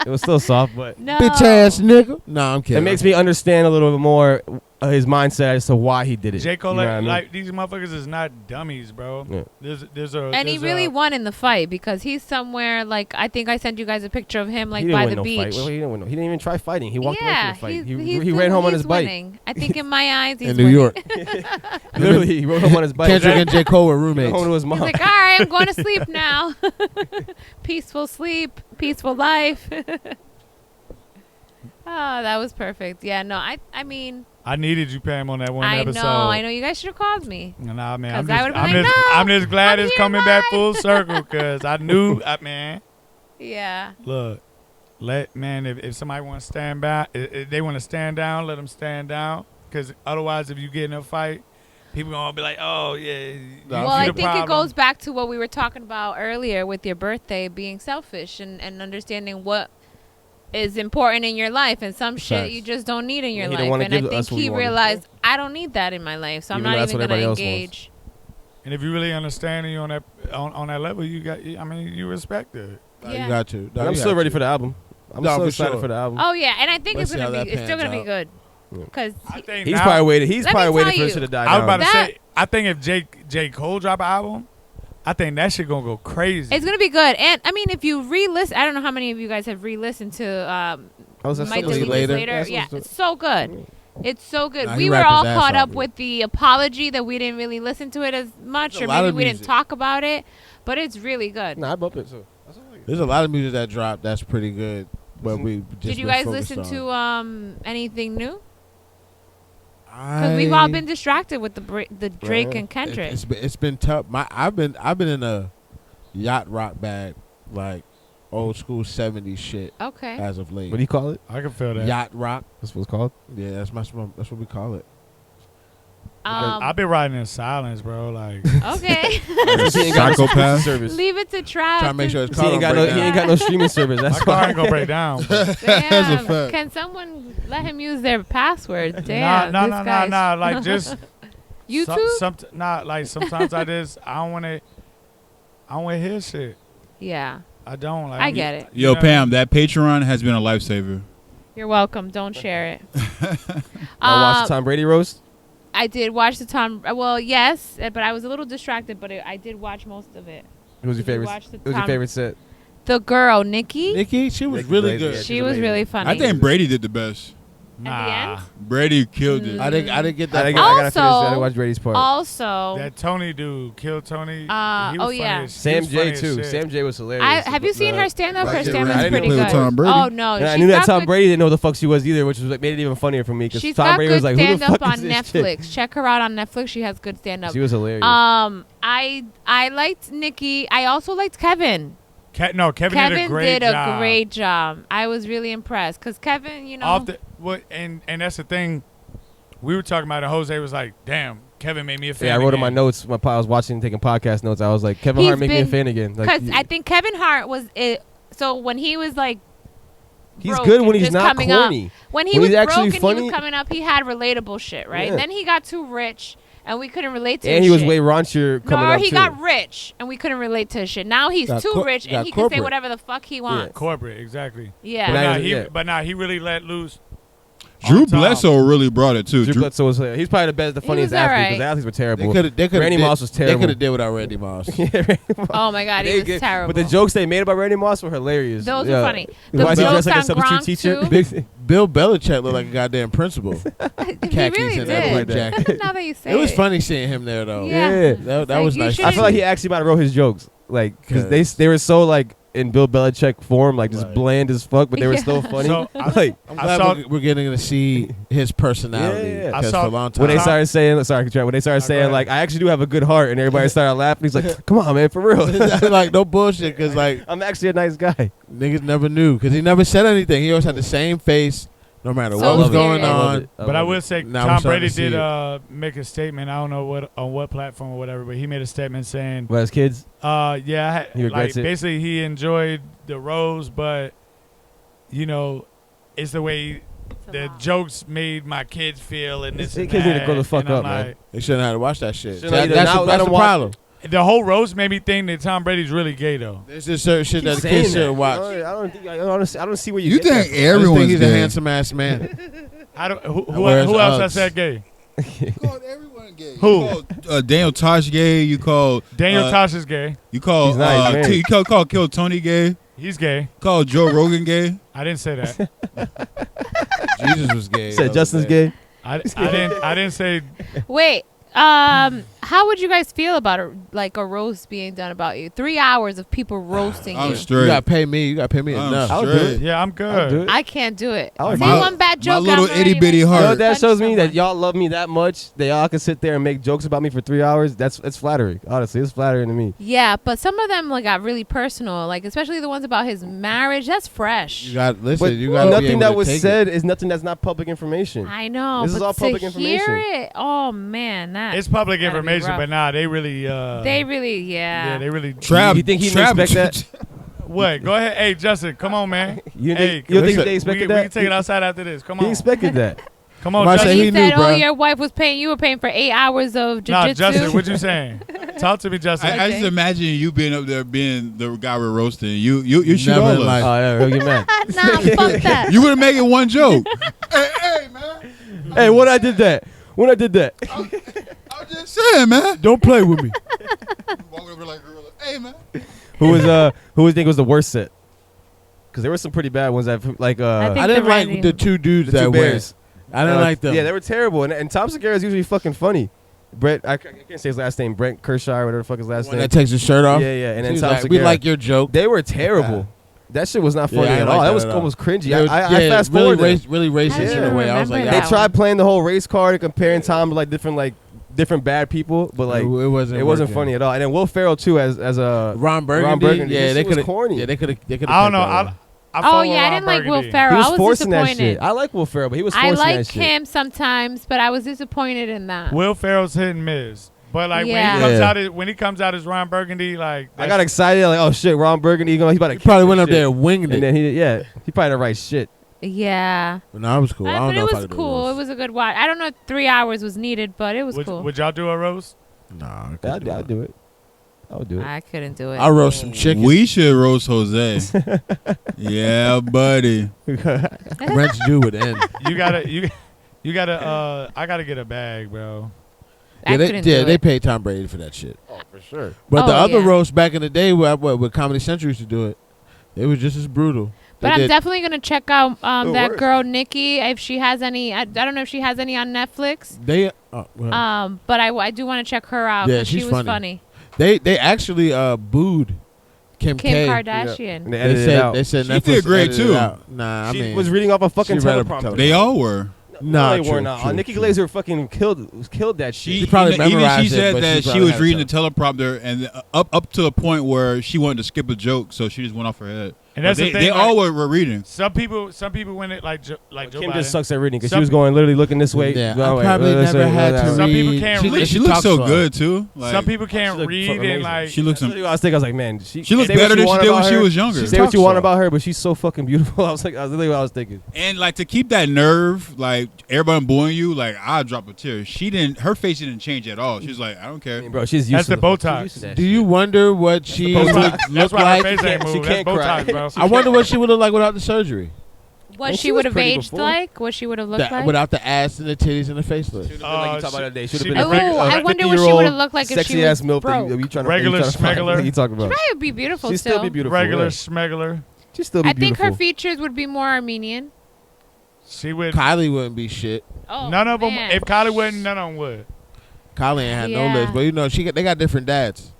It was still soft, but
No.
Bitch ass nigga. Nah, I'm kidding.
it makes me understand a little bit more his mindset as to why he did it.
J. Cole,
You know what I mean?
like these motherfuckers is not dummies, bro.
Yeah.
There's a
And he
there's
really
a,
won in the fight because he's somewhere like I think I sent you guys a picture of him like
he didn't
by
win
the
no
beach.
Fight. Well, he didn't win. He didn't even try fighting. He walked away
Yeah,
from the fight.
he's
He ran home on
he's
his bike.
winning. I think in my eyes he's
in New
winning.
York.
Literally, he rode home on his bike.
Kendrick and J. Cole were
He went
roommates.
home to his
He's
mom.
like, all right, I'm going to sleep now. Peaceful sleep, peaceful life. Oh, that was perfect. Yeah, no, I mean,
I needed you, Pam, on that one
I
episode.
know. You guys should have called me.
Nah, man,
'Cause
I'm
I
just,
would've
I'm,
been like,
just,
no,
I'm just glad
I'm
it's
here
coming back
live.
full circle because I knew, man.
Yeah.
Look, if somebody want to stand back, if they want to stand down, let them stand down. Because otherwise, if you get in a fight, people gonna be like, "Oh yeah."
Well, I think it goes back to what we were talking about earlier with your birthday being selfish and understanding what is important in your life and some shit
Facts.
you just don't need in your
And he don't
life.
wanna
And I
give
think
us what we
he
wanted.
realized I don't need that in my life, so I'm
Even though
not
that's
even
what
gonna
everybody else
engage.
And if you really understand and you on that level, you got. I mean, you respect it.
Nah,
Yeah.
You got to. Nah,
I'm
you
still
got
ready
to.
for the album. I'm
No,
so
for
excited
sure.
for the album.
Oh yeah, and I think
Let's
it's
see how
gonna
that
be it's still
pans
gonna be
out.
good
Yeah.
because
I think
He's
now-
probably waiting. He's
Let me
probably waiting
tell
for this
you.
shit to die
I was
down.
about to
That-
say. I think if J. Cole drop an album, I think that shit gonna go crazy.
it's gonna be good. And I mean, if you re-listen, I don't know how many of you guys have re-listened to
was that
Might
something
Delete
later?
Later.
That's
Yeah,
what's
it's so good. It's so good.
Nah,
We
he
were
rapped his
all
ass
caught
off,
up
dude.
with the apology that we didn't really listen to it as much,
There's a
or
lot
maybe
of
we didn't
music.
talk about it. But it's really good.
Nah, I bump it. So
There's a lot of music that dropped that's pretty good, but we just
Did you
been
guys
focused
listen
on.
to anything new? Because we've all been distracted with the Drake
Yeah.
and Kendrick.
It's been tough. I've been in a yacht rock bag, like old school '70s shit
Okay.
as of late.
what do you call it?
I can feel that.
Yacht rock.
That's what it's called.
Yeah, that's what we call it.
I've been riding in silence, bro. Like,
Okay.
He ain't got no
Psychopath.
service.
Leave it to Trav.
Trying to make sure it's
He
called.
ain't got no. He ain't got no streaming service.
my
That's
car
why.
ain't gonna break down. but-
Damn.
fact.
Can someone let him use their password? Damn.
Nah,
this guy's-
Like just
YouTube?
like sometimes I don't want to hear shit.
Yeah.
I don't. Like,
I get it.
Yo, Pam, that Patreon has been a lifesaver.
You're welcome. Don't share it.
I watched the Tom Brady roast.
I did watch the Tom. Well, yes, but I was a little distracted. But I did watch most of it.
It was your
Did you
favorite.
watch the
It was your
Tom-
favorite set.
the girl Nikki.
Nikki, she was
Nikki
really
Glaze,
good.
yeah,
She was really funny.
I think Brady did the best.
Nah.
the end?
Brady killed it.
I didn't get that.
I
part.
gotta finish. I
Also-
gotta watch Brady's part.
Also,
That Tony dude, Kill Tony. He was
oh,
funny
yeah.
as- he
Sam
was
J
funny as
too.
shit.
Sam J was hilarious.
have you seen her stand up? Her
Rocket
stand
Racing.
up's
I didn't
pretty
play with
good.
Tom Brady.
Oh no,
And I
she's
knew that
got
Tom
good-
Brady didn't know who the fuck she was either, which was like made it even funnier for me because
She's
Tom
got
Brady
good
was like, "Who the
stand up
fuck
on
is this chick?"
Netflix. Check her out on Netflix. She has good stand up.
She was hilarious.
I liked Nikki. I also liked Kevin.
Kevin did a great job.
great job. I was really impressed because Kevin, you know,
Off the what and that's the thing. We were talking about it. Jose was like, "Damn, Kevin made me a fan."
Yeah, I wrote in my
again."
notes when I was watching, taking podcast notes. I was like, Kevin
He's
Hart make me a
been-
fan again. Like,
because I think Kevin Hart was it. So when he was like,
he's
broke
good
and
when he's
just
not
coming up,
corny.
when he
When
was
he's
broke
actually
and he
funny-
was coming up, he had relatable shit, right?
Yeah.
Then he got too rich, and we couldn't relate to
And
his
he was
shit.
way raunchier coming
Or
up
he
too.
got rich, and we couldn't relate to his shit. Now he's
Got
too rich,
got
and he can say
corporate.
whatever the fuck he wants.
corporate exactly.
Yeah.
But now- yeah.
But now he really let loose.
Drew
all the time.
Bledsoe really brought it too.
Drew Bledsoe was he's probably the best, the
He
funniest
was
athlete
alright.
because the athletes were terrible.
They could.
Randy Moss was terrible.
They could have did without Randy Moss.
Yeah, Randy Moss.
Oh my god, he
They
was
good.
terrible.
But the jokes they made about Randy Moss were hilarious.
Those
Yeah.
were funny.
Why is he
jokes
dressed like a
on
substitute
Gronk,
teacher?
too.
Big-
Bill Belichick looked like a goddamn principal.
he
khakis
really
and that
did.
blue jacket.
Now that you say
It was funny seeing him there though.
Yeah.
That
Like,
was
you
nice.
should-
I feel like he actually might have wrote his jokes, like because they were so like in Bill Belichick form, like just
Right.
bland as fuck, but they were
Yeah.
still funny.
So,
like
I'm
I
glad
saw-
we're getting to see his personality.
Yeah, yeah.
Because
I saw-
for a long time,
when they
Uh-huh.
started saying, when they started
go
saying
ahead.
like, I actually do have a good heart, and everybody started laughing. He's like, come on, man, for real.
like no bullshit. Because like
I'm actually a nice guy.
niggas never knew. Because he never said anything. He always had the same face, no matter
So
what was
serious.
going
I
love
on.
it.
But I will say,
Now we're
Tom
starting
Brady
to see
did
it.
make a statement. I don't know on what platform or whatever, but he made a statement saying,
But as kids,
yeah,
He regrets
like
it.
basically he enjoyed the rose, but you know, it's the way the jokes made my kids feel, and this
These
and
kids need to
that.
grow the fuck
And I'm
up, man.
like,
They shouldn't have to watch that shit.
Shouldn't
That-
either.
that's
Now
the,
let
that's
them
the
watch-
problem.
The whole roast made me think that Tom Brady's really gay though.
There's just certain shit that the
saying
kids shouldn't watch.
I don't see where you
You
get that
think
from.
I just
everyone's
think he's
gay.
a handsome ass man.
I don't. Who
Where's
else I
Uggs?
said gay?
You called everyone gay.
Who?
You called Daniel Tosh gay. You called
Daniel Tosh is gay.
You called
He's not, he's married.
you called Kill Tony gay.
He's gay.
Called Joe Rogan gay.
I didn't say that.
Jesus was gay.
Said Justin's gay.
I didn't say.
Wait, how would you guys feel about a roast being done about you? 3 hours of people roasting
I'm
you.
straight.
You gotta pay me. You gotta pay me
I'm
enough.
I'll do it.
straight.
Yeah, I'm
I'll do
good.
it.
I can't do it.
I would
Say
do it.
one bad joke.
My little
I'm already
itty bitty
ready to
heart.
You know what that
punch
shows me?
someone.
That y'all love me that much that y'all can sit there and make jokes about me for 3 hours. It's flattering. Honestly, it's flattering to me.
Yeah, but some of them got really personal, especially the ones about his marriage. That's fresh.
You got listen.
But
You got
nothing that was said is nothing that's not public information.
I know.
This
but
is all
to
public
hear
information.
it, oh man, that
It's public
gotta be
information,
rough.
but nah, they really.
yeah.
They really.
Trap.
You think he
trap,
didn't expect
What? Go ahead. Hey, Justin, come on, man.
You
Hey,
think, you think
listen,
they expected
we
that?
can take it outside after this. Come
He
on.
expected that.
Come on,
Might
Justin.
say
He
he
said,
knew,
"Oh,
bruh.
your wife was paying. You were paying for 8 hours of
Nah,
jujitsu."
Justin, what you saying? Talk to me, Justin.
I just imagine you being up there being the guy we're roasting. You shoot
Never
all
in
of
life.
us.
Oh, yeah, he'll get mad.
Nah, fuck that.
You would have made it one joke. hey, man.
Hey, when I did that?
I was just saying, man.
Don't play with me.
Walking over like, hey, man.
Who would think was the worst set? Because there were some pretty bad ones that like
I think
I didn't
the
like
Randy-
the two dudes
the
that
two
went.
bears.
I didn't like them.
Yeah, they were terrible. And Tom Segura is usually fucking funny. Brett, I can't say his last name. Brent Kershaw, or whatever the fuck his last
When
name.
that takes his shirt off.
Yeah, yeah. And then
He was
Tom
like,
Segura.
we like your joke.
They were terrible. That shit was not
Yeah,
funny
I
at
didn't
all.
like
That
that
was
at all.
almost cringy.
They were-
I fast
really,
forwarded.
really racist
Yeah.
in a way. I was like,
Remember
They
that
tried playing the whole race card and comparing Tom to different bad people, but
it wasn't.
it wasn't
working.
funny at all. And then Will Ferrell too as a
Ron Burgundy.
Burgundy.
Yeah,
This
they
shit was
could have.
corny.
Yeah, they could have.
I don't know. I
Oh
follow
yeah, I
Ron
didn't like Will
Burgundy.
Ferrell.
He was
I was
forcing that
disappointed.
shit. I like Will Ferrell, but he was
I
forcing
like
that shit.
him sometimes, but I was disappointed in that.
Will Ferrell's hit and miss, but like
Yeah.
when he comes out as Ron Burgundy, like
I got excited, like, oh shit, Ron Burgundy, he about to
He probably
kick
went
this
up there
shit.
and winged
And
it.
then he probably the right shit.
Yeah,
But no, it was cool. I don't
but
know
it
if I
was
could do
cool. It was a good watch. I don't know if 3 hours was needed, but it was cool.
Would y'all do a roast?
Nah,
I'll do it. I would do it.
I couldn't do it.
I'll roast some chicken.
We should roast Jose. Yeah, buddy.
Rent's due would end.
You gotta. I gotta get a bag, bro.
I
Yeah,
couldn't do
they
it.
paid Tom Brady for that shit.
Oh, for sure.
But the
Oh,
other
yeah.
roast back in the day, with Comedy Central used to do it. It was just as brutal.
But
They
I'm
did-
definitely gonna check out that
worse.
girl Nikki if she has any. I don't know if she has any on Netflix.
They well,
But I do want to check her out.
Yeah,
'cause
she's
she was
funny.
funny.
they actually booed Kim
Kim
K.
Kardashian.
And they
They
edited it
said
out.
they said
She
Netflix
did great,
edited it
too.
out. Nah, I
She
mean
was reading off a fucking
she read a
teleprompter.
They all were.
Nah,
they
true,
were not.
true,
Nikki
true.
Glaser fucking killed that shit.
She probably
even
memorized
she
it,
said
but
that
she
she
probably
was
had
reading
some.
the teleprompter and up to a point where she wanted to skip a joke, so she just went off her head.
And that's
But
the thing,
they
like,
all were reading.
Some people when it like Joe
Kim
Biden.
just sucks at reading because she
Some
was going literally looking this way.
Yeah,
going
I
away,
probably
this
never
way,
had
that
to
way.
Some
read.
people can't
She,
read.
She
talks
looks so
slow.
good too. Like,
Some people
She
can't
looked
read
amazing.
and like.
she looks.
I was thinking, I was like, man,
She looks
say what
better
you
than she
want
did
about
when she
her.
was younger.
Say what you
Talk
want
slow.
about her, but she's so fucking beautiful. I was literally what I was thinking.
And like to keep that nerve, like everybody booing you, like I drop a tear. She didn't. Her face didn't change at all. She was like, I don't
I
care.
mean, bro, she's used
That's
to
the
fuck-
Botox.
she's used to that
Do
shit.
you wonder what she
That's
would
why-
That's
look
why her
like?
face ain't
She
moved. That's
can't cry.
Botox, bro.
I wonder what she would look like without the surgery.
What
And
she
she was
would have
pretty
aged
before.
like? What she would have looked like?
Without the ass and the titties and the faceless.
Should've been like you talked about that day. Should've
she-
been
Oh,
I wonder what she
50-year-old
would've looked like if she
sexy
was
ass milk.
broke.
You trying to
Regular
you trying to find-
smegular.
What you talking
She
about?
probably would be beautiful
She'd still be beautiful.
Regular
yeah.
smegular.
She'd still be
I think
beautiful.
her features would be more Armenian.
She would.
Kylie wouldn't be shit.
Oh,
None of them.
man.
If Kylie wouldn't, none of them would.
Kylie ain't had
Yeah.
no lips, but you know they got different dads.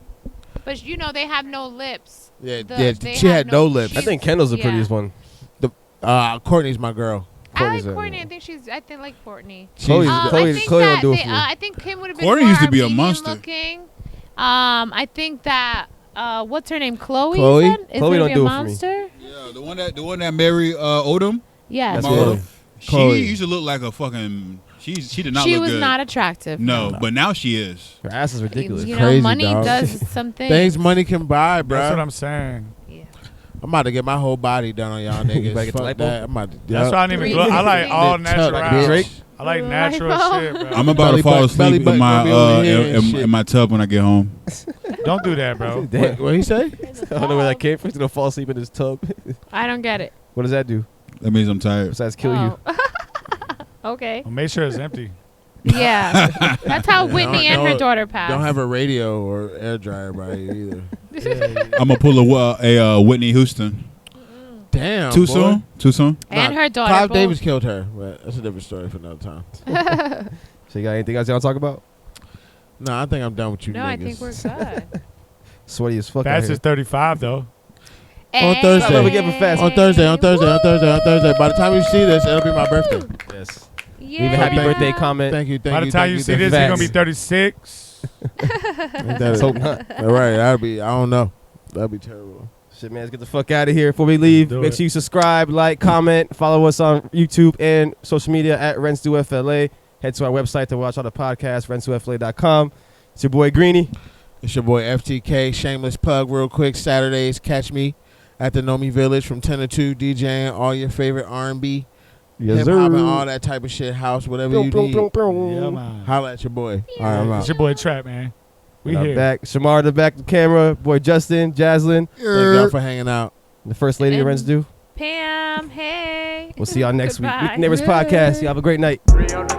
But you know they have no lips.
Yeah,
They
she
have
had no lips.
I think Kendall's the
Yeah.
prettiest one.
Courtney's my girl.
I
Courtney's
like
a-
Courtney. I think like Courtney.
Chloe's-
I
Chloe's-
think
Chloe don't
that
do it
they,
for me.
I think Kim would have been
Courtney
more
used to be a
Armenian
monster.
looking. I think that what's her name? Chloe.
Chloe?
You said? Is
Chloe
gonna
don't
be
do
a
it for me.
monster.
Yeah, the one that married Odom.
Yes.
That's
Marlo.
Chloe.
She
Chloe.
used to look like a fucking. She did not
She
look
was
good.
not attractive.
No, but now she is.
Her ass is ridiculous.
You know,
Crazy,
money
dog.
does something.
Things money can buy, bro.
That's what I'm saying.
Yeah.
I'm about to get my whole body done on y'all niggas.
better get the
Fuck
lipo?
that. I'm about to.
That's why I don't even.
Three
Look, I like
sixty.
all
Big tuck,
natural.
Drake.
I like natural
Lipo.
shit, bro.
I'm about
Belly
to fall
button- belly
asleep in
button
my
gonna be over here and shit.
in my tub when I get home.
Don't do that, bro.
Damn.
What he say?
I don't know where that came from. He's gonna fall asleep in his tub.
I don't get it.
What does that do
That means I'm tired.
besides kill you?
Oh. Okay.
Well, make sure it's empty.
Yeah. That's how Whitney and her
don't-
daughter passed.
Don't have a radio or air dryer by you either.
I'm gonna pull a Whitney Houston.
Damn.
Too
boy.
soon? Too soon?
and
Nah,
her daughter.
Clive
both.
Davis killed her, but that's a different story for another time.
So you got anything else you want to talk about?
No, I think I'm done with you
No,
niggas.
I think we're good.
Sweaty as fuck. out
Fast
here.
is 35 though.
On Thursday.
Stop, we give it fast.
On Thursday. By the time you see this, it'll be my birthday.
Yes.
Yeah.
Leave a happy birthday comment.
Thank you.
By the time you see this,
Facts.
you're gonna be 36.
Let's hope not.
All right, that'll be. I don't know. That'd be terrible.
Shit, man, let's get the fuck out of here. Before we leave,
Do
make
it.
sure you subscribe, like, comment, follow us on YouTube and social media at RentsDoFLA. Head to our website to watch all the podcasts, rentsdofla.com. It's your boy Greenie.
It's your boy FTK. Shameless plug, real quick. Saturdays, catch me at the Nomi Village from 10 to 2, DJing all your favorite R&B, hip hop, and all that type of shit. House, whatever you need.
Yeah, man.
Holla at your boy. All right, I'm
It's
out.
your boy Trap, man. We
And
here.
I'm back. Shamar to the back of the camera. Boy Justin, Jaslyn,
Thank y'all for hanging out.
the first lady of
And-
Rents Do.
Pam, hey.
We'll see y'all next week.
Goodbye.
Week Neighbors Podcast. Y'all have a great night.
3 on the